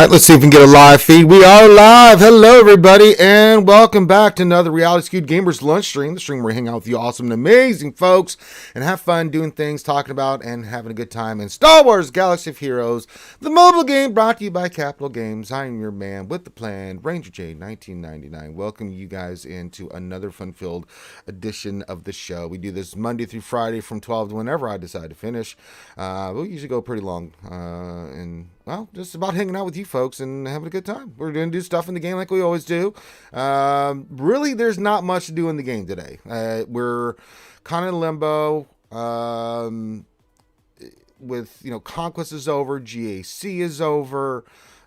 right, let's see if we can get a live feed. We are live. Hello, everybody, and welcome back to another Reality Skewed Gamers lunch stream. The stream where we hang out with you awesome and amazing folks and have fun doing things, talking about, and having a good time in Star Wars Galaxy of Heroes, the mobile game brought to you by Capital Games. I am your man with the plan, Ranger J, 1999. Welcome you guys into another fun-filled edition of the show. We do this Monday through Friday from 12 to whenever I decide to finish. We'll usually go pretty long, and well, just about hanging out with you folks and having a good time. We're going to do stuff in the game like we always do. Really, there's not much to do in the game today. We're kind of in limbo. With, Conquest is over. GAC is over.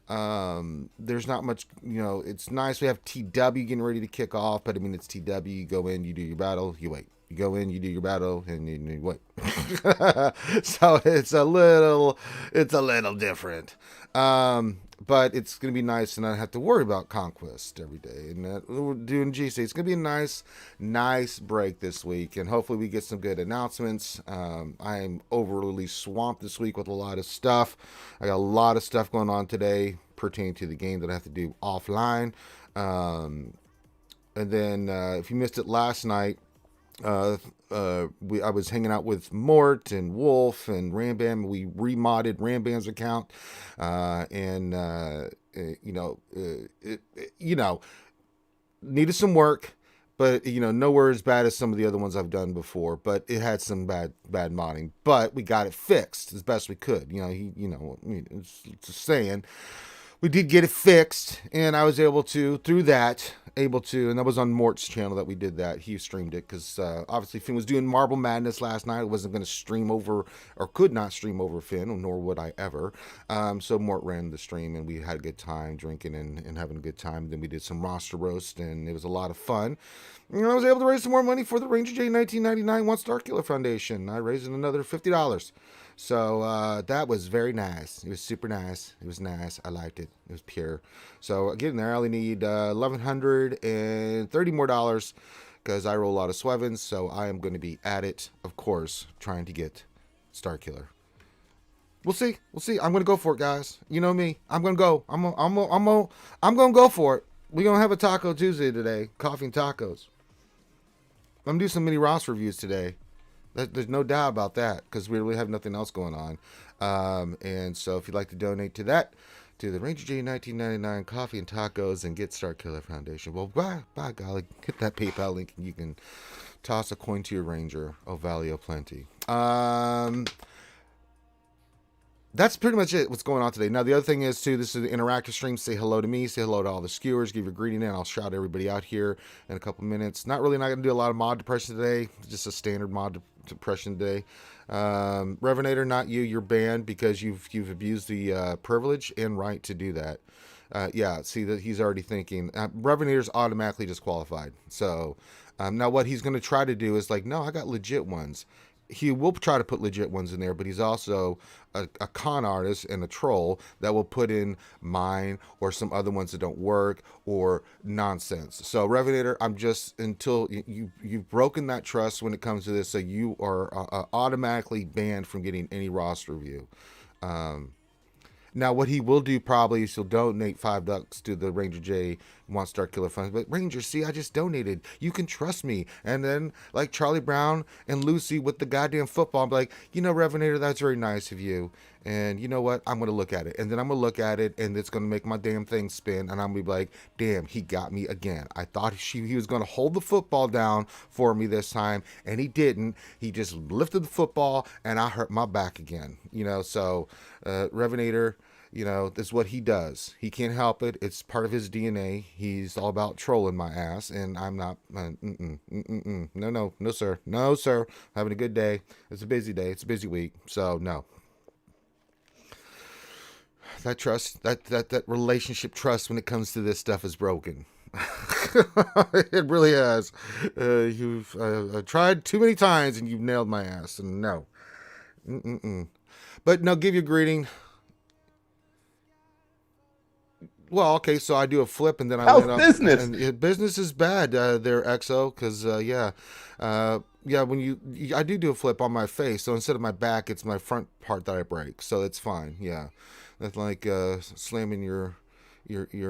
There's not much, it's nice. We have TW getting ready to kick off, but I mean, it's TW. You go in, you do your battle, you wait. You go in, you do your battle, and you wait. So it's a little different. But it's going to be nice to not have to worry about Conquest every day. And we're doing GC. It's going to be a nice break this week. And hopefully we get some good announcements. I'm overly swamped this week with a lot of stuff. I got a lot of stuff going on today pertaining to the game that I have to do offline. And then if you missed it last night, I was hanging out with Mort and Wolf and Rambam. We remodded Rambam's account, needed some work, but nowhere as bad as some of the other ones I've done before. But it had some bad modding, but we got it fixed as best we could. It's a saying. We did get it fixed, and I was able to, and that was on Mort's channel that we did that. He streamed it, because obviously Finn was doing Marble Madness last night. I wasn't going to stream over, or could not stream over Finn, nor would I ever. So Mort ran the stream, and we had a good time drinking and having a good time. Then we did some roster roast, and it was a lot of fun. And I was able to raise some more money for the Ranger J 1999 One Star Killer Foundation. I raised another $50. So that was very nice. It was super nice. It was nice. I liked it. It was pure. So getting there, I only need $1,130 more because I roll a lot of Swevens. So I am going to be at it, of course, trying to get Star Killer. We'll see. I'm going to go for it, guys. You know me. I'm going to go. I'm going to go for it. We're going to have a Taco Tuesday today. Coffee and tacos. I'm going to do some mini Ross reviews today. There's no doubt about that, because we really have nothing else going on. And so if you'd like to donate to that, to the Ranger J 1999 Coffee and Tacos and get Star Killer Foundation, well, by golly, hit that PayPal link and you can toss a coin to your Ranger. Oh, value plenty. That's pretty much it, what's going on today. Now, the other thing is, too, this is an interactive stream. Say hello to me. Say hello to all the skewers. Give your greeting, and I'll shout everybody out here in a couple minutes. Not going to do a lot of mod depression today. Just a standard mod depression day. Revenator, not you. You're banned because you've abused the privilege and right to do that. Yeah, see that he's already thinking. Revenator's automatically disqualified. So now what he's going to try to do is no, I got legit ones. He will try to put legit ones in there, but he's also a con artist and a troll that will put in mine or some other ones that don't work or nonsense. So Revenator, I'm just, until you've broken that trust when it comes to this, so you are automatically banned from getting any roster review. Now, what he will do probably is he'll donate $5 to the Ranger J One Star Killer Fund. But Ranger, see, I just donated. You can trust me. And then, like Charlie Brown and Lucy with the goddamn football, I'm like, Revenator, that's very nice of you. And you know what? I'm going to look at it. And then I'm going to look at it, and it's going to make my damn thing spin. And I'm going to be like, damn, he got me again. I thought he was going to hold the football down for me this time, and he didn't. He just lifted the football, and I hurt my back again. So Revenator, that's what he does. He can't help it. It's part of his DNA. He's all about trolling my ass, and I'm not. No, sir. Having a good day. It's a busy day. It's a busy week. So no. That trust, that relationship trust when it comes to this stuff is broken. It really has. You've tried too many times and you've nailed my ass. And no. But no, give your greeting. Well, okay, so I do a flip and then I How's business? And business is bad there, XO, because when I do a flip on my face, so instead of my back, it's my front part that I break, so it's fine. Yeah, That's like slamming your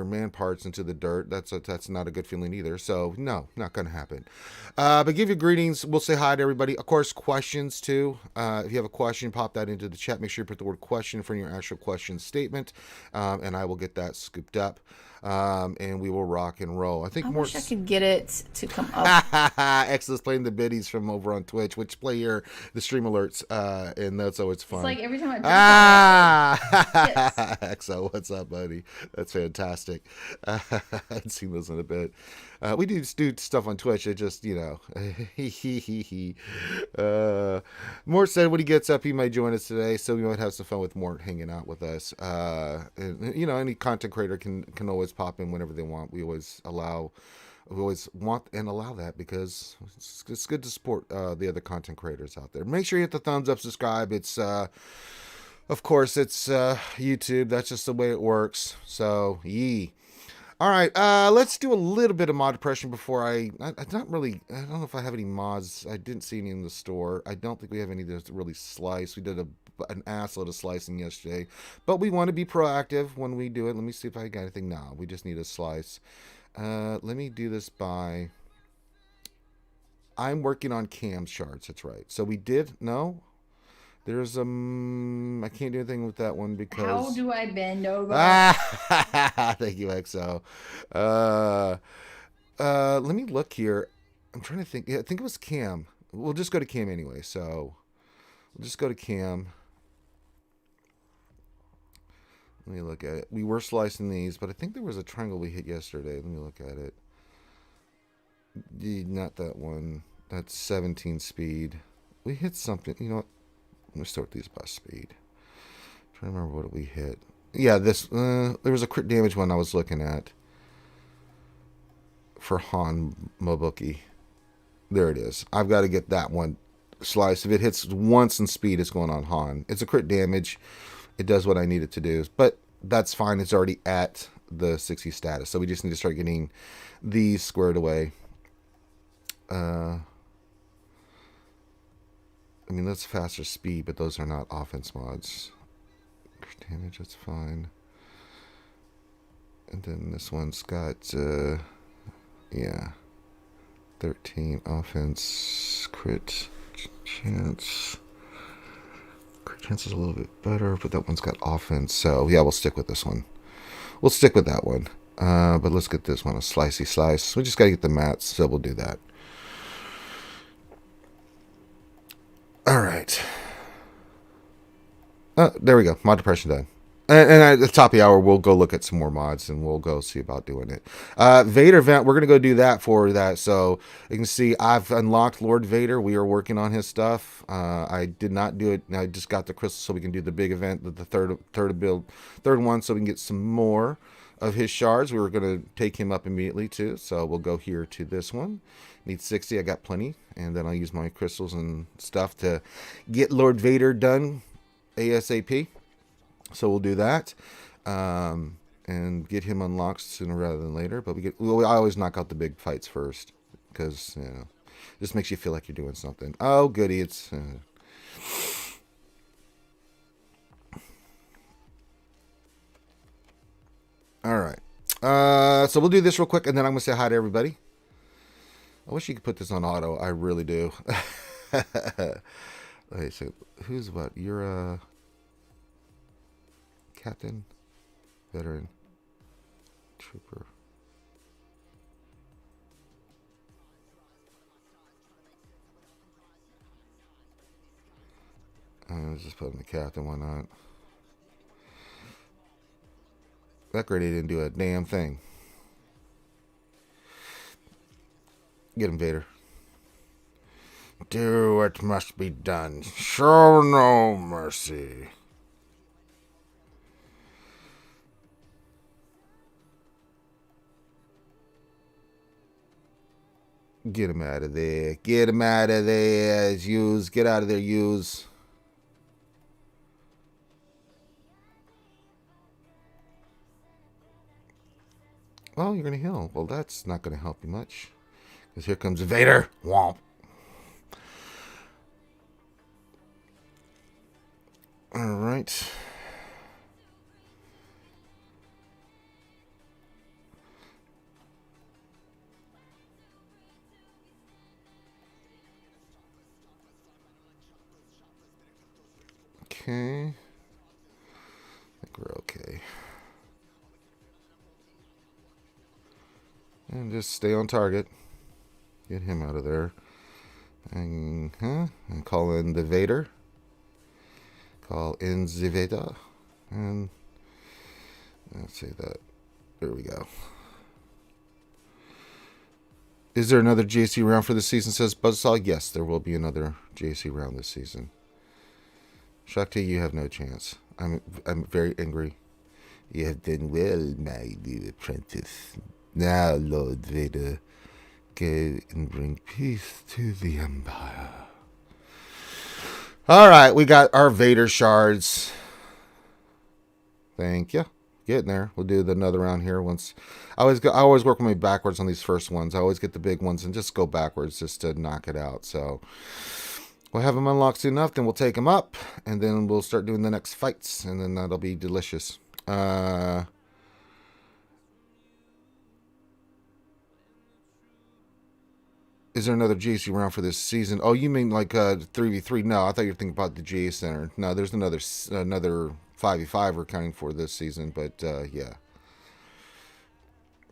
man parts into the dirt. That's not a good feeling either. So no, not gonna happen. But give your greetings. We'll say hi to everybody. Of course, questions too. If you have a question, pop that into the chat. Make sure you put the word question for your actual question statement, and I will get that scooped up. And we will rock and roll. I think I more. wish I could get it to come up. Exodus playing the biddies from over on Twitch, which play here the stream alerts, and that's always fun. It's like every time I Ah, Exo, what's up, buddy? That's fantastic. I'd seen those in a bit. We do stuff on Twitch. It just, Mort said when he gets up, he might join us today, so we might have some fun with Mort hanging out with us. Any content creator can always pop in whenever they want. We always want and allow that because it's good to support the other content creators out there. Make sure you hit the thumbs up, subscribe. It's of course it's YouTube. That's just the way it works. So yee. All right, let's do a little bit of mod depression before I don't know if I have any mods. I didn't see any in the store. I don't think we have any that really slice. We did an assload of slicing yesterday, but we want to be proactive when we do it. Let me see if I got anything. No, we just need a slice. Let me do this by... I'm working on cam shards, that's right. So we did... No? There's I can't do anything with that one because... How do I bend over? Thank you, XO. Let me look here. I'm trying to think. Yeah, I think it was cam. We'll just go to cam anyway. So we'll just go to cam. Let me look at it. We were slicing these, but I think there was a triangle we hit yesterday. Let me look at it. Not that one. That's 17 speed. We hit something. You know what? Let me start these by speed. I'm trying to remember what we hit. Yeah, this. There was a crit damage one I was looking at for Han Mobuki. There it is. I've got to get that one sliced. If it hits once in speed, it's going on Han. It's a crit damage. It does what I need it to do, but that's fine. It's already at the 60 status, so we just need to start getting these squared away. I mean, that's faster speed, but those are not offense mods. Damage, that's fine. And then this one's got, yeah, 13 offense, crit chance. Crit chance is a little bit better, but that one's got offense. So, yeah, we'll stick with this one. We'll stick with that one. But let's get this one, a slicey slice. We just got to get the mats, so we'll do that. All right. There we go. Mod depression done. And at the top of the hour, we'll go look at some more mods and we'll go see about doing it. Vader vent, we're going to go do that for that. So you can see I've unlocked Lord Vader. We are working on his stuff. I did not do it. I just got the crystal so we can do the big event, the third one, so we can get some more of his shards. We were going to take him up immediately too. So we'll go here to this one. Need 60. I got plenty. And then I'll use my crystals and stuff to get Lord Vader done ASAP. So we'll do that. And get him unlocked sooner rather than later. But I always knock out the big fights first. Because, just makes you feel like you're doing something. Oh, goody. It's... All right. So we'll do this real quick, and then I'm going to say hi to everybody. I wish you could put this on auto. I really do. Okay, so who's what? You're a captain, veteran, trooper. Let's just put him the captain. Why not? That grenade didn't do a damn thing. Get him, Vader. Do what must be done. Show no mercy. Get him out of there. Get him out of there. Use. Get out of there, use. Well, you're going to heal. Well, that's not going to help you much. Because here comes Vader. Womp. Alright. okay. I think we're okay. And just stay on target. Get him out of there. And call in the Vader. Call in the Vader. And let's say that. There we go. Is there another JC round for the season, says Buzzsaw? Yes, there will be another JC round this season. Shakti, you have no chance. I'm very angry. You have done well, my dear apprentice. Now, Lord Vader, go and bring peace to the Empire. Alright, we got our Vader shards. Thank you. Getting there. We'll do another round here once. I always work my way backwards on these first ones. I always get the big ones and just go backwards just to knock it out. So we'll have them unlocked soon enough, then we'll take them up, and then we'll start doing the next fights, and then that'll be delicious. Is there another GAC round for this season? Oh, you mean like 3v3? No, I thought you were thinking about the GA Center. No, there's another 5v5 we're counting for this season, but yeah.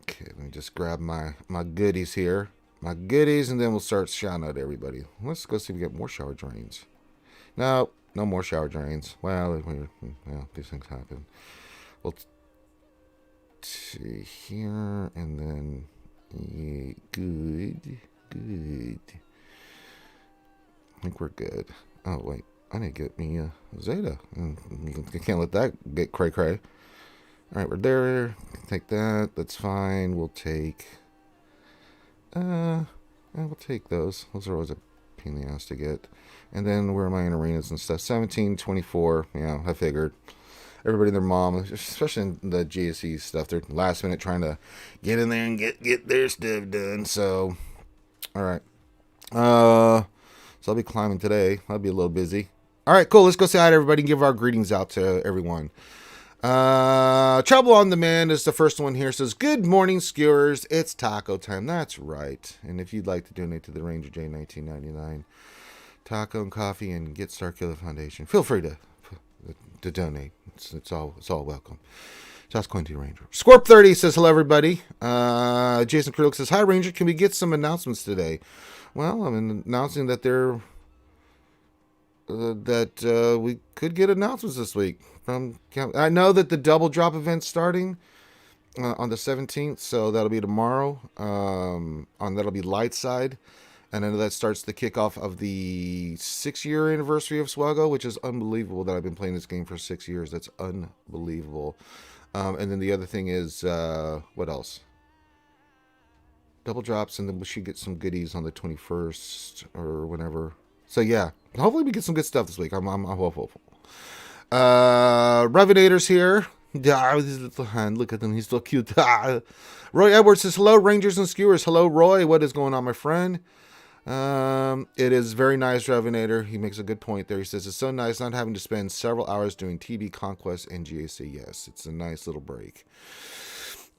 Okay, let me just grab my goodies here. My goodies, and then we'll start shouting out everybody. Let's go see if we get more shower drains. No more shower drains. Well, these things happen. We'll see here, and then yeah, good. I think we're good. Oh, wait. I need to get me Zeta. You can't let that get cray-cray. Alright, we're there. Take that. That's fine. We'll take... we'll take those. Those are always a pain in the ass to get. And then where am I in arenas and stuff? 17, 24. Yeah, I figured. Everybody and their mom, especially in the GSE stuff, they're last minute trying to get in there and get their stuff done. So, alright. So I'll be climbing today. I'll be a little busy. Alright, cool. Let's go say hi to everybody and give our greetings out to everyone. Trouble on Demand is the first one here. Says, good morning, skewers. It's taco time. That's right. And if you'd like to donate to the Ranger J 1999 taco and coffee and get Star Killer Foundation, feel free to donate. It's all welcome. Toss coin to Ranger. Scorp 30 says, hello everybody. Jason Krulik says, hi Ranger, can we get some announcements today? Well, I'm announcing that we could get announcements this week. I know that the double drop event's starting on the 17th, so that'll be tomorrow. That'll be light side, and then that starts the kickoff of the 6-year anniversary of SWGOH, which is unbelievable that I've been playing this game for 6 years. That's unbelievable. And then the other thing is what else? Double drops, and then we should get some goodies on the 21st or whenever. So yeah, hopefully we get some good stuff this week. I'm hopeful. Revenator's here. His little hand. Look at him. He's so cute. Roy Edwards says, hello, Rangers and Skewers. Hello, Roy. What is going on, my friend? It is very nice, Revenator. He makes a good point there. He says, it's so nice not having to spend several hours doing TB Conquest and GAC. Yes, it's a nice little break.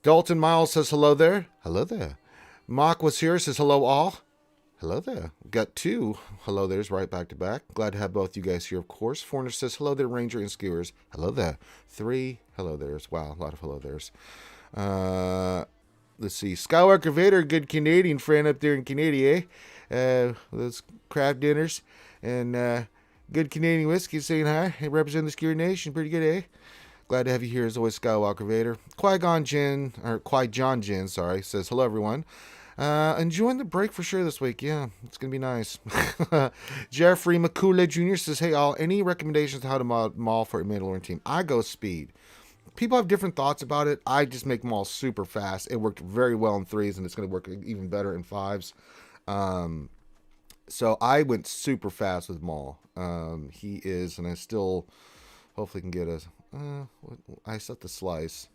Dalton Miles says, hello there. Hello there. Mock was here. Says, hello, all. Hello there. Got 2 hello there's right back to back. Glad to have both you guys here, of course. Foreigner says, hello there, Ranger and Skewers. Hello there. 3 hello there's. Wow, a lot of hello there's. Let's see. Skywalker Vader, good Canadian friend up there in Canada, those craft dinners and good Canadian whiskey saying hi. Hey, represent the Skewer Nation. Pretty good, eh? Glad to have you here as always, Skywalker Vader. Qui-Gon Jinn, sorry, says, hello, everyone. Enjoying the break for sure this week. Yeah, it's going to be nice. Jeffrey McCooley Jr. says, hey, all, any recommendations on how to mod Maul for a Mandalorian team? I go speed. People have different thoughts about it. I just make Maul super fast. It worked very well in 3s, and it's going to work even better in 5s. So I went super fast with Maul. He is, and I still hopefully can get I set the slice.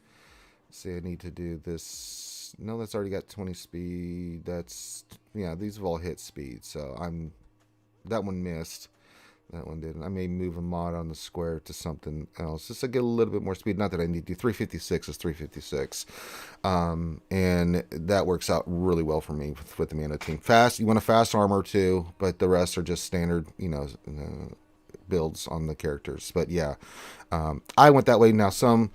See, I need to do this. No, that's already got 20 speed. These have all hit speed. So that one missed. That one didn't. I may move a mod on the square to something else just to get a little bit more speed. Not that I need to. 356 is 356. And that works out really well for me with the Mando team. Fast, you want a fast armor too, but the rest are just standard, builds on the characters. But yeah, I went that way. Now some,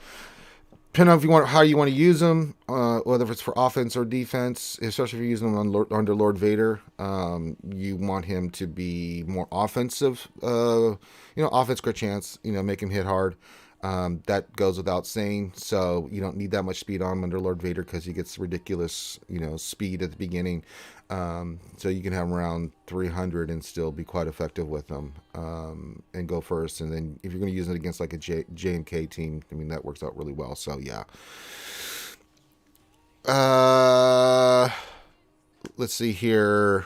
depending on if you want how you want to use them, whether it's for offense or defense, especially if you're using them on under Lord Vader, you want him to be more offensive. Offense crit chance. Make him hit hard. That goes without saying. So you don't need that much speed on him under Lord Vader because he gets ridiculous, speed at the beginning. So you can have him around 300 and still be quite effective with them, and go first. And then if you're going to use it against like a J&K team, I mean, that works out really well. So yeah. Let's see here.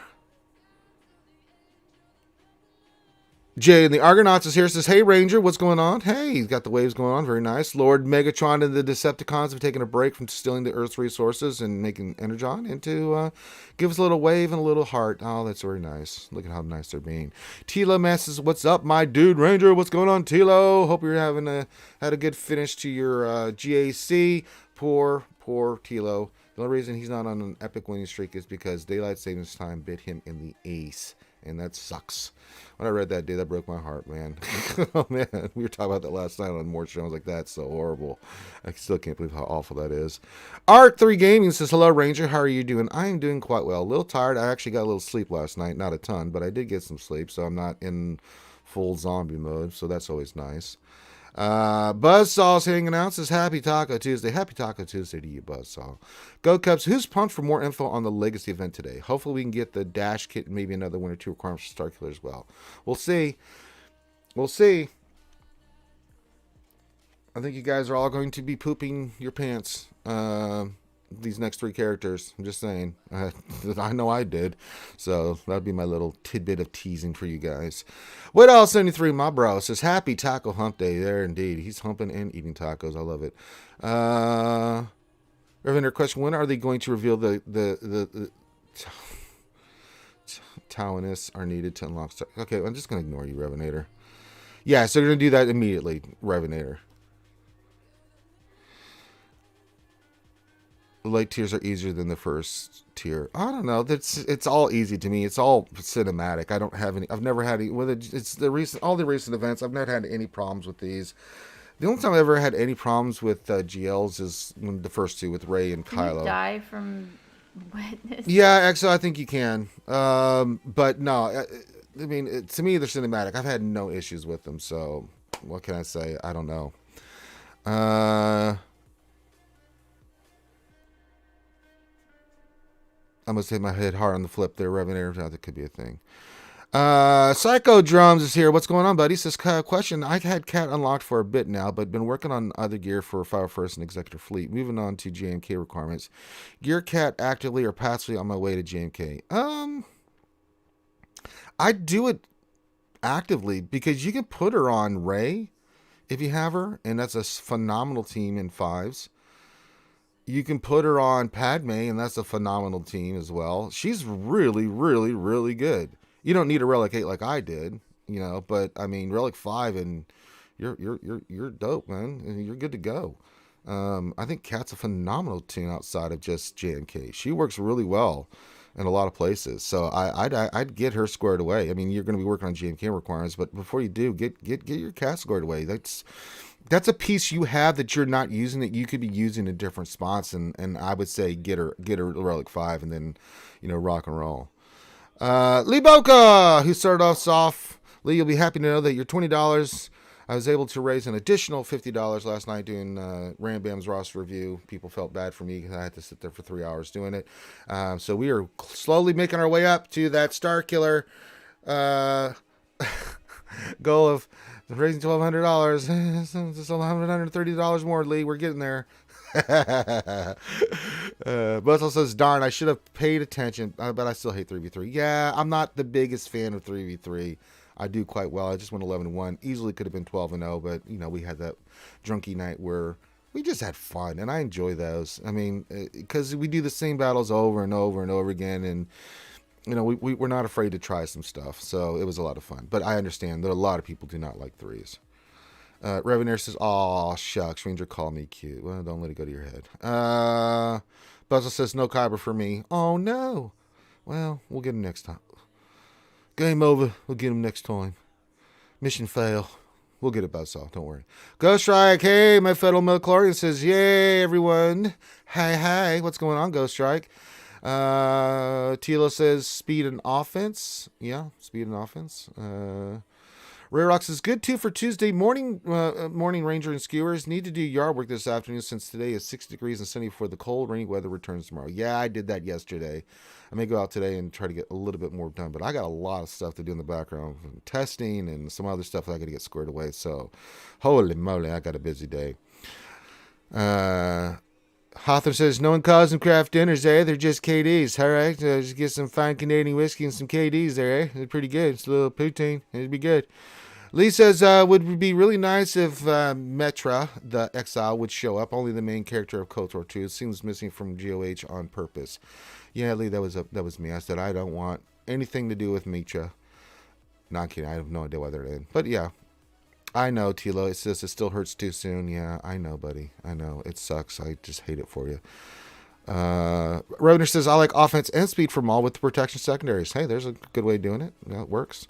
Jay and the Argonauts is here. Says, hey, Ranger, what's going on? Hey, he's got the waves going on. Very nice. Lord Megatron and the Decepticons have taken a break from stealing the Earth's resources and making Energon into give us a little wave and a little heart. Oh, that's very nice. Look at how nice they're being. Tilo messes, what's up, my dude? Ranger, what's going on, Tilo? Hope you're had a good finish to your GAC. Poor Tilo. The only reason he's not on an epic winning streak is because Daylight Savings Time bit him in the ace. And that sucks. When I read that, dude, that broke my heart, man. Oh, man. We were talking about that last night on More Show. I was like, that's so horrible. I still can't believe how awful that is. Art3 Gaming says, hello, Ranger. How are you doing? I am doing quite well. A little tired. I actually got a little sleep last night. Not a ton, but I did get some sleep, so I'm not in full zombie mode, so that's always nice. Buzzsaw's hanging out, says Happy Taco Tuesday. Happy Taco Tuesday to you, Buzzsaw. Go Cubs. Who's pumped for more info on the Legacy event today? Hopefully we can get the Dash Kit and maybe another 1 or 2 requirements for Starkiller as well. We'll see. I think you guys are all going to be pooping your pants these next 3 characters. I'm just saying. I know I did. So that'd be my little tidbit of teasing for you guys. What else? 73 my bro says happy taco hump day. There indeed. He's humping and eating tacos. I love it. Reverend, question, when are they going to reveal the Tauanists are needed to unlock stuff? Okay, I'm just going to ignore you, Revenator. Yeah, so you're going to do that immediately, Revenator. The late tiers are easier than the first tier. I don't know. It's all easy to me. It's all cinematic. I don't have any. I've never had any. Whether it's all the recent events, I've not had any problems with these. The only time I ever had any problems with GLs is when the first 2 with Rey and Kylo. Can you die from wetness? Yeah, actually, I think you can. But no, I mean, to me, they're cinematic. I've had no issues with them. So what can I say? I don't know. I must hit my head hard on the flip there, Revenator. That could be a thing. Psycho Drums is here. What's going on, buddy? Says, question. I had Cat unlocked for a bit now, but been working on other gear for Fire First and Executor Fleet. Moving on to JMK requirements. Gear Cat actively or passively on my way to JMK. I do it actively because you can put her on Rey if you have her, and that's a phenomenal team in 5s. You can put her on Padme, and that's a phenomenal team as well. She's really, really, really good. You don't need a Relic 8 like I did, but I mean Relic 5 and you're dope, man. And you're good to go. I think Cat's a phenomenal team outside of just JMK. She works really well in a lot of places. So I'd get her squared away. I mean, you're going to be working on JMK requirements, but before you do, get your Cat squared away. That's a piece you have that you're not using that you could be using in different spots, and I would say get her Relic 5 and then rock and roll. Lee Boca, who started off soft. Lee, you'll be happy to know that your $20 I was able to raise an additional $50 last night doing Ram Bam's roster review. People felt bad for me because I had to sit there for 3 hours doing it. So we are slowly making our way up to that Starkiller goal of raising $1,200. Just $130 more, Lee. We're getting there. Buzzle says, darn, I should have paid attention, but I still hate 3v3. Yeah, I'm not the biggest fan of 3v3. I do quite well. I just went 11-1. Easily could have been 12-0, but we had that drunky night where we just had fun, and I enjoy those. I mean, because we do the same battles over and over and over again, and we're not afraid to try some stuff. So it was a lot of fun. But I understand that a lot of people do not like 3s. Revenator says, "Aw, shucks, Ranger, call me cute." Well, don't let it go to your head. Buzzle says, "No Kyber for me." Oh no. Well, we'll get him next time. Game over. We'll get him next time. Mission fail. We'll get it, Buzzsaw. Don't worry. Ghost Strike. Hey, my fellow midichlorian says, yay, everyone. Hi. What's going on, Ghost Strike? Tila says, speed and offense. Yeah, speed and offense. Ray Rock says, good too for Tuesday morning. Morning Ranger and Skewers need to do yard work this afternoon since today is 6 degrees and sunny before the cold, rainy weather returns tomorrow. Yeah, I did that yesterday. I may go out today and try to get a little bit more done, but I got a lot of stuff to do in the background, testing and some other stuff that I got to get squared away. So, holy moly, I got a busy day. Hawthorne says, no one calls them craft dinners, eh? They're just KDs. All right, just get some fine Canadian whiskey and some KDs there, eh? They're pretty good. It's a little poutine. It'd be good. Lee says, would be really nice if Metra, the exile, would show up. Only the main character of KOTOR 2 seems missing from GOH on purpose. Yeah, Lee, that was me. I said, I don't want anything to do with Metra. Not kidding. I have no idea why they're in. But yeah, I know, Tilo. It says it still hurts too soon. Yeah, I know, buddy. I know. It sucks. I just hate it for you. Rodner says, I like offense and speed for Maul with the protection secondaries. Hey, there's a good way of doing it. Yeah, it works.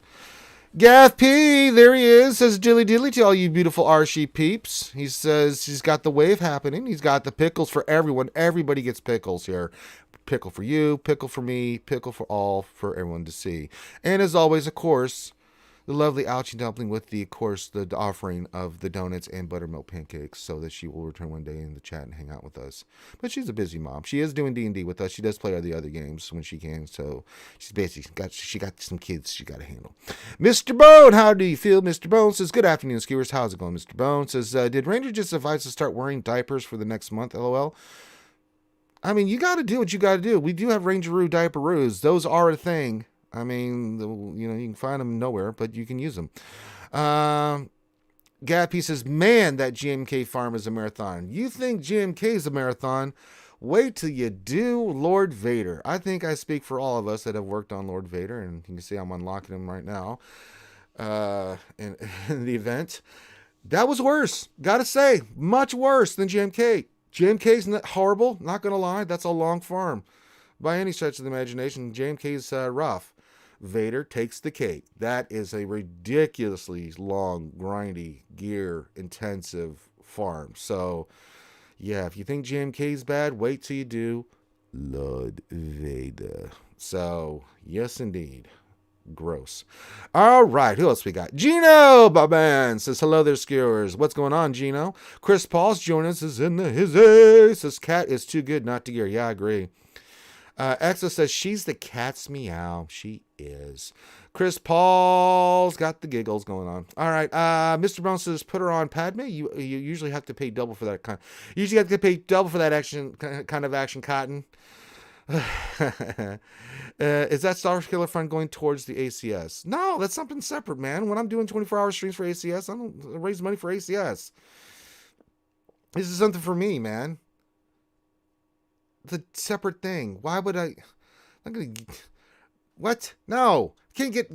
Gav P, there he is, says dilly dilly to all you beautiful RSG peeps. He says he's got the wave happening. He's got the pickles for everyone. Everybody gets pickles here. Pickle for you, pickle for me, pickle for all, for everyone to see. And as always, of course, the lovely Ouchie Dumpling with the, of course, the offering of the donuts and buttermilk pancakes so that she will return one day in the chat and hang out with us. But she's a busy mom. She is doing D&D with us. She does play the other games when she can. So she's basically got some kids she got to handle. Mr. Bone, how do you feel? Mr. Bone says, good afternoon, Skewers. How's it going, Mr. Bone? Says, did Ranger just advise to start wearing diapers for the next month? LOL. I mean, you got to do what you got to do. We do have Rangeroo diaperoos. Those are a thing. I mean, you can find them nowhere, but you can use them. Gappy says, man, that GMK farm is a marathon. You think GMK is a marathon? Wait till you do Lord Vader. I think I speak for all of us that have worked on Lord Vader, and you can see I'm unlocking him right now in the event. That was worse. Gotta say, much worse than GMK. GMK's not horrible, not gonna lie. That's a long farm. By any stretch of the imagination, GMK's rough. Vader takes the cake. That is a ridiculously long, grindy, gear-intensive farm. So, yeah, if you think GMK's bad, wait till you do Lord Vader. So, yes, indeed. Gross. All right, who else we got? Gino Baban says, hello there, Skewers. What's going on, Gino? Chris Paul's joining us is in the hizzy. Says, cat is too good not to gear. Yeah, I agree. Exo says, she's the cat's meow. She is. Chris Paul's got the giggles going on. All right. Mr. Brown says, put her on Padme. You usually have to pay double for that kind. You usually have to pay double for that action kind of action, Cotton. Is that Star Wars Killer Fund going towards the ACS? No, that's something separate, man. When I'm doing 24-hour streams for ACS, I don't raise money for ACS. This is something for me, man. The separate thing. Why would I? I'm gonna. What? No, can't get.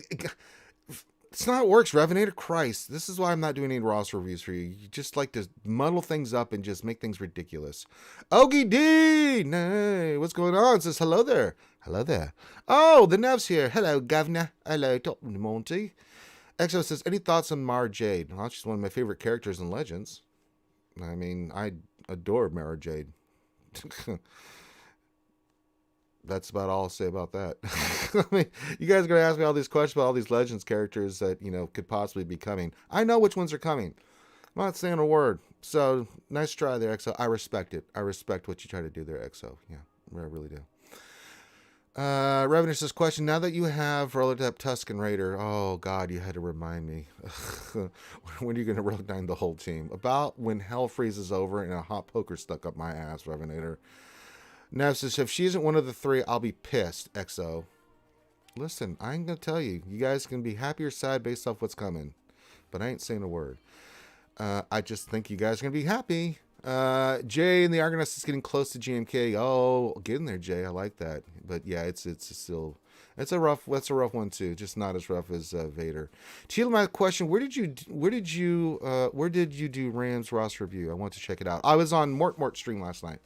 It's not how it works, Revenator. Christ, this is why I'm not doing any roster reviews for you. You just like to muddle things up and just make things ridiculous. Ogie D, hey, what's going on? Says hello there. Hello there. Oh, the Nev's here. Hello, Governor. Hello, Top Monty. Exo says, any thoughts on Mara Jade? Well, she's one of my favorite characters in Legends. I mean, I adore Mara Jade. That's about all I'll say about that. I mean, you guys are going to ask me all these questions about all these Legends characters that, could possibly be coming. I know which ones are coming. I'm not saying a word. So, nice try there, Exo. I respect it. I respect what you try to do there, Exo. Yeah, I really do. Revenue says, question, now that you have rolled up Tusken Raider, oh, God, you had to remind me. When are you going to roll down the whole team? About when hell freezes over and a hot poker stuck up my ass, Revenator. Nev says, if she isn't one of the three, I'll be pissed, XO. Listen, I ain't going to tell you. You guys can be happy or sad based off what's coming. But I ain't saying a word. I just think you guys are going to be happy. Jay and the Argonauts is getting close to GMK. Oh, get in there, Jay. I like that. But yeah, it's still... That's a rough one too. Just not as rough as Vader. Sheila, my question: Where did you do Rams roster review? I want to check it out. I was on Mort stream last night.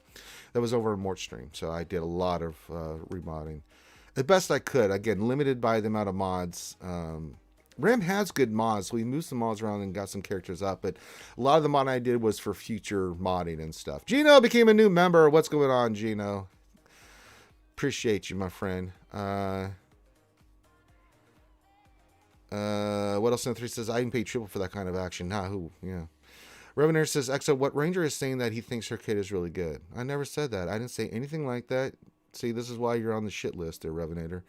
That was over a Mort stream, so I did a lot of remodding, the best I could. Again, limited by the amount of mods Ram has good mods. So we moved some mods around and got some characters up, but a lot of the modding I did was for future modding and stuff. Gino became a new member. What's going on, Gino? Appreciate you, my friend. What else in 3 says, I even pay triple for that kind of action. Nah, who? Yeah. Revenator says, Exo, what Ranger is saying that he thinks her kid is really good. I never said that. I didn't say anything like that. See, this is why you're on the shit list there, Revenator.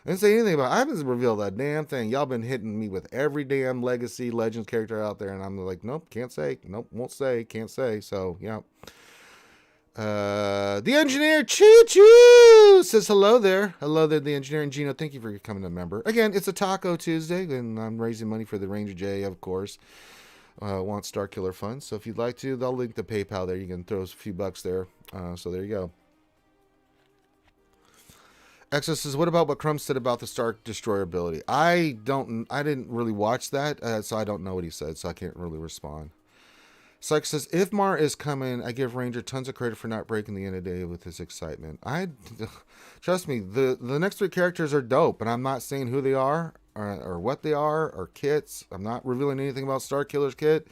I didn't say anything about it. I haven't revealed a damn thing. Y'all been hitting me with every damn Legacy Legends character out there, and I'm like, nope, can't say. Nope, won't say, can't say. So, yeah. The engineer Choo Choo says hello there. Hello there, the engineer. And Gino, thank you for becoming a member. Again, it's a Taco Tuesday, and I'm raising money for the Ranger J, of course. Want Star Killer Fund. So if you'd like to, they'll link the PayPal there. You can throw a few bucks there. So there you go. Exo says, what about what Crumb said about the Star Destroyer ability? I didn't really watch that, so I don't know what he said, so I can't really respond. Syke says, if Mar is coming, I give Ranger tons of credit for not breaking the end of the day with his excitement. Trust me, the next 3 characters are dope, and I'm not saying who they are or what they are or kits. I'm not revealing anything about Star Killer's kit.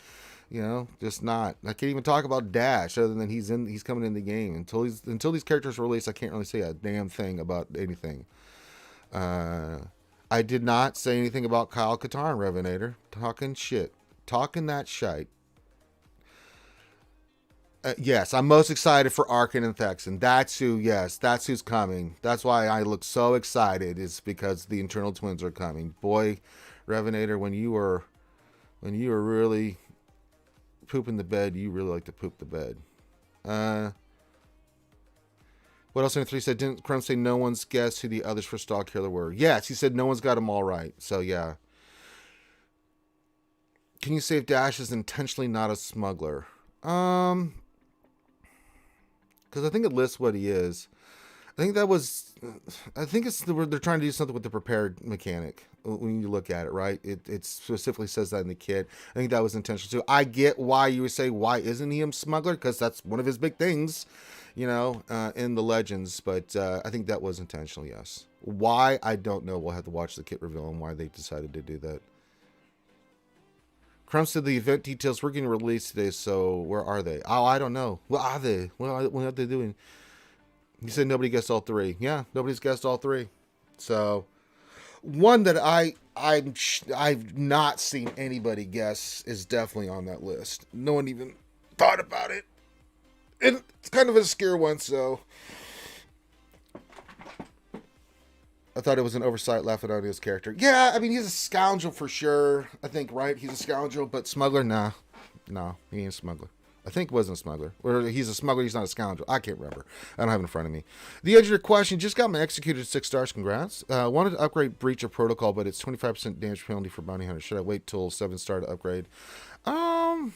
You know, just not. I can't even talk about Dash other than he's coming in the game. Until these characters are released, I can't really say a damn thing about anything. I did not say anything about Kyle Katarn, Revenator. Talking shit. Talking that shite. Yes, I'm most excited for Arkin and Thexan. That's who's coming. That's why I look so excited, is because the Internal Twins are coming. Boy, Revenator, when you were really pooping the bed, you really like to poop the bed. What else in 3 said? Didn't Crumb say no one's guessed who the others for Star Killer were? Yes, he said no one's got them all right. So yeah. Can you say if Dash is intentionally not a smuggler? Because I think it lists what he is. I think they're trying to do something with the prepared mechanic when you look at it, right? It specifically says that in the kit. I think that was intentional too. I get why you would say, why isn't he a smuggler? Because that's one of his big things, in the Legends. But I think that was intentional, yes. Why? I don't know. We'll have to watch the kit reveal and why they decided to do that. Crumb said the event details were getting released today, so where are they? Oh, I don't know. What are they? What are they doing? He said nobody guessed all 3. Yeah, nobody's guessed all 3. So, one that I've not seen anybody guess is definitely on that list. No one even thought about it. And it's kind of a scare one, so I thought it was an oversight laughing at his character. Yeah, I mean, he's a scoundrel for sure. I think, right? He's a scoundrel, but smuggler? Nah. No, he ain't a smuggler. I think wasn't a smuggler. Or he's a smuggler, he's not a scoundrel. I can't remember. I don't have it in front of me. The engineer question, just got my executed 6 stars. Congrats. Wanted to upgrade Breach of Protocol, but it's 25% damage penalty for bounty hunter. Should I wait till 7 star to upgrade? That's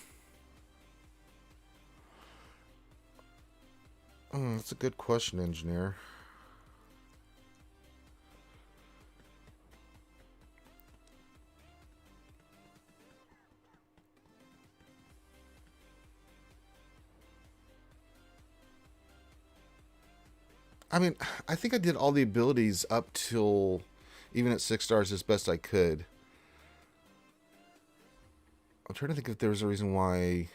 a good question, engineer. I mean, I think I did all the abilities up till even at 6 stars as best I could. I'm trying to think if there was a reason why.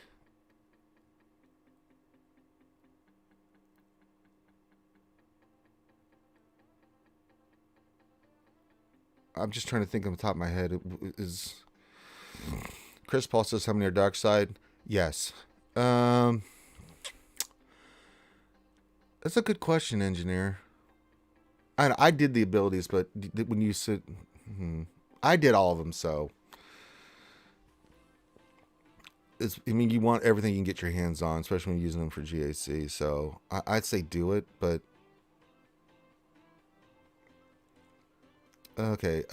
I'm just trying to think on the top of my head. Is Chris Paul says how many are dark side? Yes. That's a good question, engineer. I did the abilities, but when you said, I did all of them, so you want everything you can get your hands on, especially when you're using them for GAC. So I'd say do it, but okay.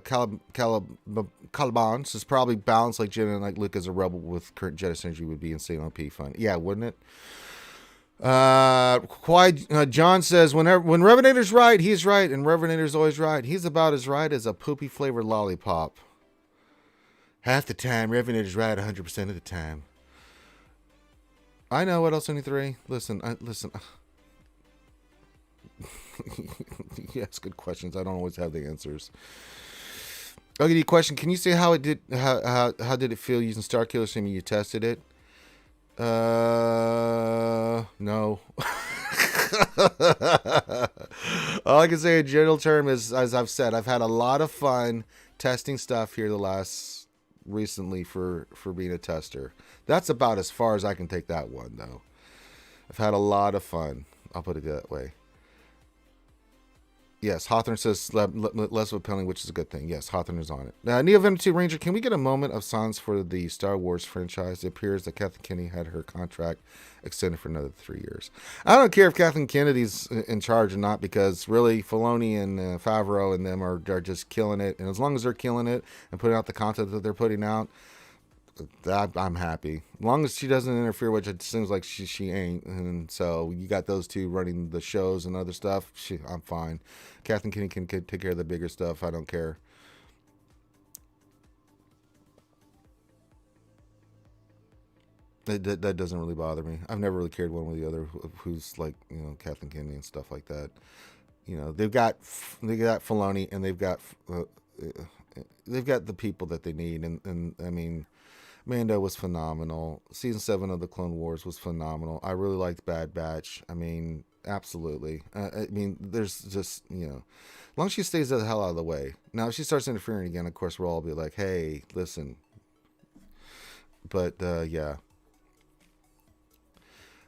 Caliban says probably balanced like Jin and like Luke as a rebel with current Jedi synergy would be insane OP fun. Yeah, wouldn't it? John says when Revenator's right, he's right, and Revenator's always right. He's about as right as a poopy flavored lollipop. Half the time, Revenator's right 100% of the time. I know. What else? 23. Listen. You ask good questions. I don't always have the answers. Okay, question. Can you say how it did? How did it feel using Starkiller? Assuming you tested it. No. All I can say in general term is, as I've said, I've had a lot of fun testing stuff here the last recently for being a tester. That's about as far as I can take that one though. I've had a lot of fun. I'll put it that way. Yes, Hawthorne says less of a penalty, which is a good thing. Yes, Hawthorne is on it. Neo Venom 2 Ranger, can we get a moment of silence for the Star Wars franchise? It appears that Kathleen Kennedy had her contract extended for another 3 years. I don't care if Kathleen Kennedy's in charge or not, because really Filoni and Favreau and them are just killing it. And as long as they're killing it and putting out the content that they're putting out, I'm happy. As long as she doesn't interfere, which it seems like she ain't. And so you got those two running the shows and other stuff. I'm fine. Kathleen Kennedy can take care of the bigger stuff. I don't care. That doesn't really bother me. I've never really cared one way or the other who's like, Kathleen Kennedy and stuff like that. They've got Filoni and they've got the people that they need. And I mean, Mando was phenomenal. Season 7 of the Clone Wars was phenomenal. I really liked Bad Batch. I mean, absolutely. I mean, there's just, as long as she stays the hell out of the way. Now, if she starts interfering again, of course, we'll all be like, hey, listen. But, yeah.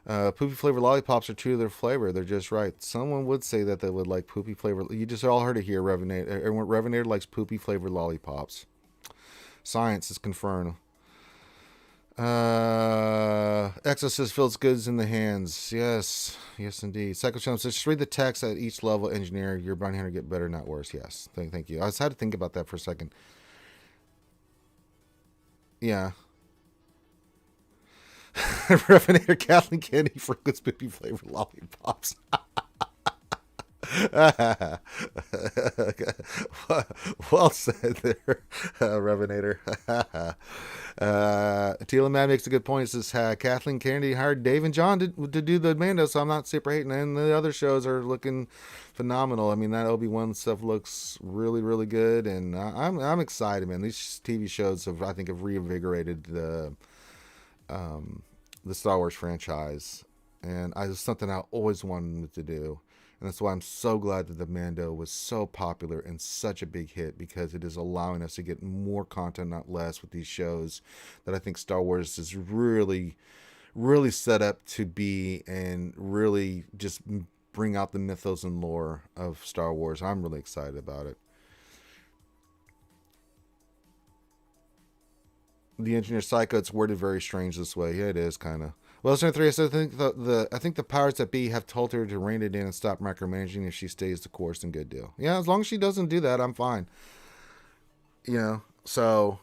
Poopy flavor lollipops are true to their flavor. They're just right. Someone would say that they would like poopy flavor. You just all heard it here, Revenator. Revenator likes poopy flavor lollipops. Science is confirmed. Exorcist feels goods in the hands. Yes indeed. Psycho Chum says, just read the text at each level. Engineer your bounty hunter get better, not worse. Yes, thank you. I just had to think about that for a second. Yeah. Revenator Kathleen Kennedy for good spoopy flavored lollipops. Well said there, Revenator. Tila Man makes a good point. It says Kathleen Kennedy hired Dave and John to do the Mando, so I'm not super hating. And the other shows are looking phenomenal. I mean, that Obi-Wan stuff looks really, really good, and I'm excited, man. These TV shows have reinvigorated the Star Wars franchise, and it's something I always wanted to do. And that's why I'm so glad that the Mando was so popular and such a big hit, because it is allowing us to get more content, not less, with these shows that I think Star Wars is really, really set up to be, and really just bring out the mythos and lore of Star Wars. I'm really excited about it. The Engineer Psycho, it's worded very strange this way. Yeah, it is kind of. Well, Listener 3, I think I think the powers that be have told her to rein it in and stop micromanaging. If she stays the course, then good deal. Yeah, as long as she doesn't do that, I'm fine. So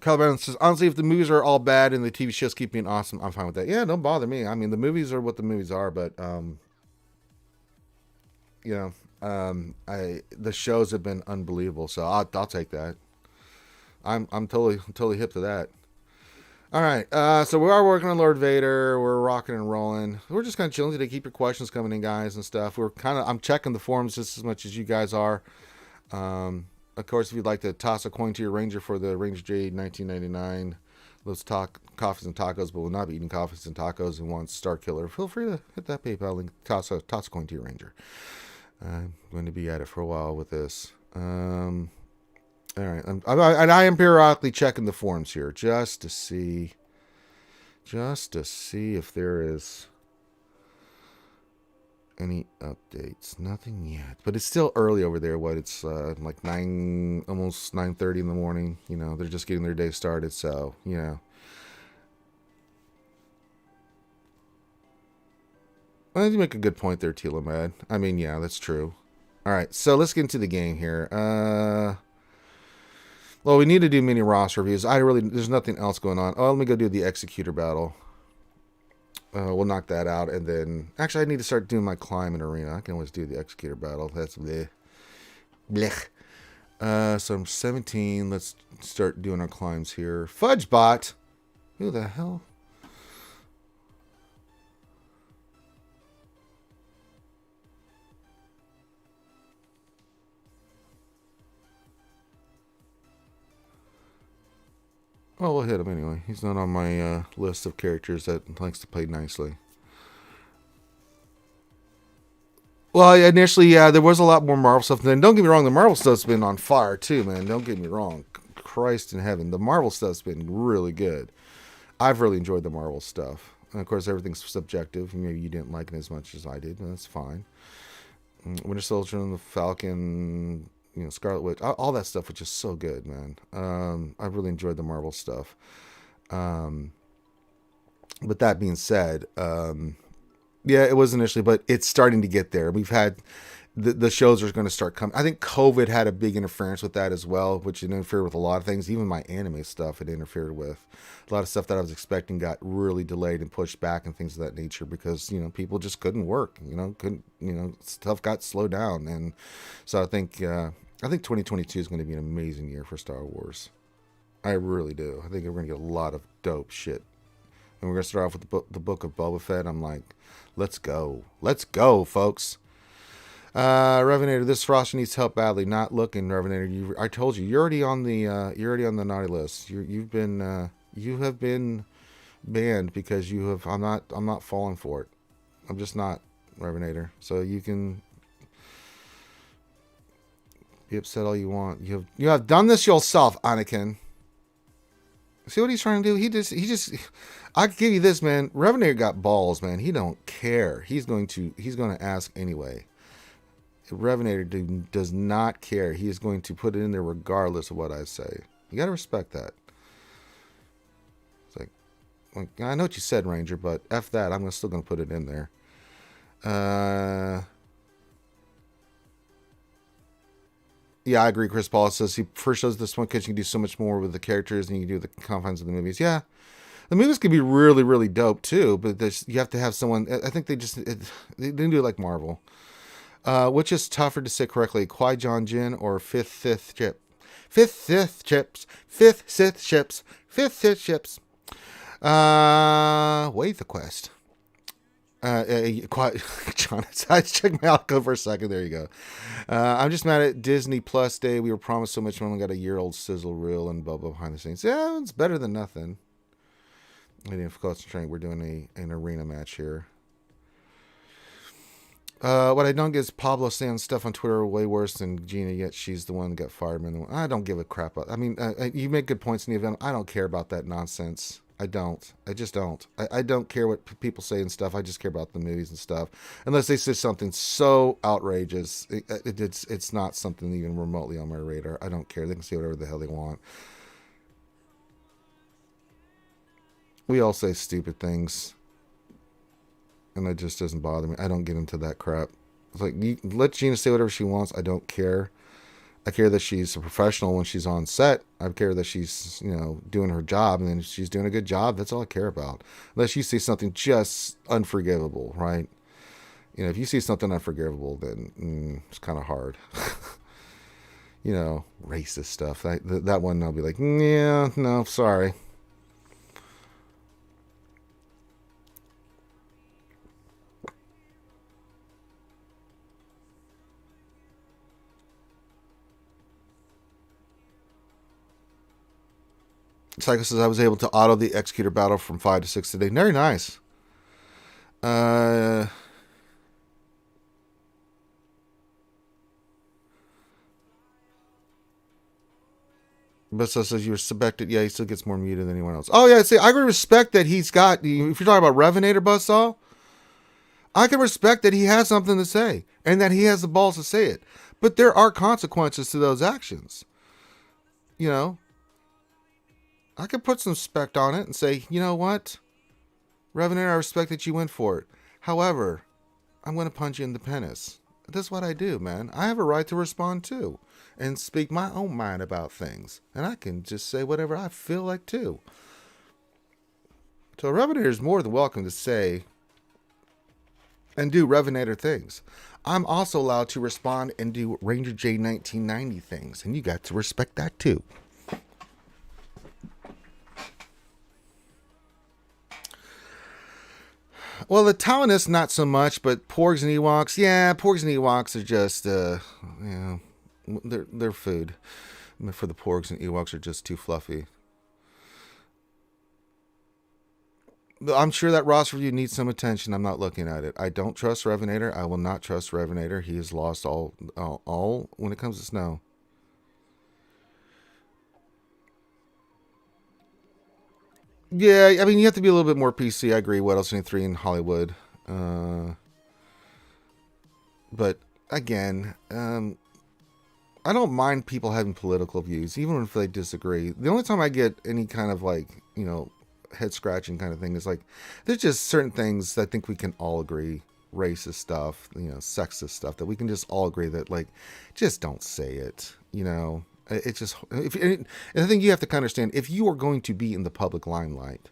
Caliban says, honestly, if the movies are all bad and the TV shows keep being awesome, I'm fine with that. Yeah, don't bother me. I mean, the movies are what the movies are, but the shows have been unbelievable, so I'll take that. I'm totally hip to that. All right, so we are working on Lord Vader. We're rocking and rolling. We're just kind of chilling today. Keep your questions coming in, guys, and stuff. I'm checking the forums just as much as you guys are. Of course, if you'd like to toss a coin to your Ranger for the Ranger Jade 1999, let's talk coffees and tacos, but we'll not be eating coffees and tacos and want Star Killer, feel free to hit that PayPal link. Toss a coin to your Ranger. I'm going to be at it for a while with this. All right, I am periodically checking the forums here just to see if there is any updates. Nothing yet, but it's still early over there. It's like almost 9:30 in the morning. They're just getting their day started, so I think you make a good point there, Tila Mad. I mean, yeah, that's true. All right, so let's get into the game here. Well, we need to do mini Ross reviews. There's nothing else going on. Oh, let me go do the Executor battle. We'll knock that out, and then actually I need to start doing my climb in arena. I can always do the Executor battle. That's bleh. Blech. So I'm 17. Let's start doing our climbs here. Fudgebot. Who the hell? Well, we'll hit him anyway. He's not on my list of characters that likes to play nicely. Well, initially, yeah, there was a lot more Marvel stuff. Then don't get me wrong, the Marvel stuff's been on fire too, man. Don't get me wrong. Christ in heaven, the Marvel stuff's been really good. I've really enjoyed the Marvel stuff. And of course, everything's subjective. Maybe you didn't like it as much as I did, but that's fine. Winter Soldier and the Falcon, Scarlet Witch, all that stuff was just so good, man. I really enjoyed the Marvel stuff. But that being said, yeah, it was initially, but it's starting to get there. We've had the shows are going to start coming. I think COVID had a big interference with that as well, which interfered with a lot of things. Even my anime stuff it interfered with. A lot of stuff that I was expecting got really delayed and pushed back and things of that nature because, people just couldn't work, stuff got slowed down. And so I think 2022 is going to be an amazing year for Star Wars. I really do. I think we're going to get a lot of dope shit. And we're going to start off with the book of Boba Fett. I'm like, let's go. Let's go, folks. Revenator, this roster needs help badly. Not looking, Revenator. I told you, you're already on the naughty list. You have been banned because you have. I'm not falling for it. I'm just not, Revenator. So you can be upset all you want. You have done this yourself, Anakin. See what he's trying to do? He just. I can give you this, man. Revenator got balls, man. He don't care. He's going to ask anyway. Revenator does not care. He is going to put it in there regardless of what I say. You got to respect that. It's like I know what you said, Ranger, but F that. I'm still going to put it in there. Yeah, I agree. Chris Paul says he first shows this one because you can do so much more with the characters than you can do with the confines of the movies. Yeah. The movies could be really, really dope too, but you have to have someone. I think they didn't do it like Marvel. Which is tougher to say correctly, Qui-Gon Jinn or fifth Sith chip? Fifth Sith chips. Fifth Sith chips. Fifth Sith chips. Wait the quest. John, I checked my alco for a second. There you go. I'm just mad at Disney Plus Day. We were promised so much when we got a year-old sizzle reel and blah, blah behind the scenes. Yeah, it's better than nothing. I didn't concentrate. We're doing an arena match here. What I don't get is Pablo saying stuff on Twitter way worse than Gina, yet she's the one that got fired. I don't give a crap. I mean, you make good points in the event. I don't care about that nonsense. I don't. I just don't. I don't care what people say and stuff. I just care about the movies and stuff. Unless they say something so outrageous, it's not something even remotely on my radar. I don't care. They can say whatever the hell they want. We all say stupid things. And that just doesn't bother me. I don't get into that crap. It's like, let Gina say whatever she wants. I don't care. I care that she's a professional when she's on set. I care that she's, doing her job. And then if she's doing a good job, that's all I care about. Unless you see something just unforgivable, right? If you see something unforgivable, then it's kind of hard. Racist stuff. That one, I'll be like, yeah, no, sorry. Psycho says I was able to auto the executor battle from 5 to 6 today. Very nice. Bessa says you respect it. Yeah, he still gets more muted than anyone else. Oh yeah, see, I can respect that he's got. If you're talking about Revenator Buzzsaw, I can respect that he has something to say and that he has the balls to say it. But there are consequences to those actions. I could put some spec on it and say, you know what? Revenator, I respect that you went for it. However, I'm going to punch you in the penis. That's what I do, man. I have a right to respond too and speak my own mind about things. And I can just say whatever I feel like too. So Revenator is more than welcome to say and do Revenator things. I'm also allowed to respond and do Ranger J 1990 things. And you got to respect that too. Well, the Talonists, not so much, but Porgs and Ewoks, yeah, Porgs and Ewoks are just, they're food. For the Porgs and Ewoks are just too fluffy. I'm sure that roster review needs some attention. I'm not looking at it. I don't trust Revenator. I will not trust Revenator. He has lost all when it comes to snow. Yeah, I mean, you have to be a little bit more PC. I agree. What else? 3 in Hollywood. But again, I don't mind people having political views, even if they disagree. The only time I get any kind of head scratching kind of thing is there's just certain things that I think we can all agree, racist stuff, sexist stuff, that we can just all agree that just don't say it. It's just, and I think you have to understand, if you are going to be in the public limelight,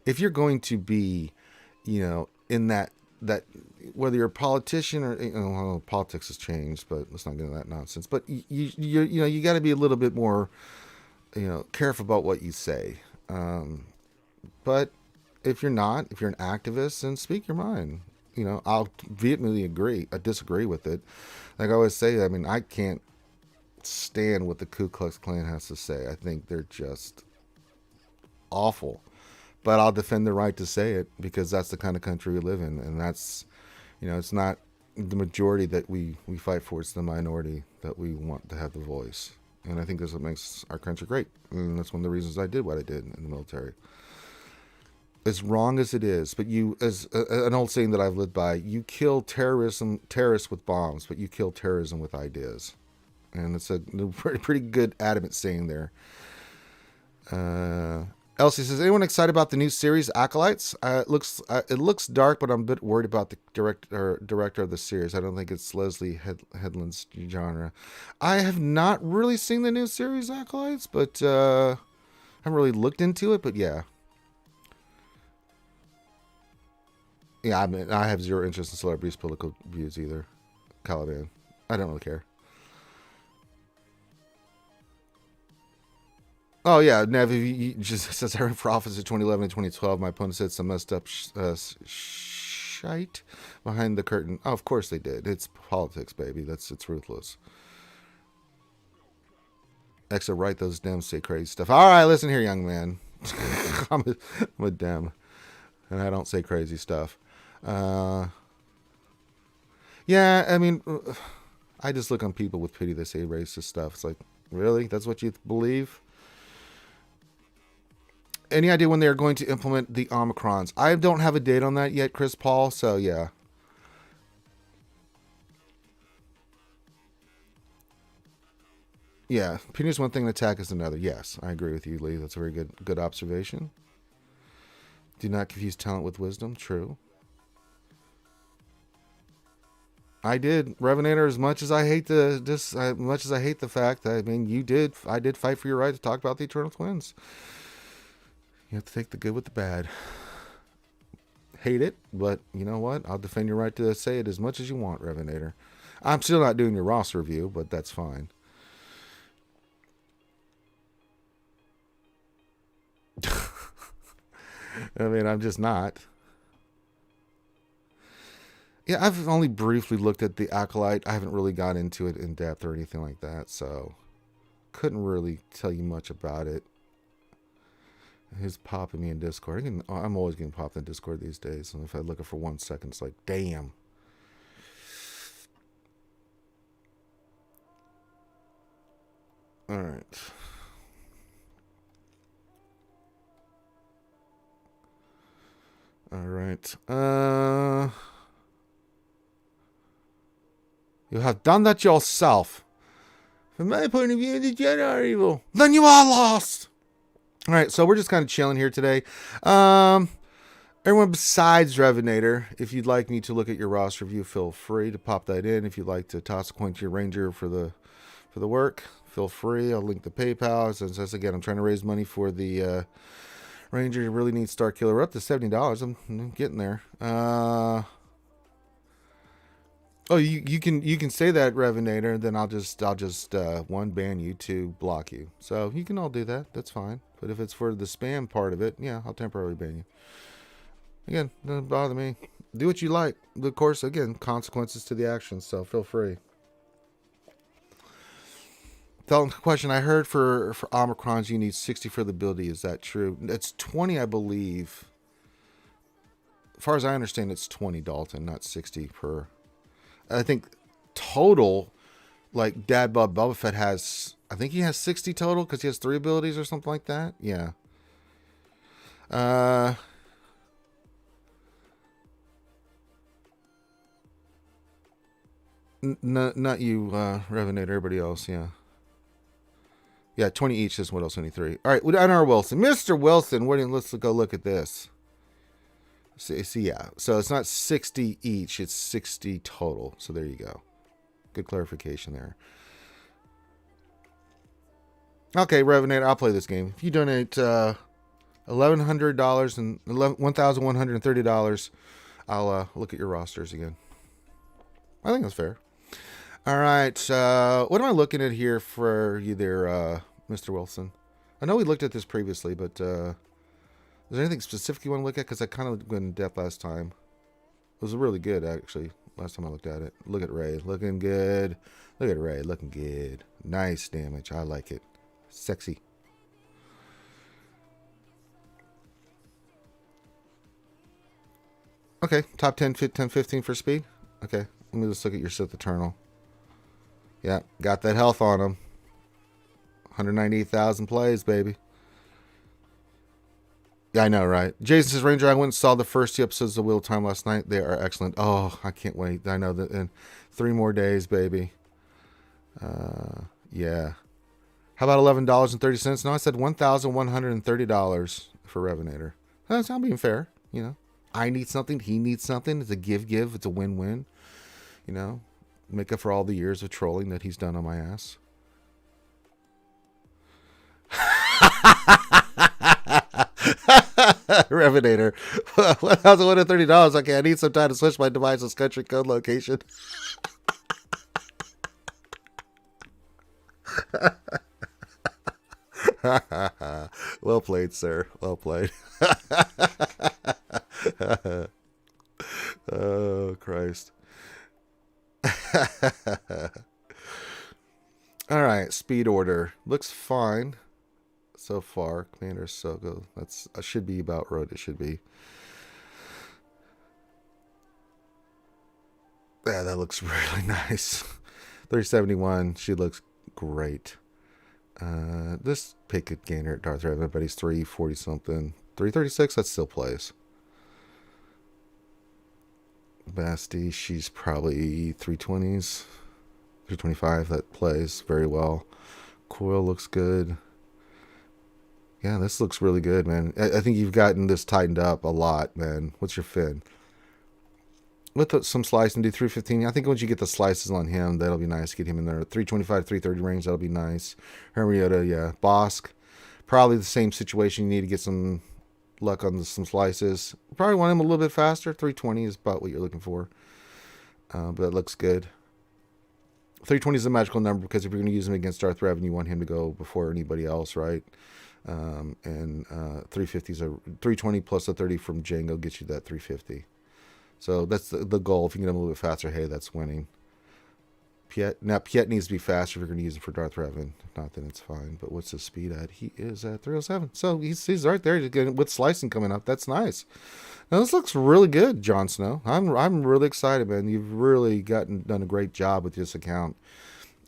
if you're going to be, in that whether you're a politician or politics has changed, but let's not get into that nonsense. But you got to be a little bit more, careful about what you say. But if you're not, if you're an activist, then speak your mind. I'll vehemently disagree with it. Like I always say, I mean, I can't stand what the Ku Klux Klan has to say. I think they're just awful. But I'll defend the right to say it, because that's the kind of country we live in. And that's, it's not the majority that we fight for. It's the minority that we want to have the voice. And I think that's what makes our country great. And that's one of the reasons I did what I did in the military. As wrong as it is, but as an old saying that I've lived by, you kill terrorists with bombs, but you kill terrorism with ideas. And it's a pretty good adamant saying there. Elsie says, anyone excited about the new series Acolytes? It looks dark, but I'm a bit worried about the director of the series. I don't think it's Leslie Headland's genre. I have not really seen the new series Acolytes, but I haven't really looked into it. But yeah, I mean, I have zero interest in celebrities' political views either. Caliban, I don't really care. Oh, yeah, Nev, he just says, I ran for office in 2011 and 2012. My opponent said some messed up shite behind the curtain. Oh, of course they did. It's politics, baby. It's ruthless. Extra write those Dems say crazy stuff. All right, listen here, young man. I'm a Dem, and I don't say crazy stuff. Yeah, I mean, I just look on people with pity that say racist stuff. It's like, really? That's what you believe? Any idea when they're going to implement the Omicrons? I don't have a date on that yet, Chris Paul, so yeah. Yeah, opinion is one thing, attack is another. Yes, I agree with you, Lee. That's a very good observation. Do not confuse talent with wisdom. True. I did, Revenator. As much as I hate the fact that, I mean, I did fight for your right to talk about the Eternal Twins. You have to take the good with the bad. Hate it, but you know what? I'll defend your right to say it as much as you want, Revenator. I'm still not doing your roster review, but that's fine. I mean, I'm just not. Yeah, I've only briefly looked at the Acolyte. I haven't really got into it in depth or anything like that, so couldn't really tell you much about it. Who's popping me in Discord? I'm always getting popped in Discord these days. And if I look at it for 1 second, it's like, damn. All right. All right. You have done that yourself. From my point of view, the Jedi are evil. Then you are lost. All right, so we're just kind of chilling here today. Everyone besides Revenator, if you'd like me to look at your roster review, feel free to pop that in. If you'd like to toss a coin to your Ranger for the work, feel free. I'll link the PayPal. Since again, I'm trying to raise money for the Ranger. You really need Star Killer. We're up to $70. I'm getting there. Oh, you can say that, Revenator. Then I'll just one, ban you, two, block you. So you can all do that. That's fine. But if it's for the spam part of it, yeah, I'll temporarily ban you. Again, doesn't bother me. Do what you like. Of course, again, consequences to the actions. So feel free. Felton question: I heard for Omicrons you need 60 for the ability. Is that true? It's 20, I believe. far as I understand, it's 20 Dalton, not 60 per. I think total, like Dad Bob Boba Fett has, I think he has 60 total because he has 3 abilities or something like that. Yeah. Not you, Revenator, everybody else, yeah. Yeah, 20 each is what else, 23. All right, on our Wilson. Mr. Wilson, let's go look at this. See, yeah. So it's not 60 each, it's 60 total. So there you go. Good clarification there. Okay, Revenator, I'll play this game. If you donate $1,100 and $1,130, I'll look at your rosters again. I think that's fair. All right, what am I looking at here for you there, Mr. Wilson? I know we looked at this previously, but is there anything specific you want to look at? Because I kind of went in depth last time. It was really good, actually, last time I looked at it. Look at Ray, looking good. Look at Ray, looking good. Nice damage, I like it. Sexy. Okay, top 10, 15 for speed. Okay, let me just look at your Sith Eternal. Yeah, got that health on him. 198,000 plays, baby. Yeah, I know, right? Jason says, Ranger, I went and saw the first 2 episodes of Wheel of Time last night. They are excellent. Oh, I can't wait. I know that in 3 more days, baby. Yeah. How about $11.30? No, I said $1,130 for Revenator. That's not being fair, you know. I need something. He needs something. It's a give. It's a win-win. You know, make up for all the years of trolling that he's done on my ass. Revenator. $1,130. Okay, I need some time to switch my device's country code location. Well played, sir. Well played. Oh, Christ. All right, speed order. Looks fine so far. Commander Sogo. That's should be about right. It should be. Yeah, that looks really nice. 371. She looks great. This pick could gainer at Darth Revan, but he's 340 something. 336, that still plays. Basti, she's probably 320s. 325, that plays very well. Coil looks good. Yeah, this looks really good, man. I think you've gotten this tightened up a lot, man. What's your fin? With some slicing, do 315. I think once you get the slices on him, that'll be nice. Get him in there. 325, 330 range, that'll be nice. Hermiota, yeah. Bosk, probably the same situation. You need to get some luck on some slices. Probably want him a little bit faster. 320 is about what you're looking for. But it looks good. 320 is a magical number because if you're going to use him against Darth Revan, you want him to go before anybody else, right? And 350 is 320 plus a 30 from Django gets you that 350. So that's the goal. If you can get him a little bit faster, hey, that's winning. Piet needs to be faster if you're going to use him for Darth Revan. If not, then it's fine. But what's his speed at? He is at 307. So he's right there with slicing coming up. That's nice. Now this looks really good, Jon Snow. I'm really excited, man. You've really done a great job with this account.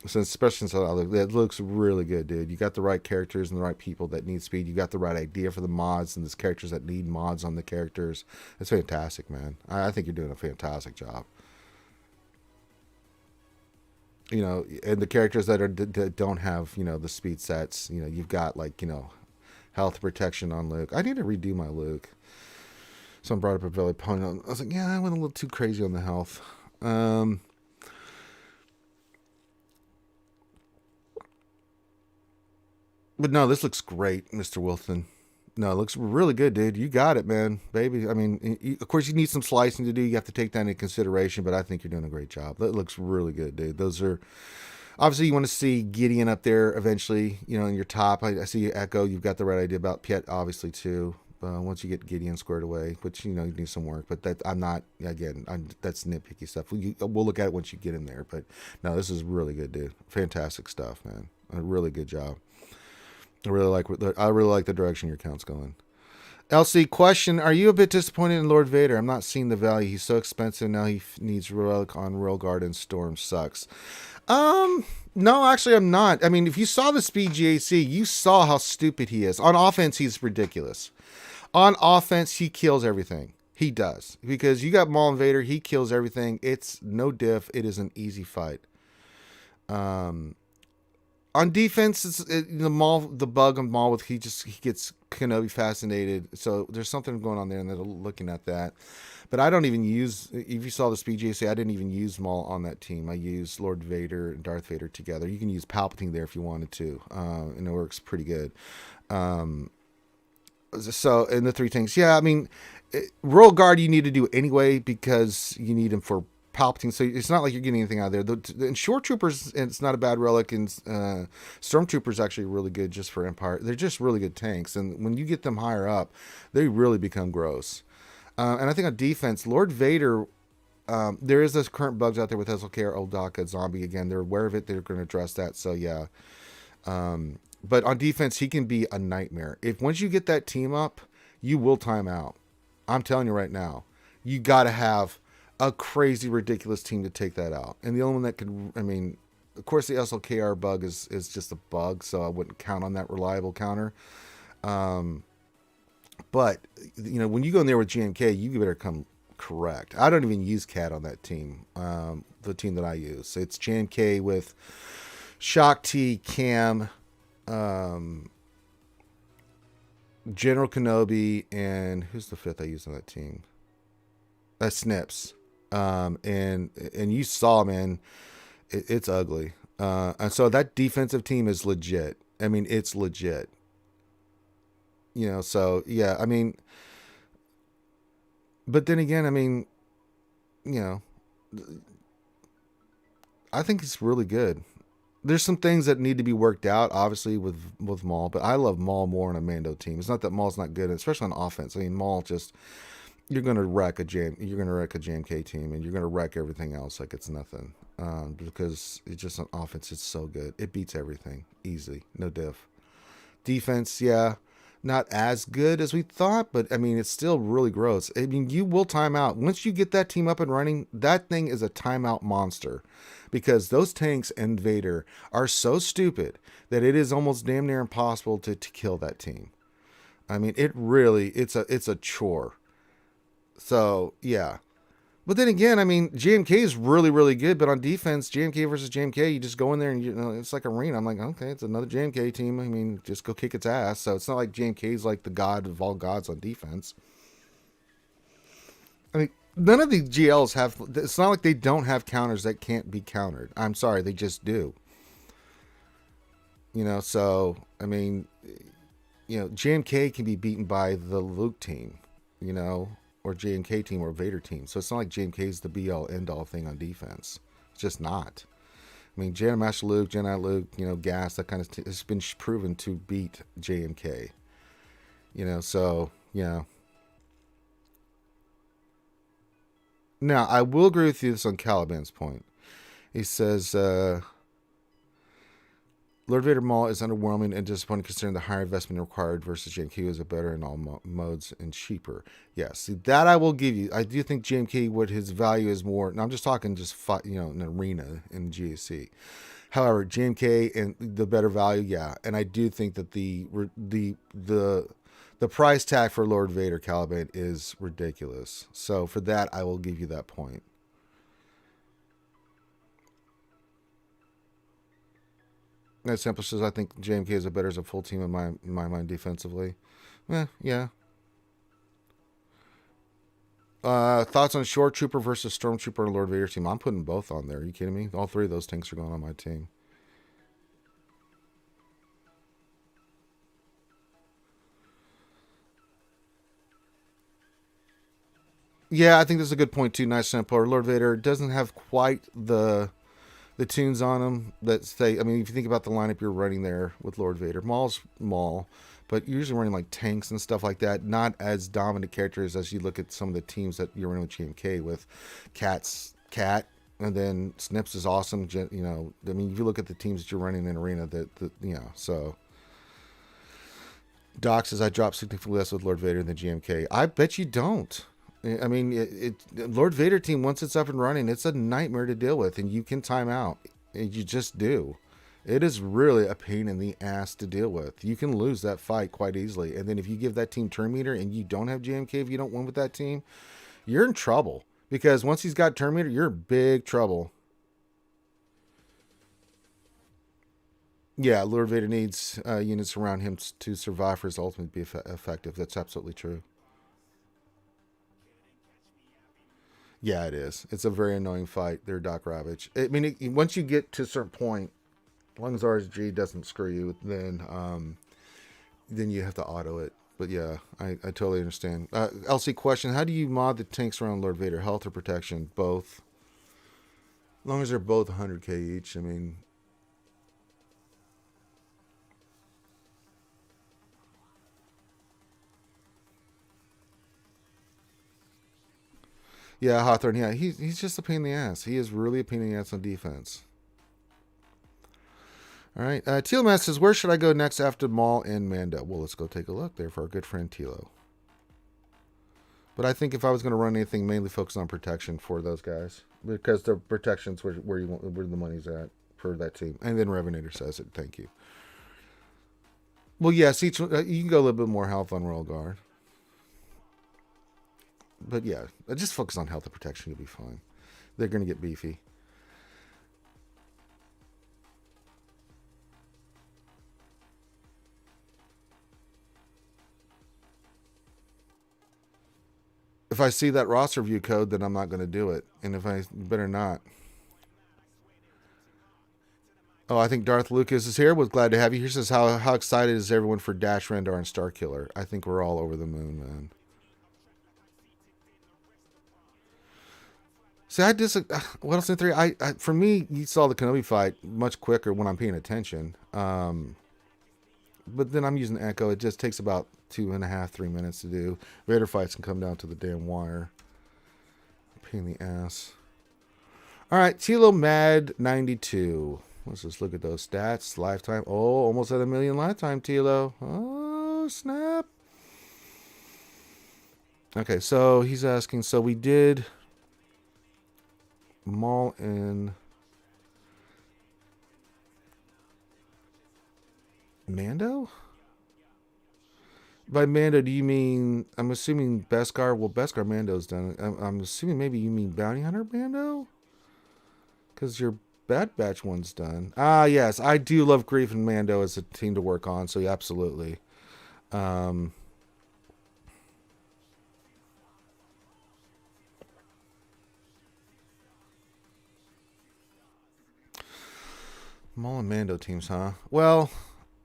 Especially since it looks really good, dude. You got the right characters and the right people that need speed. You got the right idea for the mods and these characters that need mods on the characters. It's fantastic, man. I think you're doing a fantastic job. You know, and the characters that don't have, you know, the speed sets, you know, you've got like, you know, health protection on Luke. I need to redo my Luke. Someone brought up a Valley Pony. I was like, yeah, I went a little too crazy on the health. But no, this looks great, Mr. Wilson. No, it looks really good, dude. You got it, man, baby. I mean, of course, you need some slicing to do. You have to take that into consideration, but I think you're doing a great job. That looks really good, dude. Those are obviously you want to see Gideon up there eventually. You know, in your top. I see Echo. You've got the right idea about Piet, obviously too. Once you get Gideon squared away, which you know you need some work, but that's nitpicky stuff. We'll look at it once you get in there. But no, this is really good, dude. Fantastic stuff, man. A really good job. I really like the direction your account's going. LC question: are you a bit disappointed in Lord Vader? I'm not seeing the value. He's so expensive now. He needs relic on Royal Guard and Storm sucks. No, actually, I'm not. I mean, if you saw the speed GAC, you saw how stupid he is. On offense, he's ridiculous. On offense, he kills everything. He does, because you got Maul and Vader. He kills everything. It's no diff. It is an easy fight. On defense, the bug on Maul with he gets Kenobi fascinated. So there's something going on there, and they're looking at that. But I don't even use. If you saw the speed GAC, I didn't even use Maul on that team. I used Lord Vader and Darth Vader together. You can use Palpatine there if you wanted to, and it works pretty good. So, and the three things, yeah. I mean, Royal Guard you need to do anyway because you need him for Palpatine, so it's not like you're getting anything out of there. And Shore Troopers, it's not a bad relic, and Stormtroopers actually really good just for Empire. They're just really good tanks, and when you get them higher up, they really become gross. And I think on defense, Lord Vader, there is those current bugs out there with SLK or Oldaka Zombie again. They're aware of it. They're going to address that. So yeah. But on defense, he can be a nightmare. If once you get that team up, you will time out. I'm telling you right now, you got to have a crazy, ridiculous team to take that out. And the only one that can, I mean, of course, the SLKR bug is just a bug, so I wouldn't count on that reliable counter. But, you know, when you go in there with GMK, you better come correct. I don't even use CAT on that team, the team that I use. It's GMK with Shock T, Cam, General Kenobi, and who's the fifth I use on that team? Snips. And you saw, man, it's ugly. And so that defensive team is legit. I mean, it's legit. You know, so yeah, I mean, but then again, I mean, you know, I think it's really good. There's some things that need to be worked out, obviously, with Maul, but I love Maul more on a Mando team. It's not that Maul's not good, especially on offense. I mean, Maul just, you're gonna wreck a JMK team, and you're gonna wreck everything else like it's nothing. Because it's just on offense, it's so good. It beats everything easily, no diff. Defense, yeah, not as good as we thought, but I mean, it's still really gross. I mean, you will time out. Once you get that team up and running, that thing is a timeout monster, because those tanks and Vader are so stupid that it is almost damn near impossible to kill that team. I mean, it's a chore. So yeah. But then again, I mean, JMK is really, really good, but on defense, JMK versus JMK, you just go in there and, you know, it's like arena. I'm like, okay, it's another JMK team. I mean, just go kick its ass. So it's not like JMK is like the god of all gods on defense. I mean, none of these GLs have, it's not like they don't have counters that can't be countered. I'm sorry, they just do. You know, so, I mean, you know, JMK can be beaten by the Luke team, you know, or JMK team or Vader team. So it's not like JMK is the be-all, end-all thing on defense. It's just not. I mean, Jedi Master Luke, Jedi Luke, you know, Gas, that kind of has been proven to beat JMK. You know, so, yeah. Now, I will agree with you this on Caliban's point. He says, Lord Vader Maul is underwhelming and disappointing considering the higher investment required versus JMK is a better in all modes and cheaper. Yes, see, that I will give you. I do think JMK, what his value is more. And I'm just talking you know, an arena in GAC. However, JMK and the better value, yeah. And I do think that the price tag for Lord Vader Caliban is ridiculous. So for that, I will give you that point. That simple says I think JMK is a better as a full team in my mind defensively. Yeah. Thoughts on Shore Trooper versus Stormtrooper and Lord Vader team? I'm putting both on there. Are you kidding me? All three of those tanks are going on my team. Yeah, I think that's a good point too. Nice sample. Lord Vader doesn't have quite the tunes on him that say, I mean, if you think about the lineup you're running there with Lord Vader, Maul's Maul, but you're usually running like tanks and stuff like that, not as dominant characters as you look at some of the teams that you're running with GMK with. Cat, and then Snips is awesome. You know, I mean, if you look at the teams that you're running in Arena, you know, so Doc says I drop significantly less with Lord Vader than GMK. I bet you don't. I mean, Lord Vader team, once it's up and running, it's a nightmare to deal with, and you can time out. You just do. It is really a pain in the ass to deal with. You can lose that fight quite easily. And then if you give that team turn meter and you don't have GMK, if you don't win with that team, you're in trouble. Because once he's got turn meter, you're in big trouble. Yeah, Lord Vader needs units around him to survive for his ultimate to be effective. That's absolutely true. Yeah, it is. It's a very annoying fight there, Doc Ravage. I mean, once you get to a certain point, as long as RSG doesn't screw you, then you have to auto it. But yeah, I totally understand. LC question: how do you mod the tanks around Lord Vader? Health or protection? Both. As long as they're both 100k each. I mean, yeah, Hawthorne. Yeah, he's just a pain in the ass. He is really a pain in the ass on defense. All right. Tealman says, where should I go next after Maul and Mando? Well, let's go take a look there for our good friend Tilo. But I think if I was going to run anything, mainly focus on protection for those guys, because the protection's where the money's at for that team. And then Revenator says it. Thank you. Well, yes, you can go a little bit more health on Royal Guard. But yeah, just focus on health and protection. You'll be fine. They're going to get beefy. If I see that roster view code, then I'm not going to do it. And if I better not. Oh, I think Darth Lucas is here. Was glad to have you here. Says how excited is everyone for Dash Rendar and Starkiller? I think we're all over the moon, man. See, what else in 3? For me, you saw the Kenobi fight much quicker when I'm paying attention. But then I'm using Echo. It just takes about 2.5, 3 minutes to do. Vader fights can come down to the damn wire. Pain in the ass. All right, Tilo Mad 92. Let's just look at those stats. Lifetime. Oh, almost at 1 million lifetime, Tilo. Oh, snap. Okay, so he's asking. So we did Maul and Mando? By Mando, do you mean, I'm assuming Beskar? Well, Beskar Mando's done. I'm assuming maybe you mean Bounty Hunter Mando? Because your Bad Batch one's done. Ah, yes. I do love Grief and Mando as a team to work on, so yeah, absolutely. Maul and Mando teams, huh? Well,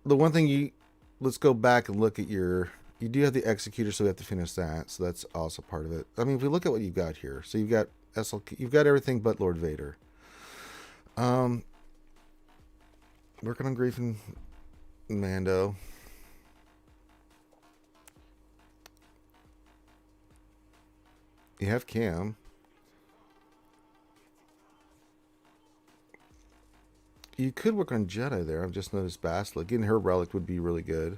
the one thing let's go back and look at you do have the Executor, so we have to finish that. So that's also part of it. I mean, if we look at what you've got here, so you've got SLK, you've got everything but Lord Vader. Working on Grief and Mando. You have Cam. You could work on Jedi there. I've just noticed Bastila. Getting her relic would be really good.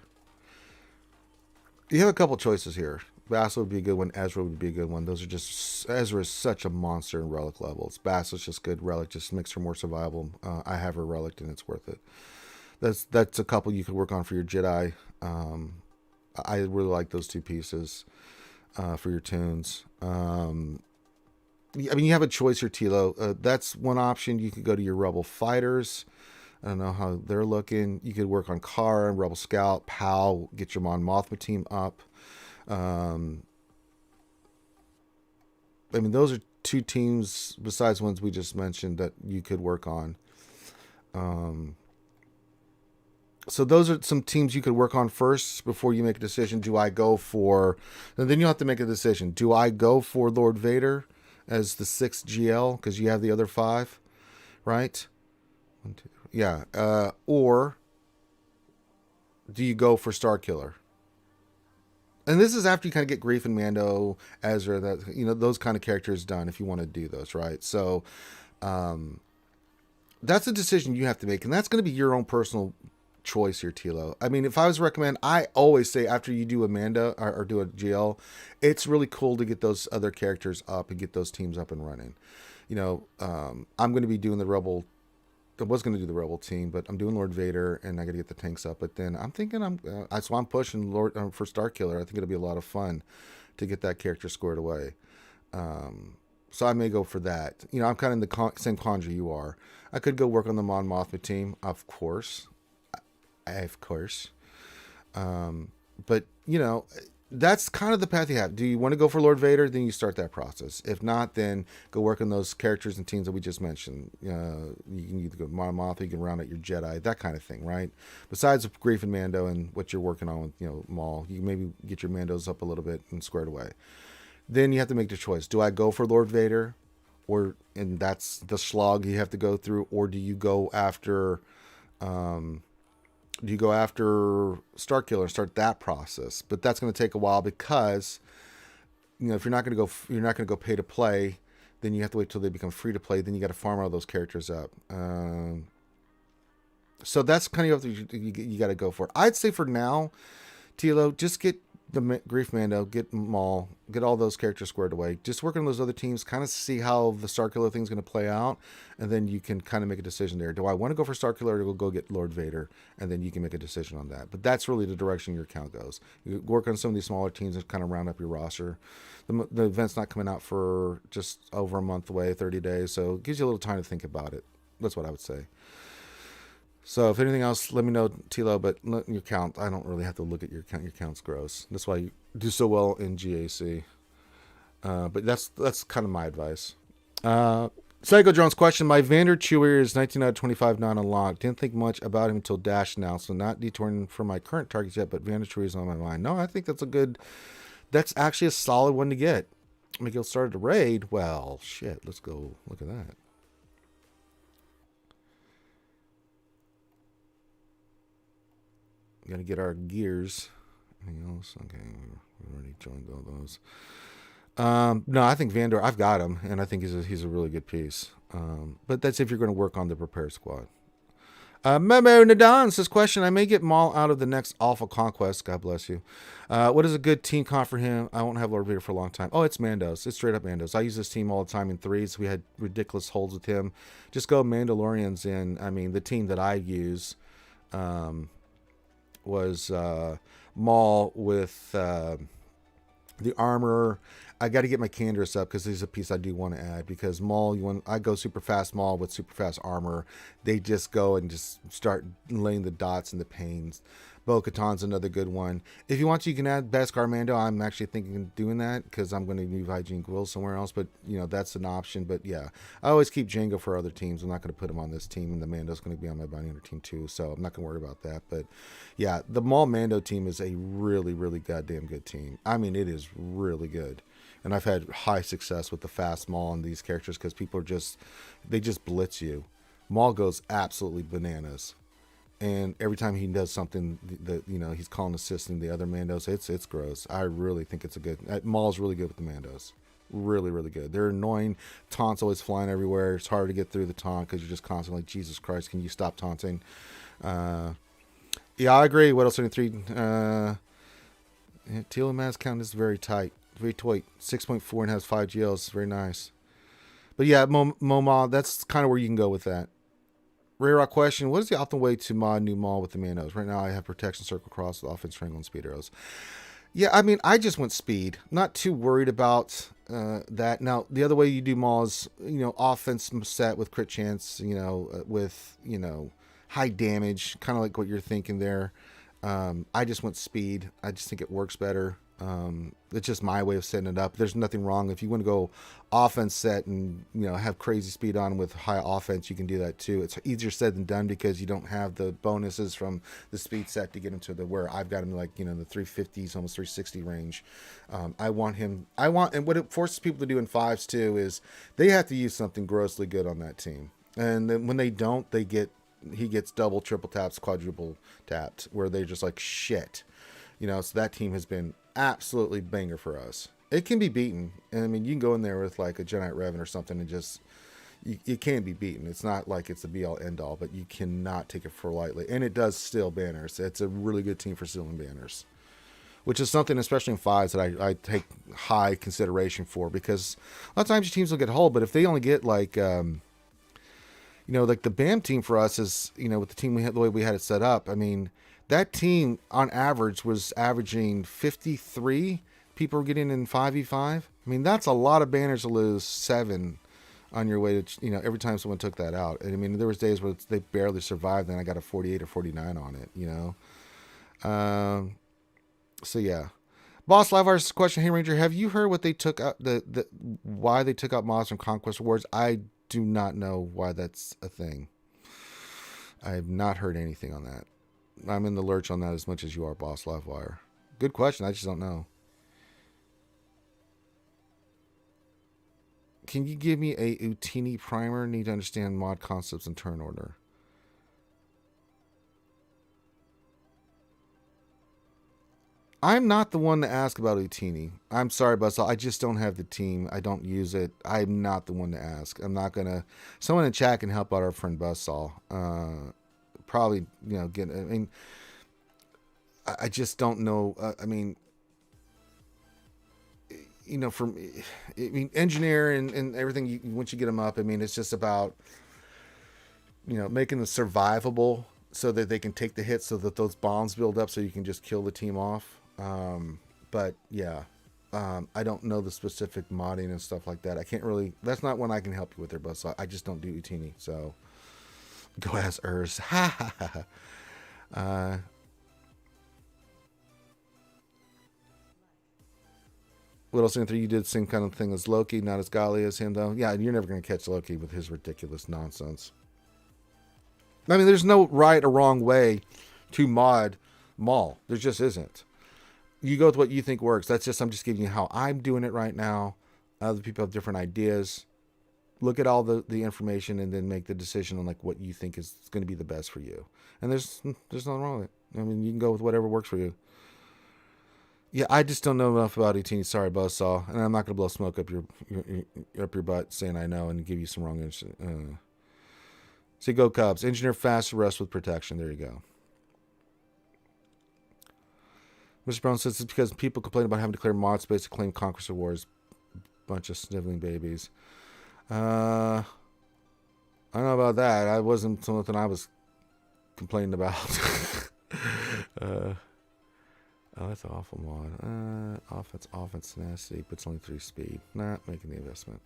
You have a couple choices here. Bastila would be a good one. Ezra would be a good one. Those are just... Ezra is such a monster in relic levels. Bastila's just good. Relic just makes her more survivable. I have her relic and it's worth it. That's a couple you could work on for your Jedi. I really like those two pieces for your tunes. I mean, you have a choice here, Tilo. That's one option. You could go to your Rebel Fighters. I don't know how they're looking. You could work on Kara and Rebel Scout, POW, get your Mon Mothma team up. I mean, those are two teams besides ones we just mentioned that you could work on. So those are some teams you could work on first before you make a decision. Do I go for... And then you have to make a decision. Do I go for Lord Vader as the 6th GL? Because you have the other 5, right? 1, 2, 3. Yeah. Or do you go for Starkiller? And this is after you kind of get Grief and Mando, Ezra, that those kind of characters done if you want to do those, right? So that's a decision you have to make, and that's going to be your own personal choice here, Tilo. I mean, if I was to recommend, I always say after you do a Mando or do a GL, it's really cool to get those other characters up and get those teams up and running. I'm going to be doing the Rebel. I was going to do the Rebel team, but I'm doing Lord Vader, and I got to get the tanks up. But then I'm thinking so I'm pushing Lord for Starkiller. I think it'll be a lot of fun to get that character squared away. So I may go for that. I'm kind of in the same quandary you are. I could go work on the Mon Mothma team, of course. But that's kind of the path you have. Do you want to go for Lord Vader? Then you start that process. If not, then go work on those characters and teams that we just mentioned. You can either go Mon Mothma, you can round out your Jedi, that kind of thing, right? Besides Grief and Mando and what you're working on with Maul, you can maybe get your Mandos up a little bit and squared away. Then you have to make the choice. Do I go for Lord Vader? And that's the slog you have to go through, or do you go after Starkiller and start that process? But that's going to take a while because if you're not going to go pay to play, then you have to wait till they become free to play. Then you got to farm all those characters up. So that's kind of what you got to go for. I'd say for now, Tilo, just get the Grief Mando, get Maul, get all those characters squared away. Just work on those other teams, kind of see how the Starkiller thing's going to play out, and then you can kind of make a decision there. Do I want to go for Starkiller or go get Lord Vader? And then you can make a decision on that. But that's really the direction your account goes. You work on some of these smaller teams and kind of round up your roster. The event's not coming out for just over a month away, 30 days, so it gives you a little time to think about it. That's what I would say. So if anything else, let me know, Tilo, but your count, I don't really have to look at your count. Your count's gross. That's why you do so well in GAC. But that's kind of my advice. Psycho Jones question. My Vander Chewier is 19 out of 25 non-unlocked. Didn't think much about him until Dash now, so not detouring from my current targets yet, but Vander Chewier is on my mind. No, I think that's actually a solid one to get. Miguel started to raid. Well, shit, let's go look at that. Got to get our gears. Anything else? Okay, we already joined all those. No, I think Vander, I've got him, and I think he's a really good piece. But that's if you're going to work on the prepare squad. Memo Nadan says, question, I may get Maul out of the next Alpha Conquest. God bless you. What is a good team comp for him? I won't have Lord Vader for a long time. Oh, it's Mandos. It's straight up Mandos. I use this team all the time in threes. We had ridiculous holds with him. Just go Mandalorians in. I mean, the team that I use was Maul with the armor. I got to get my Canderous up because there's a piece I do want to add, because Maul, I go super fast Maul with super fast armor. They just go and just start laying the dots and the pains. Bo-Katan's another good one. If you want to, you can add Beskar Mando. I'm actually thinking of doing that because I'm going to move Hygiene Grill somewhere else, but that's an option. But yeah, I always keep Django for other teams. I'm not going to put him on this team, and the Mando's going to be on my Bounty Hunter team too, so I'm not going to worry about that. But yeah, the Maul Mando team is a really, really goddamn good team. I mean, it is really good. And I've had high success with the fast Maul on these characters because people they just blitz you. Maul goes absolutely bananas. And every time he does something that, he's calling assisting the other Mandos, it's gross. I really think it's a good... Maul's really good with the Mandos. Really, really good. They're annoying. Taunts always flying everywhere. It's hard to get through the taunt because you're just constantly like, Jesus Christ, can you stop taunting? Yeah, I agree. What else? 73. Teal and Maz count is very tight. Very tight. 6.4 and has 5 GLs. Very nice. But yeah, Moma, that's kind of where you can go with that. Ray Rock question, what is the optimal way to mod new Maul with the Mandos? Right now I have protection circle cross with offense triangle and speed arrows. Yeah, I mean, I just went speed. Not too worried about that. Now, the other way you do Maul is, offense set with crit chance, with, high damage, kind of like what you're thinking there. I just went speed. I just think it works better. It's just my way of setting it up. There's nothing wrong. If you want to go offense set and, have crazy speed on with high offense, you can do that too. It's easier said than done because you don't have the bonuses from the speed set to get him to where I've got him like, the 350s, almost 360 range. And what it forces people to do in fives too is they have to use something grossly good on that team. And then when they don't, he gets double, triple taps, quadruple tapped, where they're just like, shit. So that team has been absolutely banger for us. It can be beaten. And I mean, you can go in there with like a Jedi Revan or something and just, it can be beaten. It's not like it's a be all end all, but you cannot take it for lightly. And it does steal banners. It's a really good team for stealing banners, which is something, especially in fives, that I take high consideration for, because a lot of times your teams will get hold, but if they only get like, like the BAM team for us is, with the team we had, the way we had it set up, I mean, that team on average was averaging 53 people were getting in 5v5. I mean, that's a lot of banners to lose 7 on your way to, every time someone took that out. And I mean, there was days where they barely survived, and I got a 48 or 49 on it, So yeah. Boss Livewire's question, hey Ranger, have you heard what they took out why they took out mods from Conquest Awards? I do not know why that's a thing. I have not heard anything on that. I'm in the lurch on that as much as you are, Boss Livewire. Good question. I just don't know. Can you give me a Utini primer? Need to understand mod concepts and turn order. I'm not the one to ask about Utini. I'm sorry, Buzzsaw. I just don't have the team. I don't use it. I'm not the one to ask. I'm not going to... Someone in chat can help out our friend Buzzsaw. Probably, get... I mean, I just don't know. Engineer and everything, once you get them up, I mean, it's just about, making them survivable so that they can take the hits, so that those bombs build up so you can just kill the team off. But yeah, I don't know the specific modding and stuff like that. I can't really, that's not one I can help you with there, but so I just don't do Utini. So go ask Urs. What else? Anthony, you did the same kind of thing as Loki, not as golly as him, though. Yeah, you're never going to catch Loki with his ridiculous nonsense. I mean, there's no right or wrong way to mod Maul. There just isn't. You go with what you think works. I'm just giving you how I'm doing it right now. Other people have different ideas. Look at all the information and then make the decision on like what you think is going to be the best for you. And there's nothing wrong with it. I mean, you can go with whatever works for you. Yeah, I just don't know enough about Utini. Sorry, Buzzsaw. And I'm not going to blow smoke up your butt saying I know and give you some wrong answer. So go Cubs. Engineer fast, rest with protection. There you go. Mr. Brown says it's because people complain about having to clear mod space to claim Conquest Awards. Bunch of sniveling babies. I don't know about that. I wasn't something I was complaining about. Oh, that's an awful mod. Offense, tenacity, but it's only 3 speed. Not making the investment.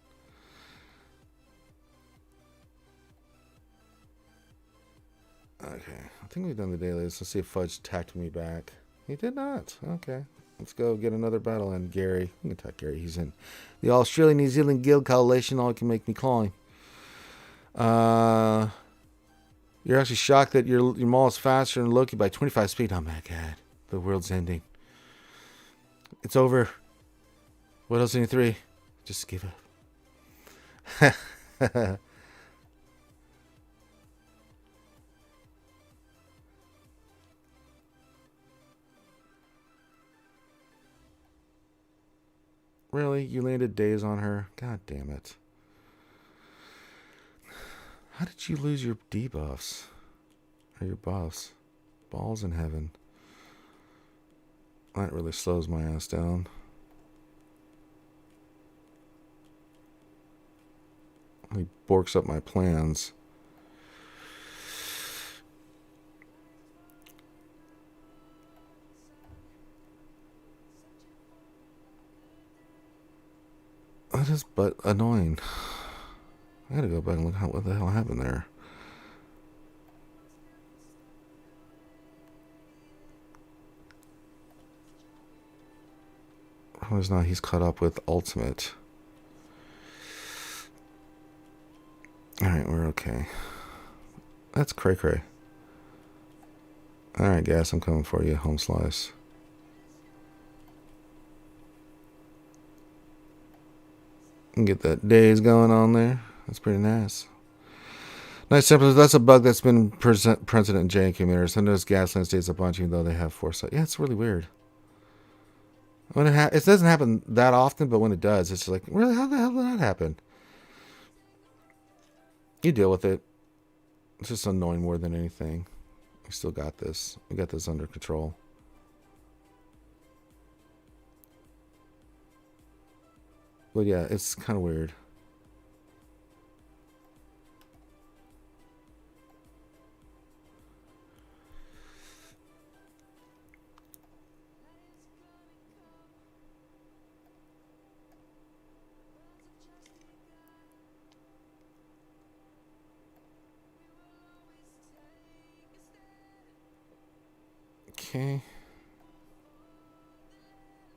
Okay, I think we've done the dailies. Let's see if Fudge attacked me back. He did not. Okay, let's go get another battle in. Gary, we can attack Gary. He's in the Australian-New Zealand Guild Coalition. All it can make me clawing. You're actually shocked that your Maul is faster than Loki by 25 speed. Oh my god. The world's ending. It's over. What else in 3? Just give up. Really? You landed days on her? God damn it. How did you lose your debuffs? Or your buffs? Balls in heaven. That really slows my ass down. He borks up my plans. That is but annoying. I gotta go back and look at what the hell happened there. Oh, now he's caught up with Ultimate. Alright, we're okay. That's cray-cray. Alright, Gas, I'm coming for you, home slice. Get that days going on there. That's pretty nice. Nice sample. That's a bug that's been present in JNK mirrors. I notice Gasland stays a bunch even though they have foresight. Yeah, it's really weird. When it doesn't happen that often, but when it does, it's like, really, how the hell did that happen? You deal with it. It's just annoying more than anything. We still got this. We got this under control. But yeah, it's kind of weird. Okay.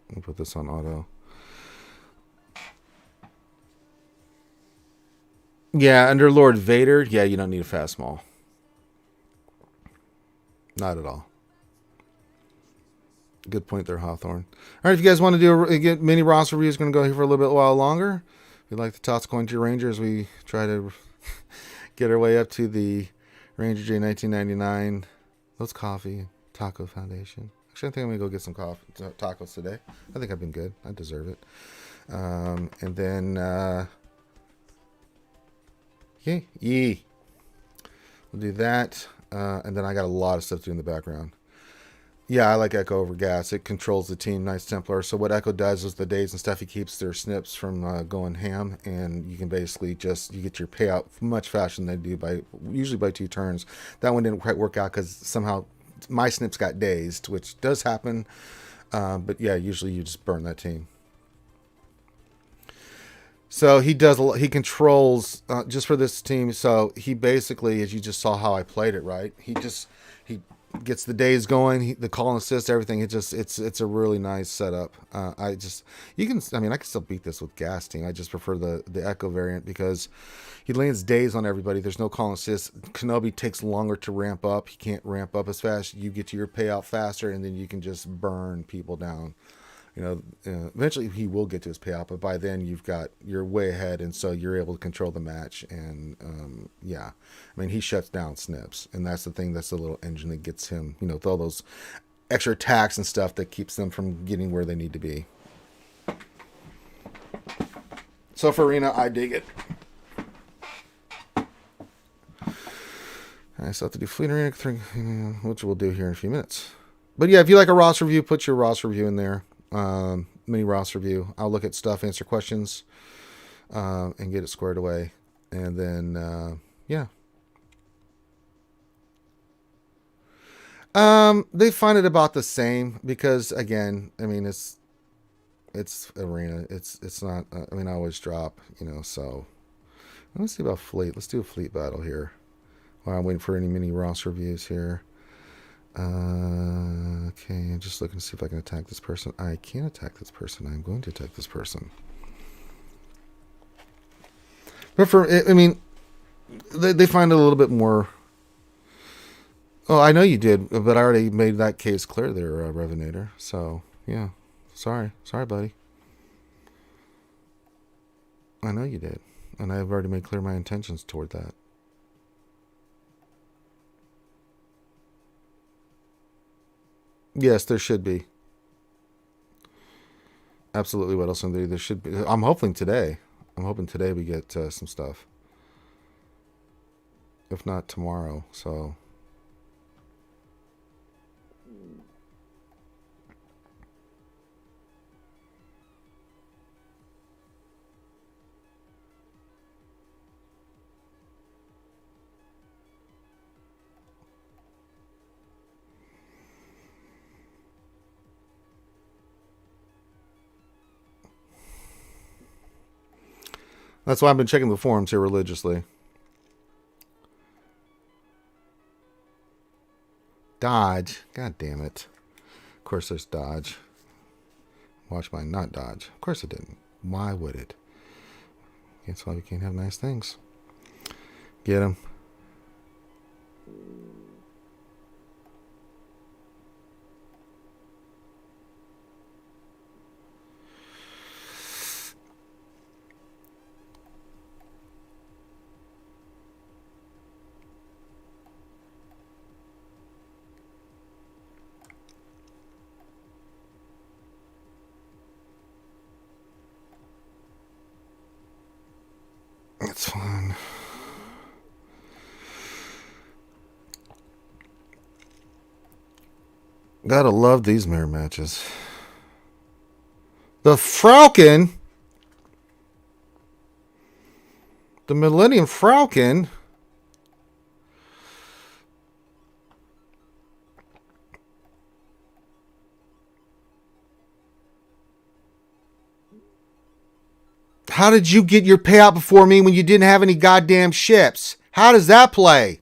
Let me put this on auto. Yeah, under Lord Vader, yeah, you don't need a fast maul. Not at all. Good point there, Hawthorne. All right, if you guys want to do a mini roster review, it's going to go here for a little bit while longer. If you'd like to toss coin to your Ranger as we try to get our way up to the Ranger J 1999. Those Coffee Taco Foundation. Actually, I think I'm going to go get some tacos today. I think I've been good. I deserve it. And then, okay, yee. We'll do that. And then I got a lot of stuff to do in the background. Yeah, I like Echo over Gas. It controls the team, Knights Templar. So what Echo does is the days and stuff, he keeps their snips from going ham, and you can basically you get your payout much faster than they do usually by 2 turns. That one didn't quite work out because somehow my snips got dazed, which does happen. But yeah, usually you just burn that team. So he controls just for this team. So he basically, as you just saw how I played it, right? He gets the days going, the call and assist, everything. It's a really nice setup. I can still beat this with Gas team. I just prefer the Echo variant because he lands days on everybody. There's no call and assist. Kenobi takes longer to ramp up. He can't ramp up as fast. You get to your payout faster, and then you can just burn people down. Eventually he will get to his payout, but by then you're way ahead, and so you're able to control the match. And yeah, I mean, he shuts down snips, and that's the thing. That's the little engine that gets him, with all those extra attacks and stuff that keeps them from getting where they need to be. So for Arena, I dig it. I still have to do Fleet Arena, which we'll do here in a few minutes. But yeah, if you like a roster review, put your roster review in there. Mini roster review. I'll look at stuff, answer questions, and get it squared away. And then, yeah. They find it about the same because, again, I mean, it's Arena. It's not, I always drop, so. Let's see about Fleet. Let's do a Fleet battle here while I'm waiting for any mini roster reviews here. Okay, I'm just looking to see if I can attack this person. I can't attack this person. I'm going to attack this person. But they find it a little bit more. Oh, I know you did, but I already made that case clear there, Revenator. So, yeah. Sorry, buddy. I know you did. And I've already made clear my intentions toward that. Yes, there should be. Absolutely. What else? There should be. I'm hoping today. We get some stuff. If not tomorrow, so. That's why I've been checking the forums here religiously. Dodge. God damn it. Of course there's dodge. Watch mine not dodge. Of course it didn't. Why would it? That's why we can't have nice things. Get him. It's fine. Gotta love these mirror matches. The Falcon. The Millennium Falcon. How did you get your payout before me when you didn't have any goddamn ships? How does that play?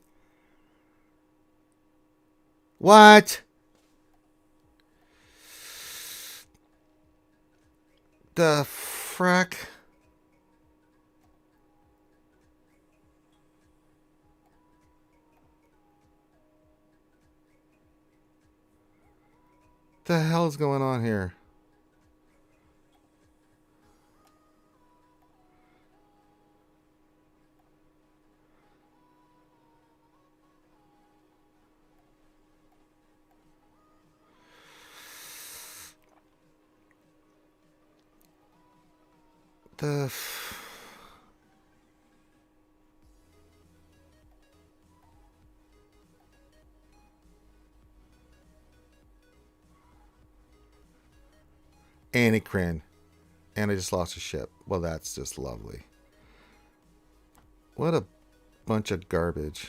What? The frack? The hell is going on here? The Anacrin. And I just lost a ship. Well, that's just lovely. What a bunch of garbage.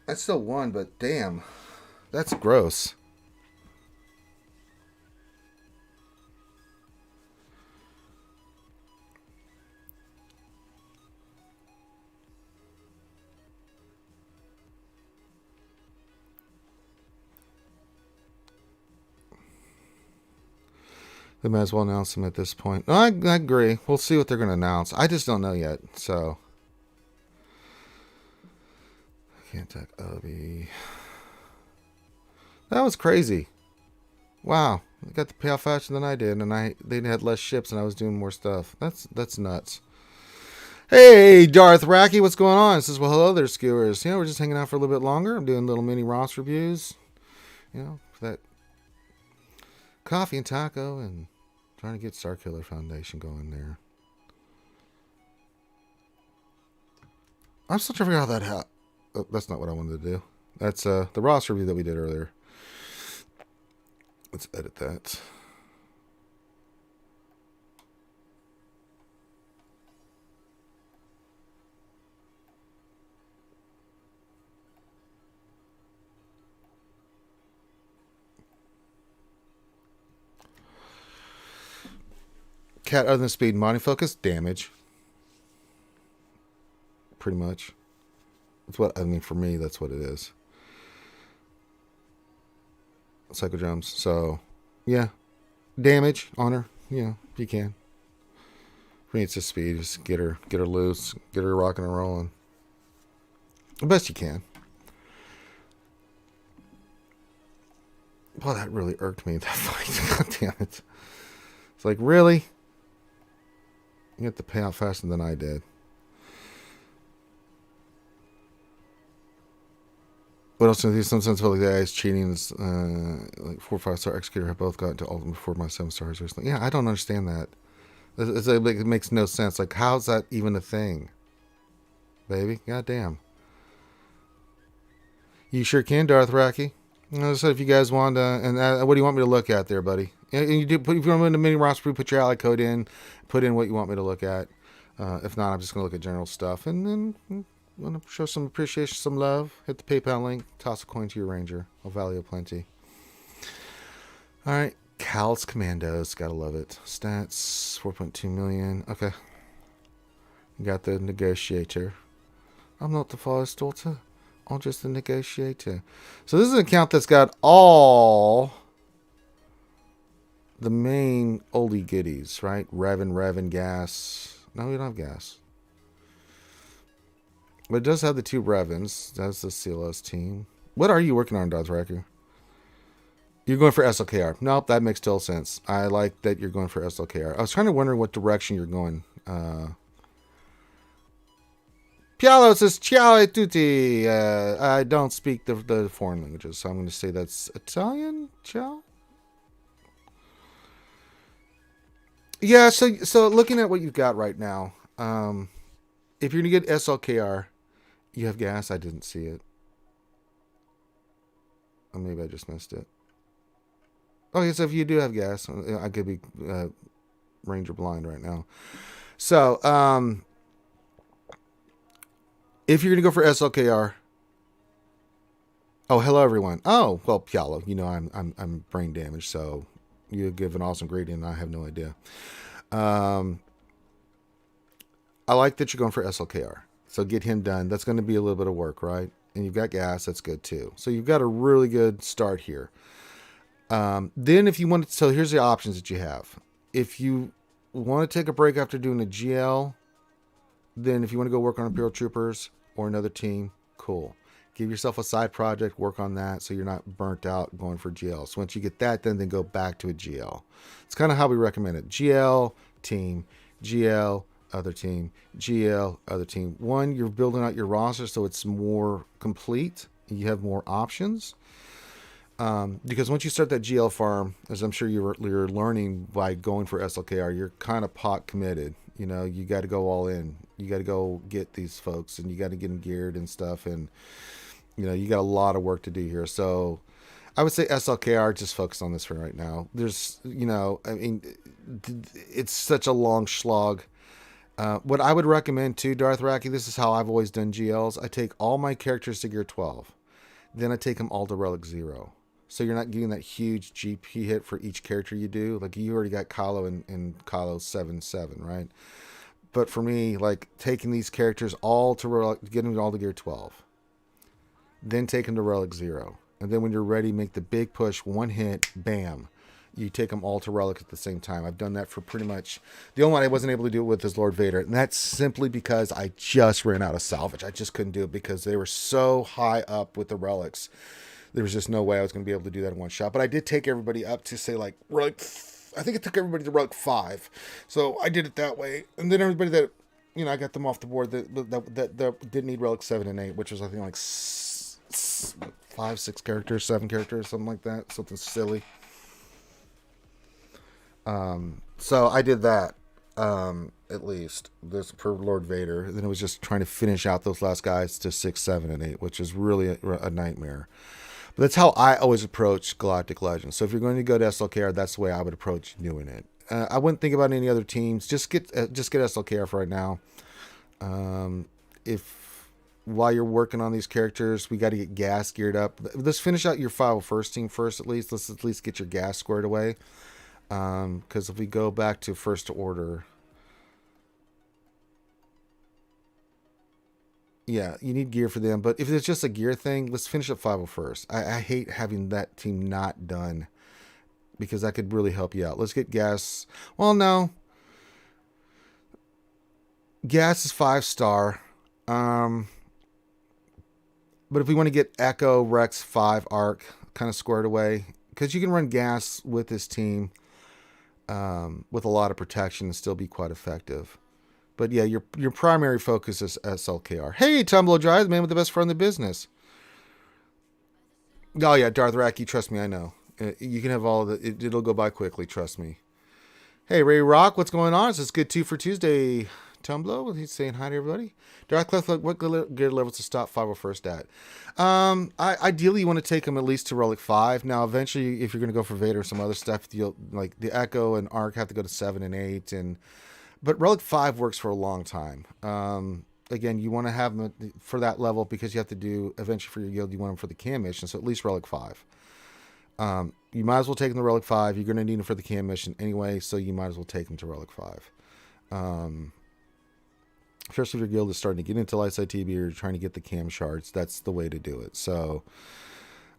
I still won, but damn. That's gross. They might as well announce them at this point. No, I agree. We'll see what they're going to announce. I just don't know yet, so. Can't attack Obi. That was crazy. Wow. I got the payout faster than I did, and they had less ships and I was doing more stuff. That's nuts. Hey, Darth Racky, what's going on? It says, well, hello there, skewers. We're just hanging out for a little bit longer. I'm doing little mini Ross reviews. For that coffee and taco and trying to get Starkiller Foundation going there. I'm still trying to figure out how that happened. Oh, that's not what I wanted to do. That's the Ross review that we did earlier. Let's edit that. Cat other than speed, body focus, damage. Pretty much. That's what I mean for me. That's what it is. Psychodrums. So, yeah, damage on her. If you can. For me, it's just speed. Just get her loose, get her rocking and rolling. The best you can. Well, that really irked me. That fight. God damn it. It's like, really? You have to pay out faster than I did. What else? Some sense of like the guys cheating. Like 4 or 5-star executor have both gotten to ultimate before my 7 stars recently. Yeah, I don't understand that. It makes no sense. Like, how's that even a thing, baby? God damn. You sure can, Darth Racky. As I said, if you guys want, and what do you want me to look at there, buddy? And you do put if you want to the mini roster, put your ally code in, put in what you want me to look at. If not, I'm just gonna look at general stuff, and then want to show some appreciation, some love. Hit the PayPal link, toss a coin to your ranger. I'll value plenty. All right, Cal's Commandos, gotta love it. Stats 4.2 million. Okay, you got the negotiator. I'm not the forest daughter. I'm just the negotiator. So this is an account that's got all the main oldie goodies, right? Revan, gas. No, we don't have gas. But it does have the 2 Revens. That's the CLS team. What are you working on, Dothraki? You're going for SLKR. Nope, that makes total sense. I like that you're going for SLKR. I was trying to wonder what direction you're going. Pialo says, ciao e tutti. I don't speak the foreign languages, so I'm going to say that's Italian. Ciao? Yeah, so looking at what you've got right now, If you're going to get SLKR, you have gas. I didn't see it. Or maybe I just missed it. Okay, so if you do have gas, I could be Ranger blind right now. So, if you're going to go for SLKR, oh, hello everyone. Oh, well, Pialo, you know I'm brain damaged, so you give an awesome gradient, and I have no idea. I like that you're going for SLKR. So get him done. That's going to be a little bit of work, right? And you've got gas. That's good too. So you've got a really good start here. Then if you want to, so here's the options that you have. If you want to take a break after doing a GL, then if you want to go work on Imperial Troopers or another team, cool. Give yourself a side project, work on that so you're not burnt out going for GL. So once you get that, then go back to a GL. It's kind of how we recommend it. GL, team, GL, other team, GL, other team. One, you're building out your roster so it's more complete. You have more options. Because once you start that GL farm, as I'm sure you're learning by going for SLKR, you're kind of pot committed. You know, you got to go all in. You got to go get these folks, and you got to get them geared and stuff. And, you know, you got a lot of work to do here. So I would say SLKR, just focus on this for right now. There's, you know, I mean, it's such a long slog. What I would recommend too, Darth Raki, this is how I've always done GLs. I take all my characters to Gear 12. Then I take them all to Relic 0. So you're not getting that huge GP hit for each character you do. Like you already got Kylo and Kylo 7-7, right? But for me, like taking these characters all to Relic, getting them all to Gear 12. Then take them to Relic 0. And then when you're ready, make the big push, one hit, bam. You take them all to Relic at the same time. I've done that for pretty much... The only one I wasn't able to do it with is Lord Vader. And that's simply because I just ran out of salvage. I just couldn't do it because they were so high up with the relics. There was just no way I was going to be able to do that in one shot. But I did take everybody up to, say, like, Relic... I think it took everybody to Relic 5. So I did it that way. And then everybody that... You know, I got them off the board that didn't need Relic 7 and 8, which was, I think, like 5, 6 characters, 7 characters, something like that. Something silly. So I did that, at least this for Lord Vader. Then it was just trying to finish out those last guys to 6, 7, and 8, which is really a nightmare. But that's how I always approach Galactic Legends. So if you're going to go to SLKR, that's the way I would approach doing it. I wouldn't think about any other teams. Just get SLKR for right now. If while you're working on these characters, we got to get gas geared up. Let's finish out your 501st team first, at least. Let's at least get your gas squared away. Because if we go back to First Order, yeah, you need gear for them. But if it's just a gear thing, let's finish up 501st. I hate having that team not done because that could really help you out. Let's get gas. Well, no. Gas is 5-star. But if we want to get Echo, Rex, 5 Arc kind of squared away, because you can run gas with this team. With a lot of protection and still be quite effective. But yeah, your primary focus is SLKR. Hey, Tumble Drive, the man with the best friend in the business. Oh yeah, Darth Raki, trust me, I know. You can have all of it. It'll go by quickly, trust me. Hey, Ray Rock, what's going on? It's good 2 for Tuesday. Tumblr, he's saying hi to everybody. Darth Cliff, what gear levels to stop 501st at? Ideally, you want to take them at least to Relic 5. Now, eventually, if you're going to go for Vader or some other stuff, you'll like the Echo and Arc have to go to 7 and 8. But Relic 5 works for a long time. Again, you want to have them for that level because you have to do, eventually for your guild, you want them for the cam mission, so at least Relic 5. You might as well take them to Relic 5. You're going to need them for the cam mission anyway, so you might as well take them to Relic 5. Especially if your guild is starting to get into light side TB or you're trying to get the cam shards, that's the way to do it. So,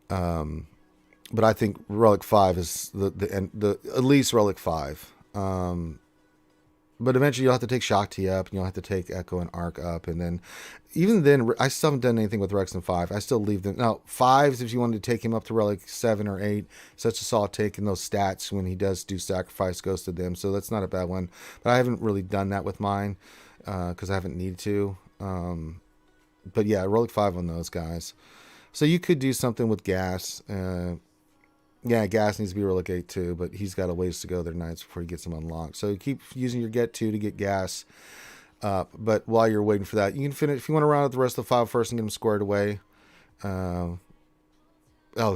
but I think Relic 5 is the at least Relic 5. But eventually you'll have to take Shock T up, and you'll have to take Echo and Arc up, and then even then, I still haven't done anything with Rex and 5. I still leave them. Now, 5s, if you wanted to take him up to Relic 7 or 8, such a solid taking those stats when he does do sacrifice goes to them, so that's not a bad one. But I haven't really done that with mine. Because I haven't needed to. But yeah, Relic 5 on those guys. So you could do something with Gas. Yeah, Gas needs to be Relic 8 too, but he's got a ways to go there nights before he gets them unlocked. So keep using your Get 2 to get Gas. up. But while you're waiting for that, you can finish if you want to round out the rest of the file first and get them squared away.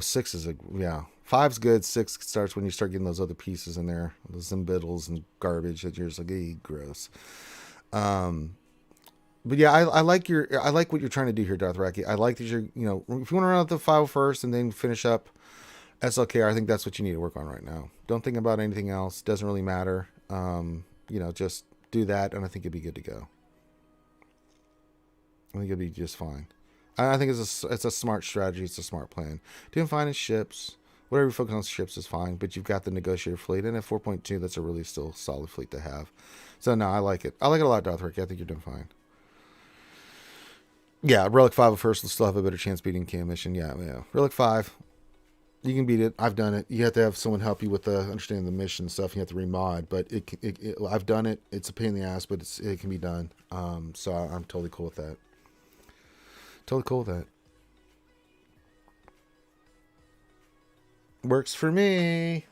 Six is yeah. Five's good. Six starts when you start getting those other pieces in there, those zimbiddles and garbage that you're just like, hey, gross. But yeah, I like what you're trying to do here, Dothraki. I like that if you want to run out the file first and then finish up SLKR, I think that's what you need to work on right now. Don't think about anything else. Doesn't really matter. Just do that, and I think you'll be good to go. I think you'll be just fine. I think it's a smart strategy. It's a smart plan. Doing fine in ships. Whatever you focus on ships is fine, but you've got the negotiator fleet, and at 4.2, that's a really still solid fleet to have. So no, I like it. I like it a lot, Dothraki. I think you're doing fine. Yeah, Relic 5 at first will still have a better chance beating Cam Mission. Yeah. Relic 5, you can beat it. I've done it. You have to have someone help you with the understanding the mission stuff. You have to remod, but I've done it. It's a pain in the ass, but it can be done. So I'm totally cool with that. Totally cool with that. Works for me.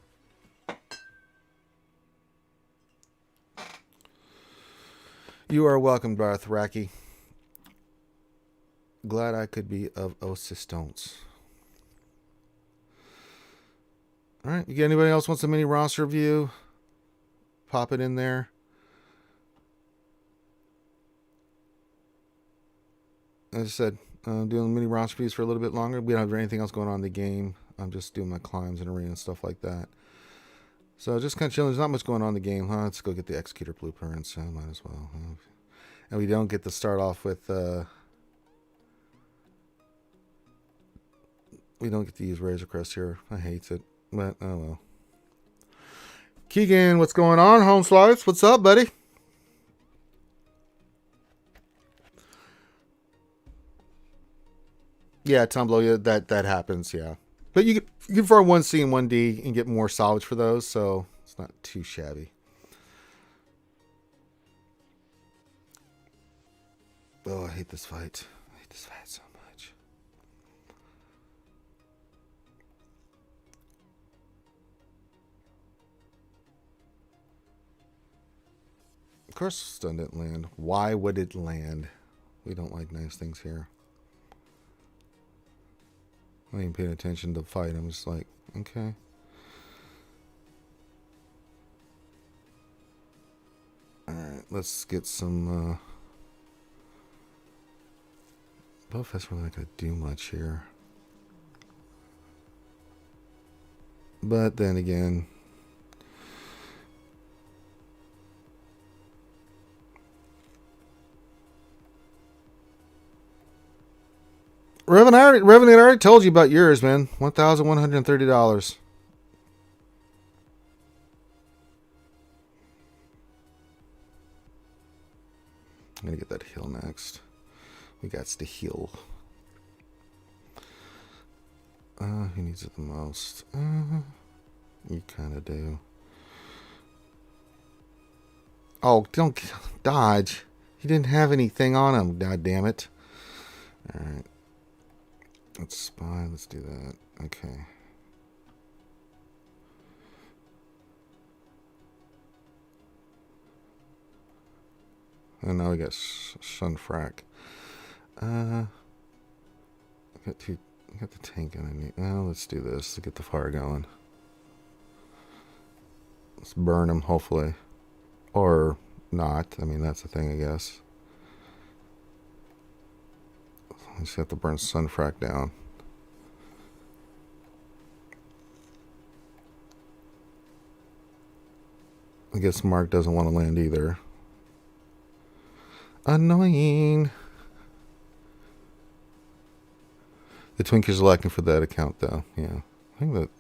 You are welcome, Dothraki. Glad I could be of assistance. All right. You got anybody else wants a mini roster review? Pop it in there. As I said, I'm doing mini roster reviews for a little bit longer. We don't have anything else going on in the game. I'm just doing my climbs and arena and stuff like that. So just kind of chilling. There's not much going on in the game. Let's go get the executor blueprints. Might as well. And we don't get to start off with... we don't get to use Razor Crest here. I hate it. But, oh well. Keegan, what's going on? Home Slice, what's up, buddy? Yeah, Tumblr, yeah, that happens, yeah. But you can farm 1C and 1D and get more salvage for those, so it's not too shabby. Oh, I hate this fight. I hate this fight so much. Of course, stun didn't land. Why would it land? We don't like nice things here. I ain't paying attention to the fight. I'm just like, okay. Alright, let's get some, Bowfest really not going to do much here. But then again... Revenant, I already told you about yours, man. $1,130. I'm going to get that heal next. We got to heal. Who needs it the most? You kind of do. Oh, don't dodge. He didn't have anything on him. God damn it. All right. Let's spy. Let's do that. Okay. And now we got Sunfrack. Got the tank underneath. Let's do this to get the fire going. Let's burn him, hopefully. Or not. I mean, that's the thing, I guess. Just have to burn Sunfrack down. I guess Mark doesn't want to land either. Annoying. The Twinkies are lacking for that account, though. Yeah. I think that...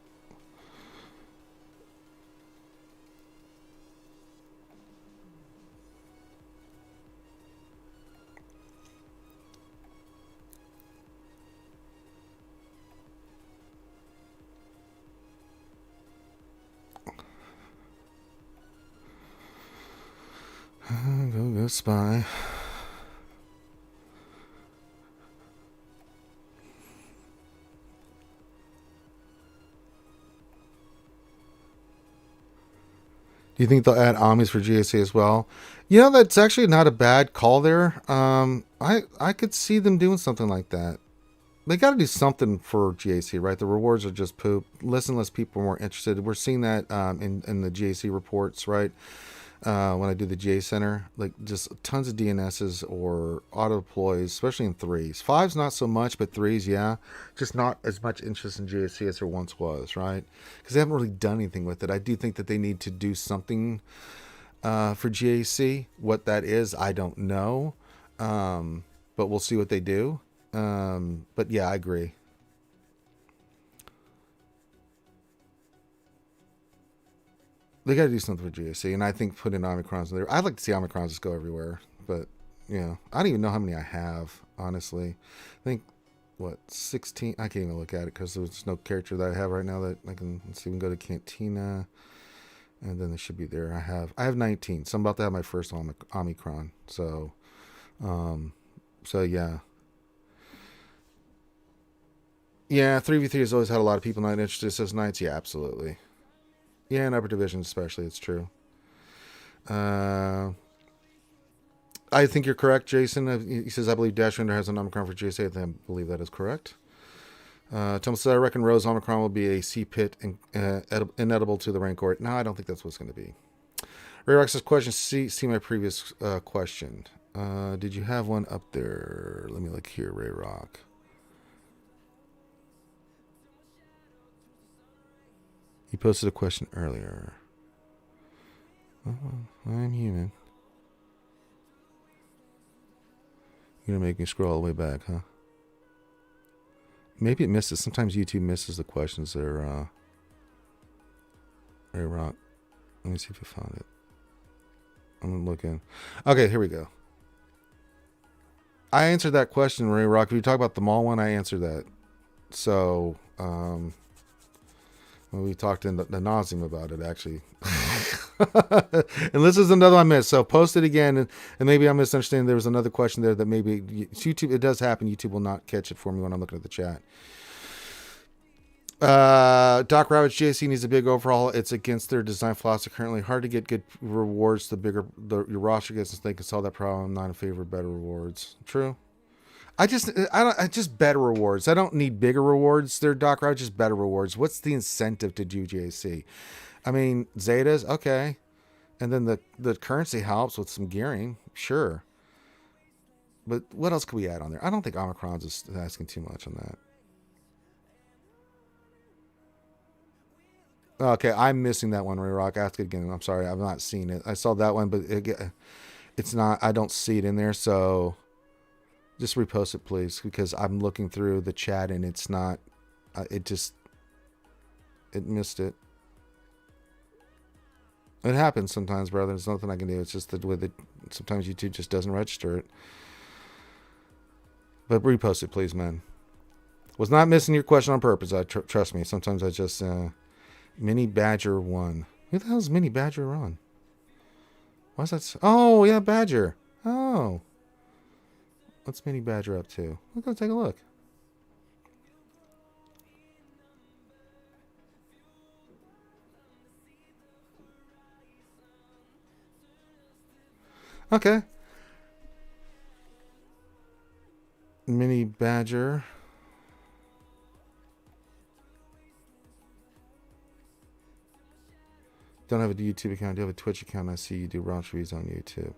Go spy. Do you think they'll add Omnis for GAC as well? You know, that's actually not a bad call there. I could see them doing something like that. They got to do something for GAC, right? The rewards are just poop. Less and less people are more interested. We're seeing that in the GAC reports, right? When I do the GA Center, like just tons of DNSs or auto deploys, especially in threes. Fives, not so much, but threes, yeah. Just not as much interest in GAC as there once was, right? Because they haven't really done anything with it. I do think that they need to do something for GAC. What that is, I don't know. But we'll see what they do. But yeah, I agree. They got to do something for GAC, and I think put in Omicrons in there. I'd like to see Omicrons just go everywhere, but I don't even know how many I have, honestly. I think, 16? I can't even look at it because there's no character that I have right now that I can. Let's see, we can go to Cantina, and then they should be there. I have 19, so I'm about to have my first Omicron. So yeah. Yeah, 3v3 has always had a lot of people not interested. Says Knights, yeah, absolutely. Yeah, in upper divisions especially, it's true. I think you're correct, Jason. He says, I believe Dash Render has an Omicron for GSA. I believe that is correct. Thomas says, I reckon Rose Omicron will be a C-pit inedible to the Rancor. No, I don't think that's what's going to be. Ray Rock says, question, see my previous question. Did you have one up there? Let me look here, Ray Rock. He posted a question earlier. Oh, I'm human. You're gonna make me scroll all the way back, huh? Maybe it misses. Sometimes YouTube misses the questions there. Ray Rock. Let me see if I found it. I'm looking. Okay, here we go. I answered that question, Ray Rock. If you talk about the mall one, I answered that. So, we talked in the nauseam about it, actually. And this is another one I missed. So post it again, and maybe I'm misunderstanding. There was another question there that maybe YouTube, it does happen. YouTube will not catch it for me when I'm looking at the chat. Doc Ravage JC needs a big overhaul. It's against their design philosophy currently. Hard to get good rewards the bigger your roster gets, since they can solve that problem. I'm not in favor of better rewards. True. I just better rewards. I don't need bigger rewards. They're Doc Ravage, just better rewards. What's the incentive to do JC? I mean, Zetas, okay. And then the currency helps with some gearing, sure. But what else could we add on there? I don't think Omicron's is asking too much on that. Okay, I'm missing that one, Ray Rock. Ask it again. I'm sorry, I've not seen it. I saw that one, but it's not. I don't see it in there, so just repost it, please, because I'm looking through the chat and it's not. It missed it. It happens sometimes, brother. There's nothing I can do. It's just the way that sometimes YouTube just doesn't register it. But repost it, please, man. Was not missing your question on purpose. Trust me. Sometimes I just Mini Badger 1. Who the hell is Mini Badger on? Why's that? Oh yeah, Badger. Oh, what's Mini Badger up to? Let's take a look. Okay. Mini Badger. Don't have a YouTube account. I do have a Twitch account. I see you do Raunch reviews on YouTube.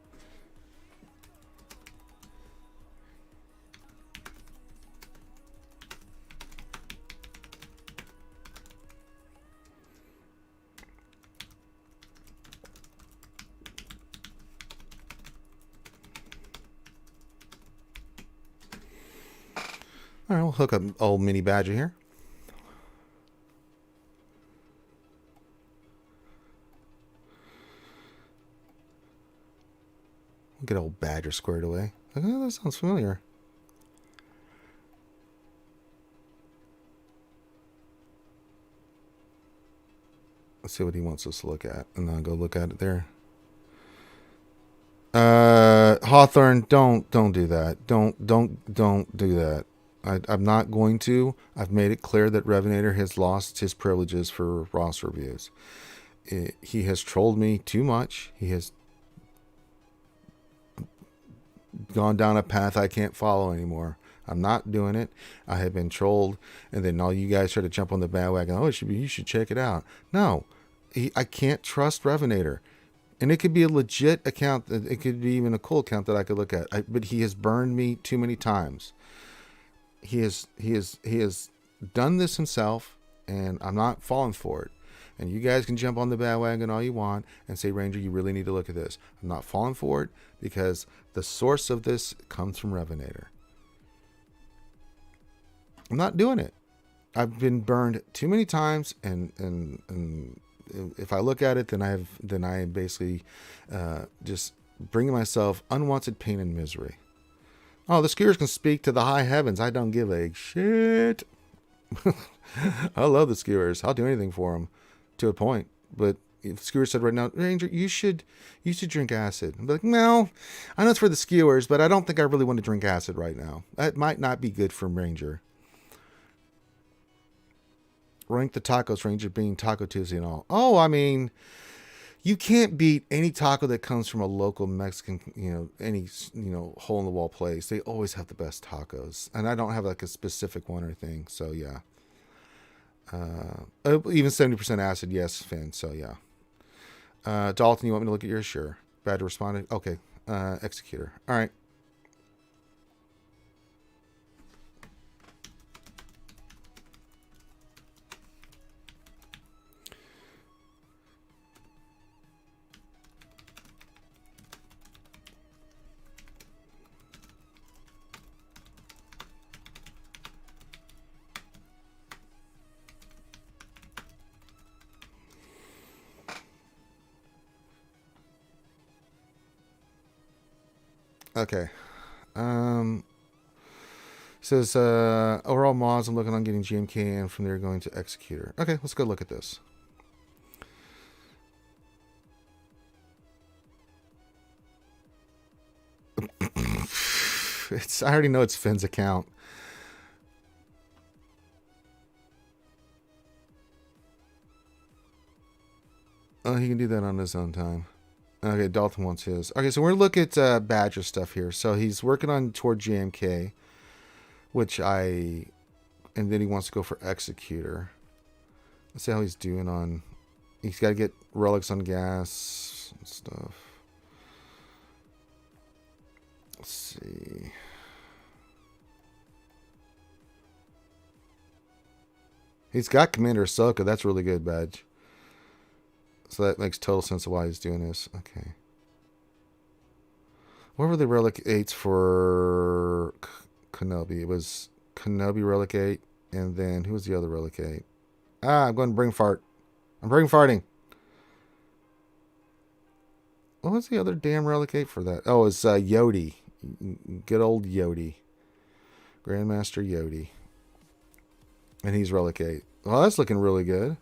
All right, we'll hook up old Mini Badger here. We'll get old Badger squared away. Oh, that sounds familiar. Let's see what he wants us to look at, and then go look at it there. Hawthorne, don't do that. Don't do that. I'm not going to. I've made it clear that Revenator has lost his privileges for roster reviews. He has trolled me too much. He has gone down a path I can't follow anymore. I'm not doing it. I have been trolled, and then all you guys try to jump on the bandwagon. Oh, you should check it out. No, I can't trust Revenator, and it could be a legit account. It could be even a cool account that I could look at. But he has burned me too many times. He has done this himself, and I'm not falling for it. And you guys can jump on the bandwagon all you want and say, Ranger, you really need to look at this. I'm not falling for it because the source of this comes from Revenator. I'm not doing it. I've been burned too many times, and if I look at it, then I am basically just bringing myself unwanted pain and misery. Oh, the skewers can speak to the high heavens. I don't give a shit. I love the skewers. I'll do anything for them. To a point, but if Skewer said right now, Ranger, you should drink acid. I'm like, no, I know it's for the skewers, but I don't think I really want to drink acid right now. That might not be good for Ranger. Rank the tacos, Ranger, being Taco Tuesday and all. Oh, I mean, you can't beat any taco that comes from a local Mexican, any hole in the wall place. They always have the best tacos, and I don't have like a specific one or thing. So yeah. Even 70% acid, yes, Finn. So yeah. Dalton, you want me to look at yours? Sure. Badger responded. Okay. Executor. All right. Okay. Says overall mods, I'm looking on getting GMK and from there going to Executor. Okay, let's go look at this. I already know it's Finn's account. Oh, he can do that on his own time. Okay, Dalton wants his. Okay, so we're going to look at Badger stuff here. So he's working on toward GMK, and then he wants to go for Executor. Let's see how he's doing on. He's got to get relics on gas and stuff. Let's see. He's got Commander Ahsoka. That's really good, Badge. So that makes total sense of why he's doing this. Okay. What were the relic 8s for Kenobi? It was Kenobi relic 8, and then who was the other relic 8? I'm going to bring fart. I'm bring farting. What was the other damn relic 8 for that? Oh, it's Yodi. Good old Yodi. Grandmaster Yodi. And he's relic 8. Well, that's looking really good.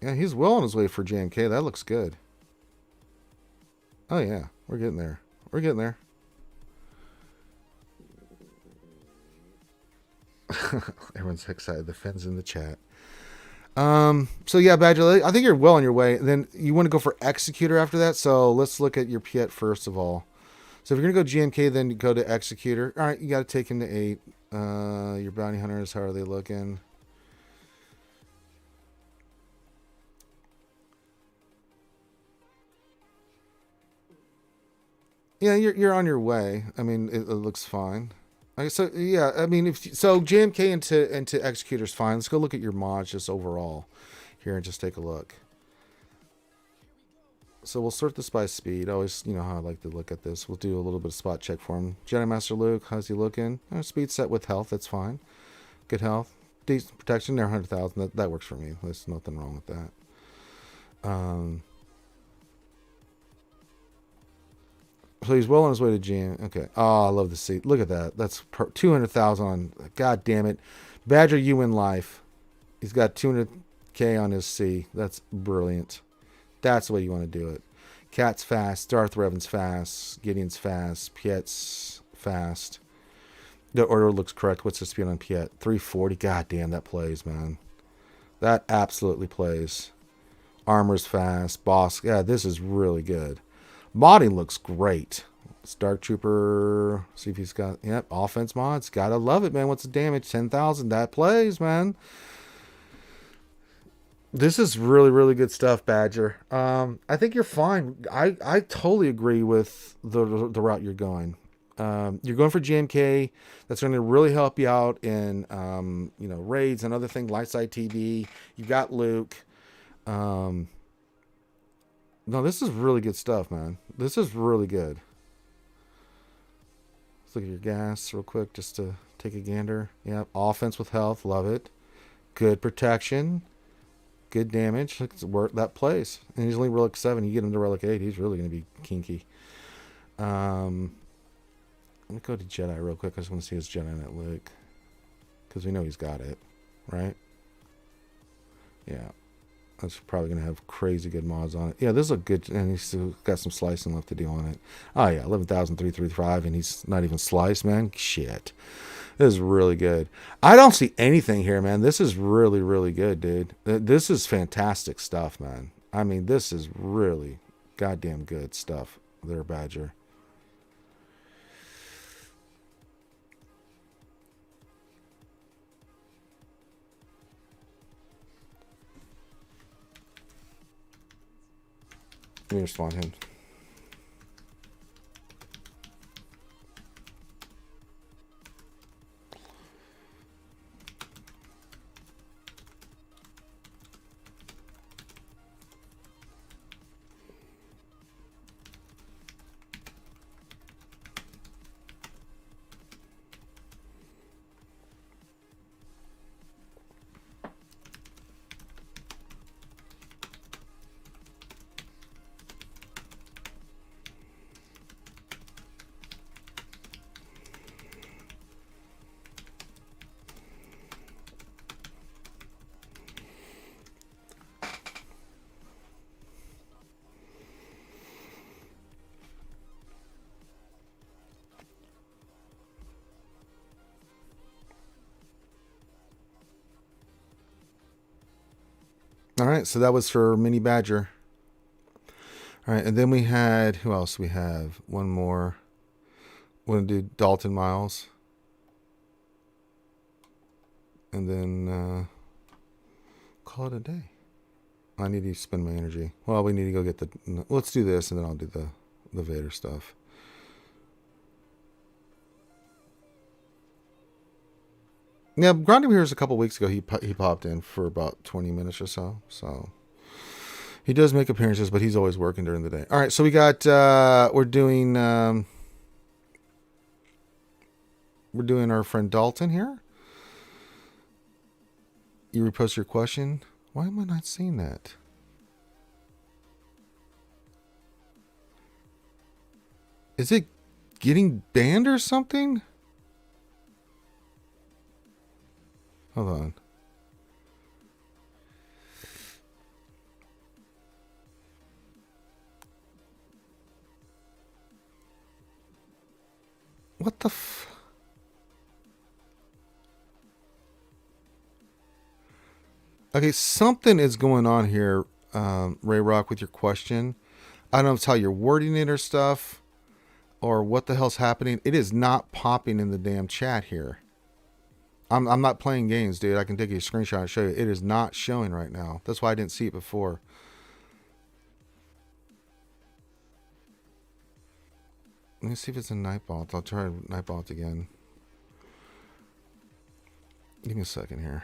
Yeah, he's well on his way for JMK. That looks good. Oh, yeah. We're getting there. We're getting there. Everyone's excited. The Finn's in the chat. So, yeah, Badger, I think you're well on your way. Then you want to go for Executor after that. So let's look at your Piet first of all. So if you're going to go GMK, then you go to Executor. All right, you got to take him to 8. Your bounty hunters, how are they looking? Yeah, you're on your way. I mean, it looks fine. Okay, so yeah, I mean, so JMK into Executor's fine. Let's go look at your mods just overall here and just take a look. So we'll sort this by speed. Always, you know how I like to look at this. We'll do a little bit of spot check for him. Jedi Master Luke, how's he looking? Speed set with health, that's fine. Good health, decent protection. There, 100,000. That works for me. There's nothing wrong with that. So he's well on his way to GM. Okay. Oh, I love the seat. Look at that. That's 200,000 on. God damn it. Badger, you win life. He's got 200K on his C. That's brilliant. That's the way you want to do it. Cat's fast. Darth Revan's fast. Gideon's fast. Piet's fast. The order looks correct. What's the speed on Piet? 340. God damn, that plays, man. That absolutely plays. Armor's fast. Boss. Yeah, this is really good. Modding looks great. Dark Trooper. See if he's got. Yep. Offense mods. Gotta love it, man. What's the damage? 10,000. That plays, man. This is really, really good stuff, Badger. I think you're fine. I totally agree with the route you're going. You're going for GMK. That's going to really help you out in raids and other things, Lightside TV. You've got Luke. No, this is really good stuff, man. This is really good. Let's look at your gas real quick just to take a gander. Yep, offense with health, love it. Good protection. Good damage. Work that plays. And he's only relic 7. You get him to relic 8, he's really going to be kinky. Let me go to Jedi real quick. I just want to see his Jedi Knight Luke. Because we know he's got it. Right? Yeah. That's probably going to have crazy good mods on it. Yeah, this is a good... And he's still got some slicing left to do on it. Oh, yeah. 11,335. And he's not even sliced, man. Shit. This is really good. I don't see anything here, man. This is really, really good, dude. This is fantastic stuff, man. I mean, this is really goddamn good stuff there, Badger. Let me respond him. All right, so that was for Mini Badger. All right, and then we had, who else we have? One more. We're going to do Dalton Miles. And then call it a day. I need to spend my energy. Well, we need to go get the... Let's do this, and then I'll do the Vader stuff. Yeah, Grande here was a couple weeks ago. He popped in for about 20 minutes or so. So he does make appearances, but he's always working during the day. All right, so we got we're doing our friend Dalton here. You repost your question. Why am I not seeing that? Is it getting banned or something? Hold on. What the Okay, something is going on here, Ray Rock, with your question. I don't know if it's how you're wording it or stuff, or what the hell's happening. It is not popping in the damn chat here. I'm not playing games, dude. I can take a screenshot and show you. It is not showing right now. That's why I didn't see it before. Let me see if it's a Nightbolt. I'll try Nightbolt again. Give me a second here.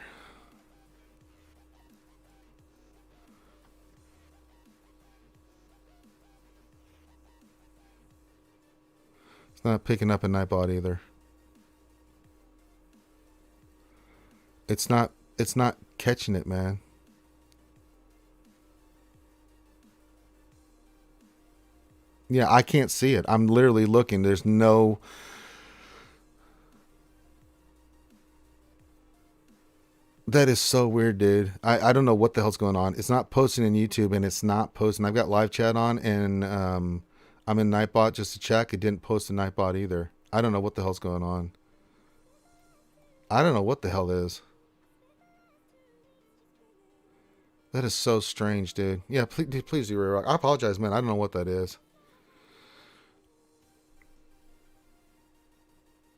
It's not picking up a Nightbot either. It's not catching it, man. Yeah, I can't see it. I'm literally looking. There's no... That is so weird, dude. I don't know what the hell's going on. It's not posting in YouTube, and it's not posting. I've got live chat on, and I'm in Nightbot just to check. It didn't post a Nightbot either. I don't know what the hell's going on. I don't know what the hell that is. That is so strange, dude. Yeah, please do Ray Rock. I apologize, man. I don't know what that is.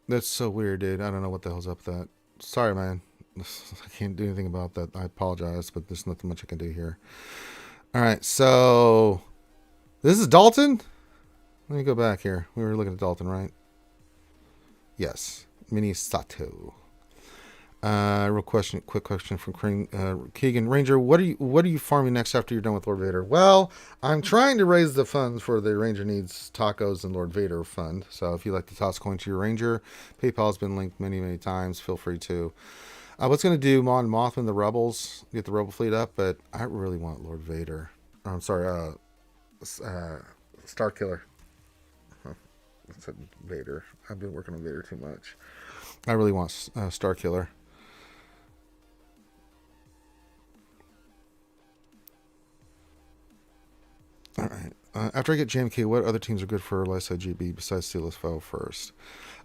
That's so weird, dude. I don't know what the hell's up with that. Sorry, man. I can't do anything about that. I apologize, but there's nothing much I can do here. All right, so this is Dalton. Let me go back here. We were looking at Dalton, right? Yes, Mini Sato. Quick question from Keegan Ranger. What are you farming next after you're done with Lord Vader? Well, I'm trying to raise the funds for the Ranger Needs Tacos and Lord Vader fund. So if you'd like to toss a coin to your Ranger, PayPal's been linked many times. Feel free to. I was going to do Mon Mothma and the Rebels, get the Rebel fleet up, but I really want Lord Vader. I'm sorry, Star Killer. I said Vader. I've been working on Vader too much. I really want Star Killer. All right. After I get JMK, what other teams are good for light side GB besides Sealess Foe first?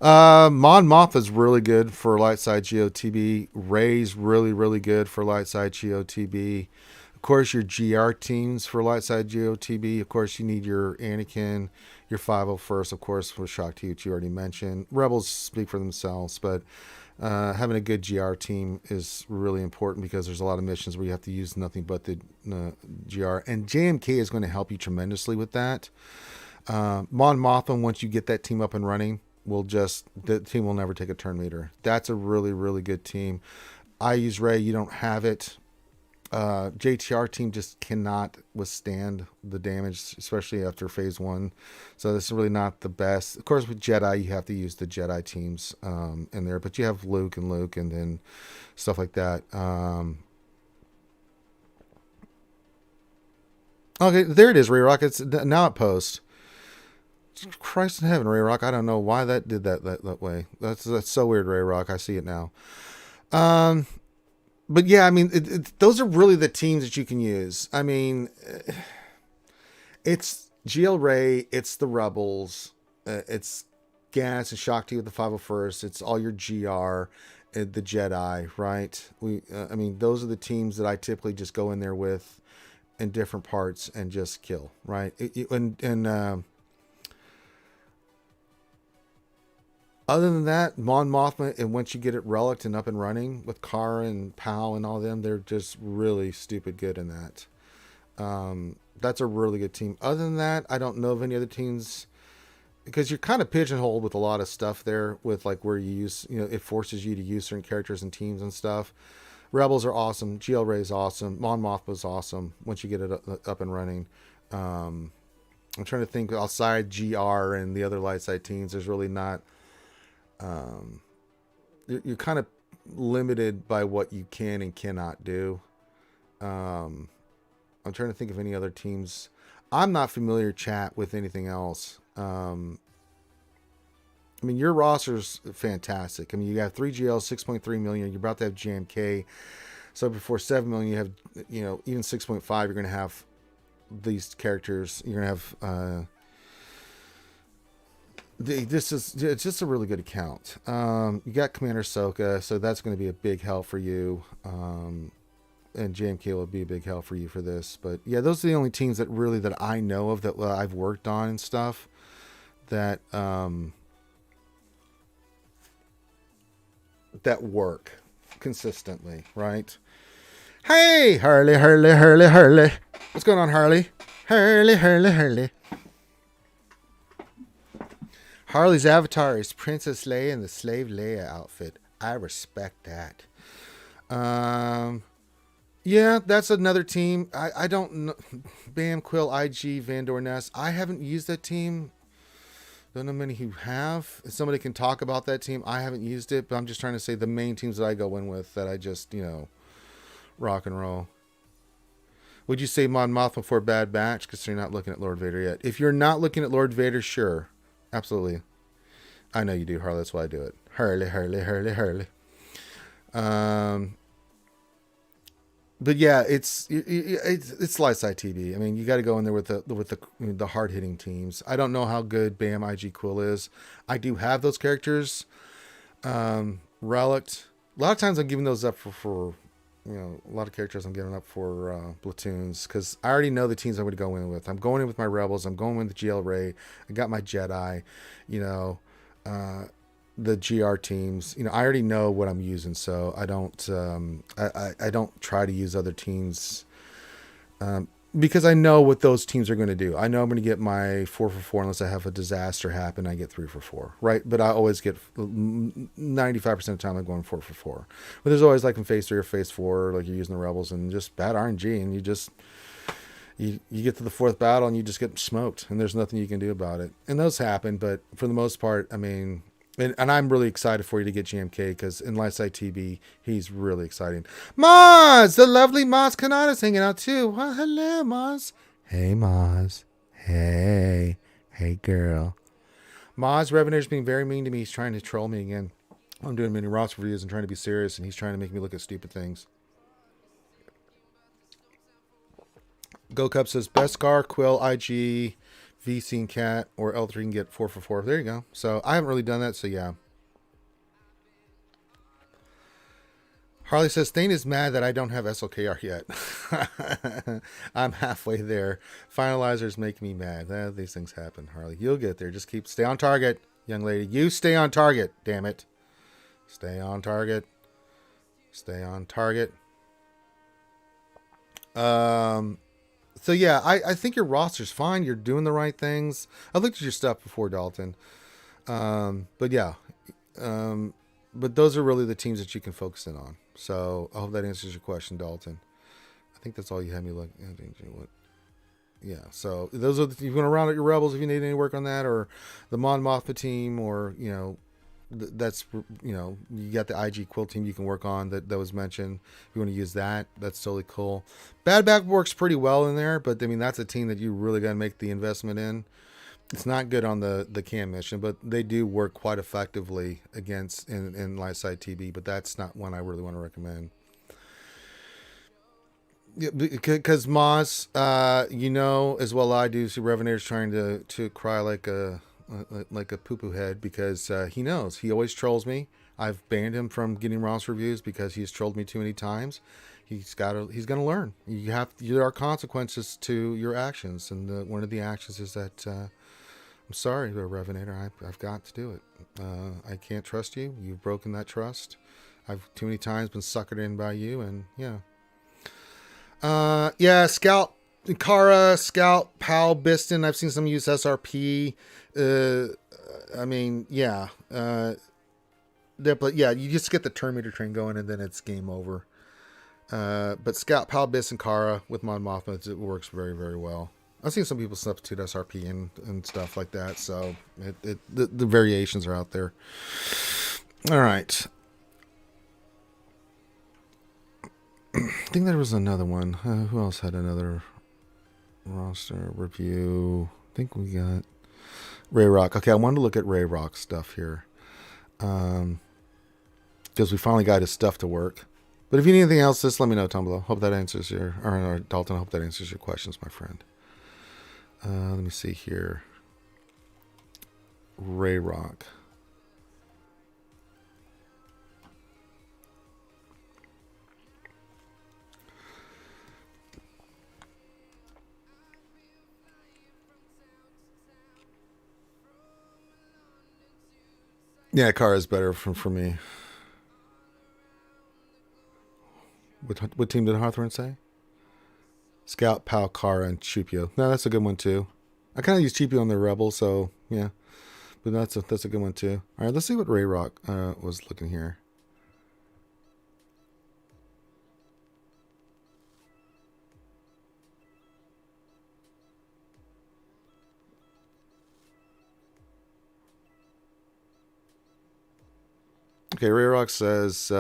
Mon Mothma is really good for light side GOTB. Ray's really good for light side GOTB. Of course, your GR teams for light side GOTB. Of course, you need your Anakin, your 501st, of course, for Shock T, which you already mentioned. Rebels speak for themselves, but having a good GR team is really important because there's a lot of missions where you have to use nothing but the GR. And JMK is going to help you tremendously with that. Mon Mothma, once you get that team up and running, the team will never take a turn meter. That's a really good team. I use Ray. You don't have it. JTR team just cannot withstand the damage, especially after phase 1. So this is really not the best. Of course, with Jedi, you have to use the Jedi teams in there, but you have Luke and then stuff like that. Okay, there it is, Ray Rock. It's now at post. Christ in heaven, Ray Rock. I don't know why that did that way. That's so weird, Ray Rock. I see it now. But yeah, I mean, those are really the teams that you can use. I mean, it's GL Ray, it's the Rebels, it's Gas and Shock T with the 501st, it's all your GR, the Jedi, right? I mean, those are the teams that I typically just go in there with in different parts and just kill, right? Other than that, Mon Mothma, and once you get it relicked and up and running with Kara and Pal and all them, they're just really stupid good in that. That's a really good team. Other than that, I don't know of any other teams because you're kind of pigeonholed with a lot of stuff there with like where you use, it forces you to use certain characters and teams and stuff. Rebels are awesome. GL Ray is awesome. Mon Mothma is awesome once you get it up and running. I'm trying to think outside GR and the other light side teams, there's really not. You're kind of limited by what you can and cannot do. I'm trying to think of any other teams. I'm not familiar, chat, with anything else. I mean, your roster's fantastic. I mean, you got 3GL, 6.3 million. You're about to have JMK. So before 7 million, you have, even 6.5, you're going to have these characters. You're going to have, it's just a really good account. You got Commander Soka, so that's going to be a big help for you. And JMK will be a big help for you for this. But yeah, those are the only teams that I know of that I've worked on and stuff that that work consistently, right? Hey, Harley. What's going on, Harley? Harley. Harley's avatar is Princess Leia in the Slave Leia outfit. I respect that. Yeah, that's another team. I don't know. Bam, Quill, IG, Vandor Ness. I haven't used that team. Don't know many who have. If somebody can talk about that team, I haven't used it, but I'm just trying to say the main teams that I go in with that I just, rock and roll. Would you say Mon Mothma for a bad batch? Because you're not looking at Lord Vader yet. If you're not looking at Lord Vader, sure. Absolutely. I know you do, Harley. That's why I do it. Harley. But yeah, it's light side TV. I mean, you got to go in there with the hard hitting teams. I don't know how good Bam IG Quill is. I do have those characters, Relict, A lot of times I'm giving those up for a lot of characters I'm giving up for platoons because I already know the teams I'm going to go in with. I'm going in with my rebels. I'm going with the GL Ray. I got my Jedi. You know, the GR teams. You know, I already know what I'm using, so I don't. I don't try to use other teams. Because I know what those teams are going to do. I know I'm going to get my 4 for 4 unless I have a disaster happen. I get 3 for 4, right? But I always get 95% of the time I'm going 4 for 4. But there's always like in phase 3 or phase 4, like you're using the rebels and just bad RNG, and you get to the 4th battle and you just get smoked, and there's nothing you can do about it. And those happen, but for the most part, I mean. And I'm really excited for you to get GMK because in Lightside TB, he's really exciting. Maz, the lovely Maz Kanata's hanging out too. Well, hello, Maz. Hey, Maz. Hey girl. Maz Revenator's being very mean to me. He's trying to troll me again. I'm doing mini roster reviews and trying to be serious, and he's trying to make me look at stupid things. Go Cup says Beskar, Quill, IG, VC and Cat, or L3 can get 4 for 4. There you go. So I haven't really done that, so yeah. Harley says Thane is mad that I don't have SLKR yet. I'm halfway there. Finalizers make me mad. These things happen, Harley. You'll get there. Just stay on target, young lady. You stay on target, damn it. Stay on target. Stay on target. So yeah, I think your roster's fine. You're doing the right things. I looked at your stuff before, Dalton. But yeah, but those are really the teams that you can focus in on. So I hope that answers your question, Dalton. I think that's all you had me look. Yeah. So those are you're going to round out your rebels if you need any work on that, or the Mon Mothma team, or that's you got the IG Quill team you can work on that was mentioned. If you want to use that, that's totally cool. Bad Back works pretty well in there, but I mean that's a team that you really got to make the investment in. It's not good on the cam mission, but they do work quite effectively against in Lightside TB, but that's not one I really want to recommend. Yeah, because Moss, as well I do, see Revenator's trying to cry like a poo-poo head because he knows. He always trolls me. I've banned him from getting roster reviews because he's trolled me too many times. He's going to learn. There are consequences to your actions, and one of the actions is that I'm sorry, Revenator. I've got to do it. I can't trust you. You've broken that trust. I've too many times been suckered in by you, and yeah. Scout, Kara, Scout, Pal, Biston. I've seen some use SRP. But yeah, you just get the Terminator train going, and then it's game over. But Scout, Pal, Biston, Kara with Mon Mothma, it works very, very well. I've seen some people substitute SRP and stuff like that, so the variations are out there. All right. I think there was another one. Who else had another roster review? I think we got Ray Rock. Okay, I wanted to look at Ray Rock stuff here. Because we finally got his stuff to work. But if you need anything else, just let me know down below. Hope that answers or Dalton, I hope that answers your questions, my friend. Let me see here. Ray Rock. Yeah, Kara is better for me. What team did Hawthorne say? Scout, Pal, Kara, and Chupio. No, that's a good one too. I kind of use Chupio on the Rebel, so yeah. But that's a good one too. All right, let's see what Ray Rock was looking here. Okay, Ray Rock says...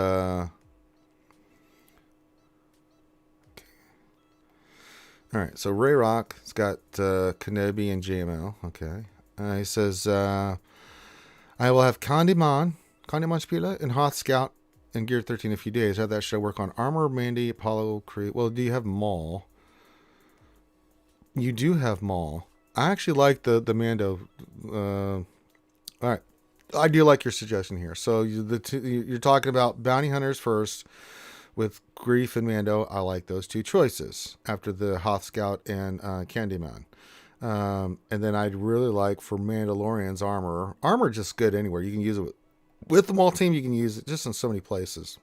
All right, so Ray Rock's got Kenobi and JML. Okay. He says, I will have Kandiman Spila, and Hoth Scout and Gear 13 in a few days. Have that show work on Armor, Mandy, Apollo, Creed. Well, do you have Maul? You do have Maul. I actually like the Mando. All right. I do like your suggestion here. So you're talking about bounty hunters first with Grief and Mando. I like those two choices after the Hoth Scout and Candyman. And then I'd really like for Mandalorian's armor. Armor just good anywhere. You can use it with the mall team. You can use it just in so many places.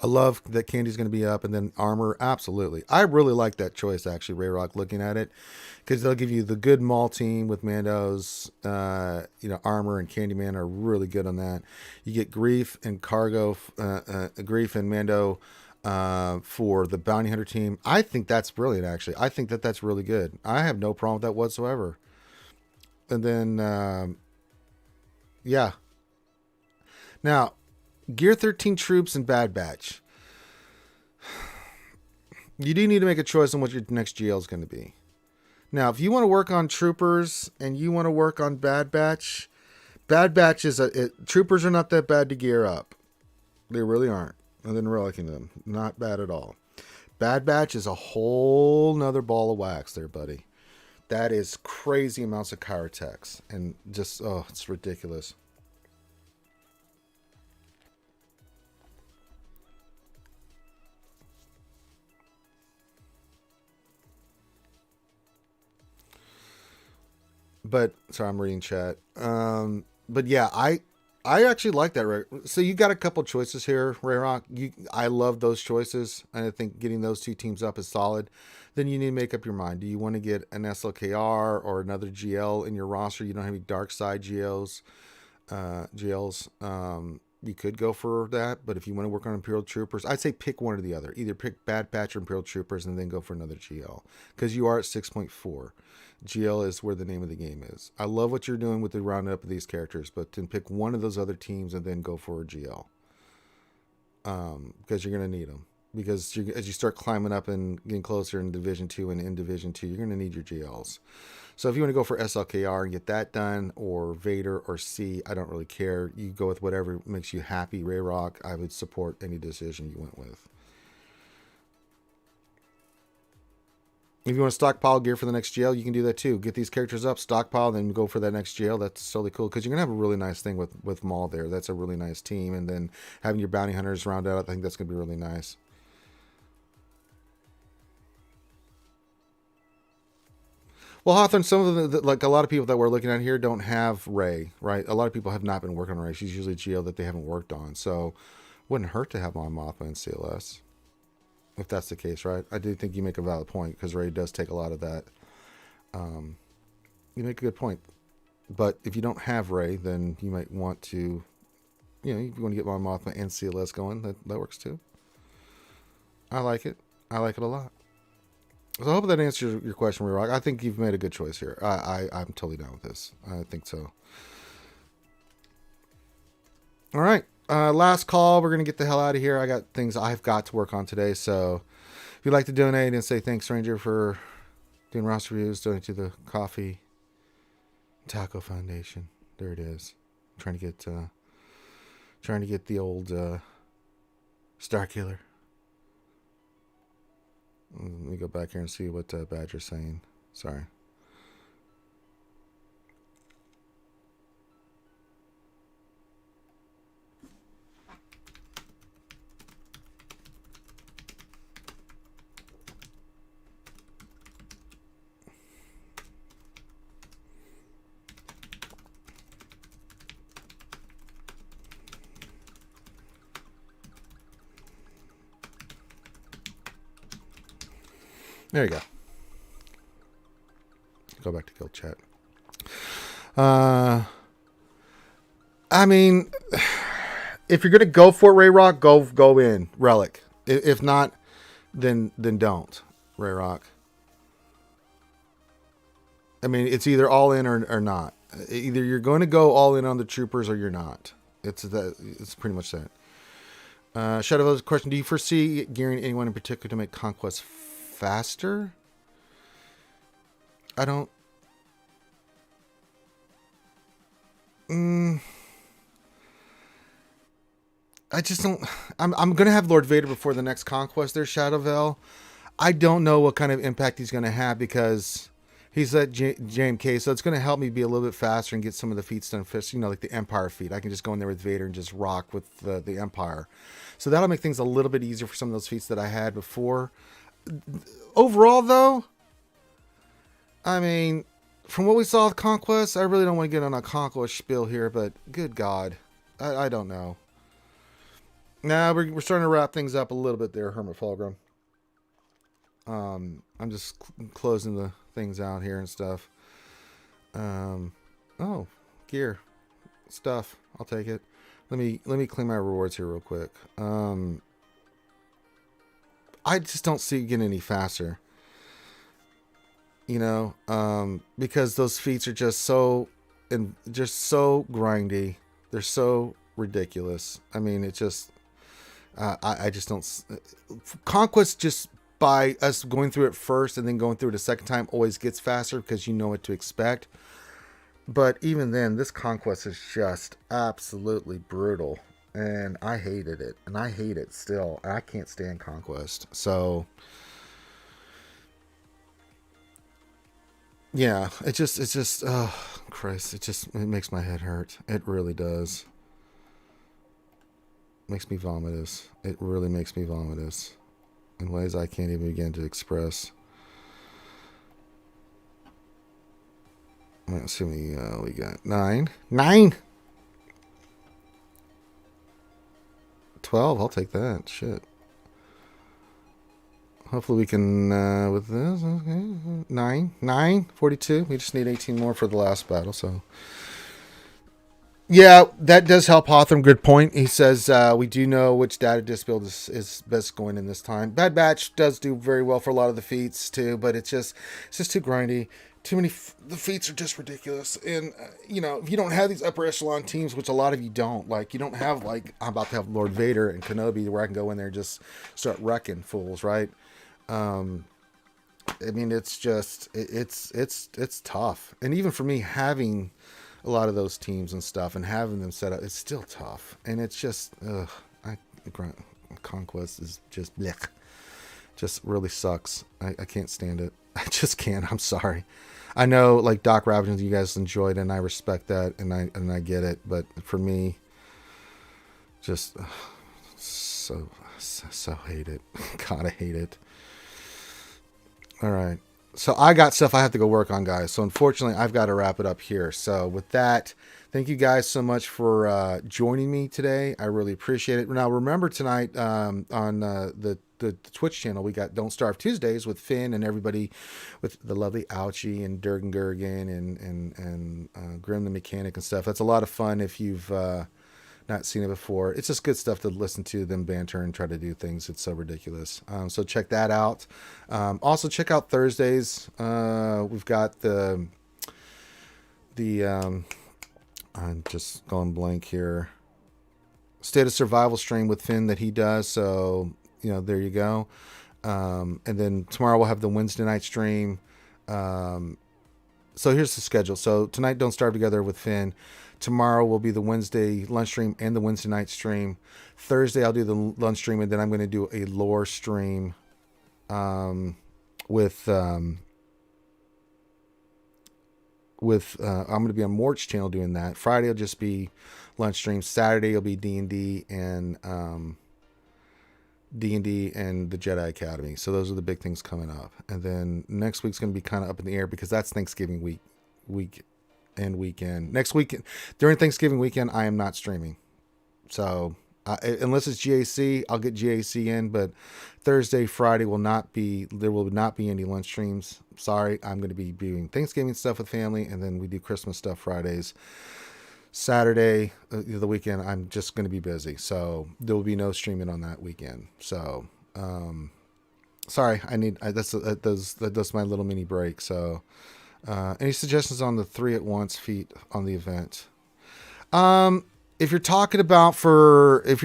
I love that Candy's going to be up, and then armor, absolutely. I really like that choice, actually, Ray Rock, looking at it, because they'll give you the good mall team with Mando's, armor, and Candyman are really good on that. You get Grief and Cargo, Grief and Mando for the Bounty Hunter team. I think that's brilliant, actually. I think that that's really good. I have no problem with that whatsoever. And then, yeah. Now, Gear 13 troops and Bad Batch. You do need to make a choice on what your next GL is going to be. Now, if you want to work on troopers and you want to work on Bad Batch troopers are not that bad to gear up. They really aren't. And then reliking them, not bad at all. Bad Batch is a whole nother ball of wax there, buddy. That is crazy amounts of Kyrotex and just it's ridiculous. But sorry, I'm reading chat. But yeah, I actually like that. So you got a couple choices here, Ray Rock. I love those choices, and I think getting those two teams up is solid. Then you need to make up your mind. Do you want to get an SLKR or another GL in your roster? You don't have any dark side GLs. You could go for that, but if you want to work on Imperial Troopers, I'd say pick one or the other. Either pick Bad Batch or Imperial Troopers and then go for another GL, because you are at 6.4. GL is where the name of the game is. I love what you're doing with the roundup of these characters, but then pick one of those other teams and then go for a GL, because you're going to need them. Because as you start climbing up and getting closer in Division 2 and in Division 2, you're going to need your GLs. So if you want to go for SLKR and get that done, or Vader or C, I don't really care. You go with whatever makes you happy, Ray Rock. I would support any decision you went with. If you want to stockpile gear for the next GL, you can do that too. Get these characters up, stockpile, then go for that next GL. That's totally cool, because you're going to have a really nice thing with Maul there. That's a really nice team. And then having your bounty hunters round out, I think that's going to be really nice. Well, Hawthorne, some of the like a lot of people that we're looking at here don't have Rey, right? A lot of people have not been working on Rey. She's usually a GL that they haven't worked on. So wouldn't hurt to have Mon Mothma and CLS. If that's the case, right? I do think you make a valid point, because Rey does take a lot of that. You make a good point. But if you don't have Rey, then you might want to, if you want to get Mon Mothma and CLS going, that works too. I like it. I like it a lot. So I hope that answers your question, Ray Rock. I think you've made a good choice here. I'm totally down with this. I think so. All right. Last call. We're going to get the hell out of here. I got things I've got to work on today. So if you'd like to donate and say thanks, Ranger, for doing roster reviews, donate to the Coffee Taco Foundation. There it is. I'm trying to get the old Star Killer. Let me go back here and see what Badger's saying. Sorry. There you go. Go back to Guild Chat. I mean, if you're gonna go for it, Ray Rock, go in Relic. If not, then don't, Ray Rock. I mean, it's either all in or not. Either you're going to go all in on the troopers or you're not. It's pretty much that. Shadow's question: do you foresee gearing anyone in particular to make conquest faster? I don't. I just don't. I'm gonna have Lord Vader before the next conquest. There's Shadowvale. I don't know what kind of impact he's gonna have, because He's at JMK, so it's going to help me be a little bit faster and get some of the feats done. Like the Empire feat. I can just go in there with Vader and just rock with the Empire. So that'll make things a little bit easier for some of those feats that I had before. Overall, though, I mean, from what we saw with Conquest, I really don't want to get on a Conquest spiel here, but good God, I don't know. Now we're starting to wrap things up a little bit there, Hermit Fulgrim. I'm just closing the things out here and stuff. Oh, gear, stuff. I'll take it. Let me clean my rewards here real quick. I just don't see it getting any faster. Because those feats are just so grindy. They're so ridiculous. I mean, it just I just don't. Conquest, just by us going through it first and then going through it a second time, always gets faster because you know what to expect. But even then, this Conquest is just absolutely brutal, and I hated it, and I hate it still. I can't stand Conquest, so yeah, it's just, oh Christ, it makes my head hurt. It really does. Makes me vomitous. It really makes me vomitous in ways I can't even begin to express. Let's see, we got 9. 12, I'll take that. Shit. Hopefully we can, with this, okay. 9, 42. We just need 18 more for the last battle, so. Yeah, that does help Hawthorne. Good point. He says, we do know which data disc build is best going in this time. Bad Batch does do very well for a lot of the feats, too, but it's just too grindy. Too many, the feats are just ridiculous. And, if you don't have these upper echelon teams, which a lot of you don't, like, you don't have, like, I'm about to have Lord Vader and Kenobi where I can go in there and just start wrecking fools, right? I mean, it's just, it's tough. And even for me, having a lot of those teams and stuff and having them set up, it's still tough. And it's just, Conquest is just, blech. Just really sucks. I can't stand it. I just can't. I'm sorry. I know, like, Doc Ravagers, you guys enjoyed it, and I respect that, and I get it. But for me, just so hate it. God, I hate it. All right. So I got stuff I have to go work on, guys. So unfortunately, I've got to wrap it up here. So with that, thank you guys so much for joining me today. I really appreciate it. Now, remember tonight on the Twitch channel, we got Don't Starve Tuesdays with Finn and everybody, with the lovely Ouchie and Durgan Gurgan and Grim the Mechanic and stuff. That's a lot of fun if you've not seen it before. It's just good stuff to listen to them banter and try to do things. It's so ridiculous. So check that out. Also check out Thursdays. We've got the I'm just going blank here. State of Survival stream with Finn that he does. So, there you go. And then tomorrow we'll have the Wednesday night stream. So here's the schedule. So tonight, Don't Starve Together with Finn. Tomorrow will be the Wednesday lunch stream and the Wednesday night stream. Thursday, I'll do the lunch stream, and then I'm going to do a lore stream with I'm going to be on Mort's channel doing that. Friday will just be lunch stream. Saturday will be D&D and the Jedi Academy. So those are the big things coming up. And then next week's going to be kind of up in the air because that's Thanksgiving week and weekend. Next week, during Thanksgiving weekend, I am not streaming. So unless it's GAC, I'll get GAC in. But Thursday, Friday will not be. There will not be any lunch streams. Sorry, I'm going to be doing Thanksgiving stuff with family, and then we do Christmas stuff Fridays. Saturday, the weekend, I'm just going to be busy, so there will be no streaming on that weekend. So, sorry, that's my little mini break. So, any suggestions on the 3 at once feat on the event? If you're talking about before we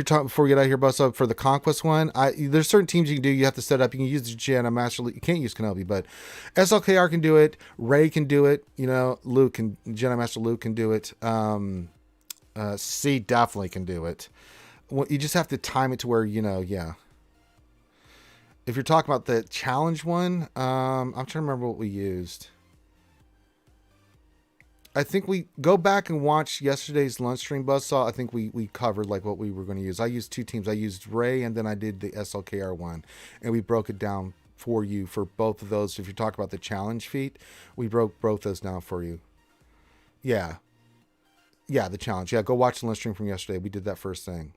get out of here, bust up for the Conquest one, there's certain teams you can do. You have to set up. You can use the Jedi Master. You can't use Kenobi, but SLKR can do it. Rey can do it. Jedi Master Luke can do it. C definitely can do it. You just have to time it to where yeah. If you're talking about the challenge one, I'm trying to remember what we used. I think we go back and watch yesterday's lunch stream buzzsaw. I think we covered like what we were going to use. I used two teams. I used Ray and then I did the SLKR one, and we broke it down for you for both of those. If you talk about the challenge feat, we broke both those down for you. Yeah, the challenge. Yeah, go watch the lunch stream from yesterday. We did that first thing.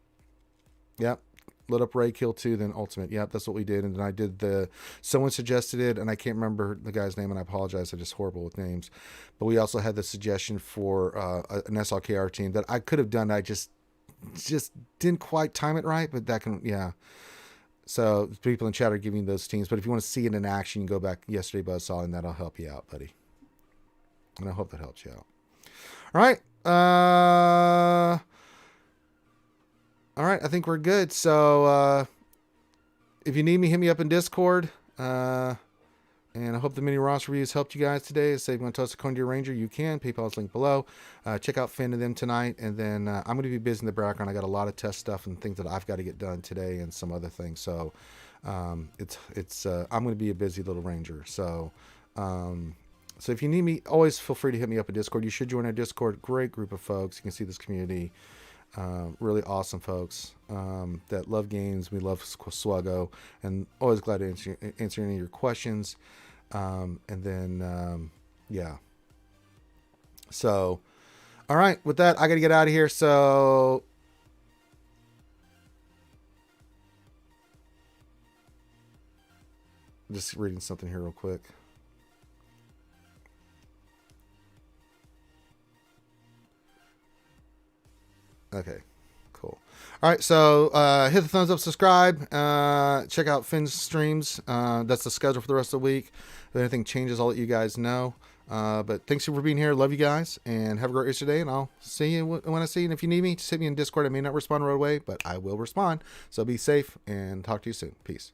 Yep. Lit up Ray, kill 2, then ultimate. Yep, that's what we did. And then I did someone suggested it, and I can't remember the guy's name, and I apologize. I'm just horrible with names. But we also had the suggestion for an SLKR team that I could have done. I just didn't quite time it right, but that can, yeah. So people in chat are giving those teams. But if you want to see it in action, you can go back yesterday buzzsaw, and that'll help you out, buddy. And I hope that helps you out. All right. All right, I think we're good. So if you need me, hit me up in Discord. And I hope the mini roster reviews helped you guys today. Save on Toast Coin to your Ranger, you can. PayPal's link below. Check out Finn and them tonight. And then I'm going to be busy in the background. I got a lot of test stuff and things that I've got to get done today and some other things. So I'm going to be a busy little Ranger. So if you need me, always feel free to hit me up in Discord. You should join our Discord. Great group of folks. You can see this community. Really awesome folks that love games. We love SWGOH, and always glad to answer any of your questions. And then, yeah. So, all right, with that, I got to get out of here. So, just reading something here real quick. Okay, cool. All right, so hit the thumbs up, subscribe, check out Finn's streams. That's the schedule for the rest of the week. If anything changes, I'll let you guys know. But thanks for being here. Love you guys, and have a great rest of your day, and I'll see you when I see you. And if you need me, just hit me in Discord. I may not respond right away, but I will respond. So be safe, and talk to you soon. Peace.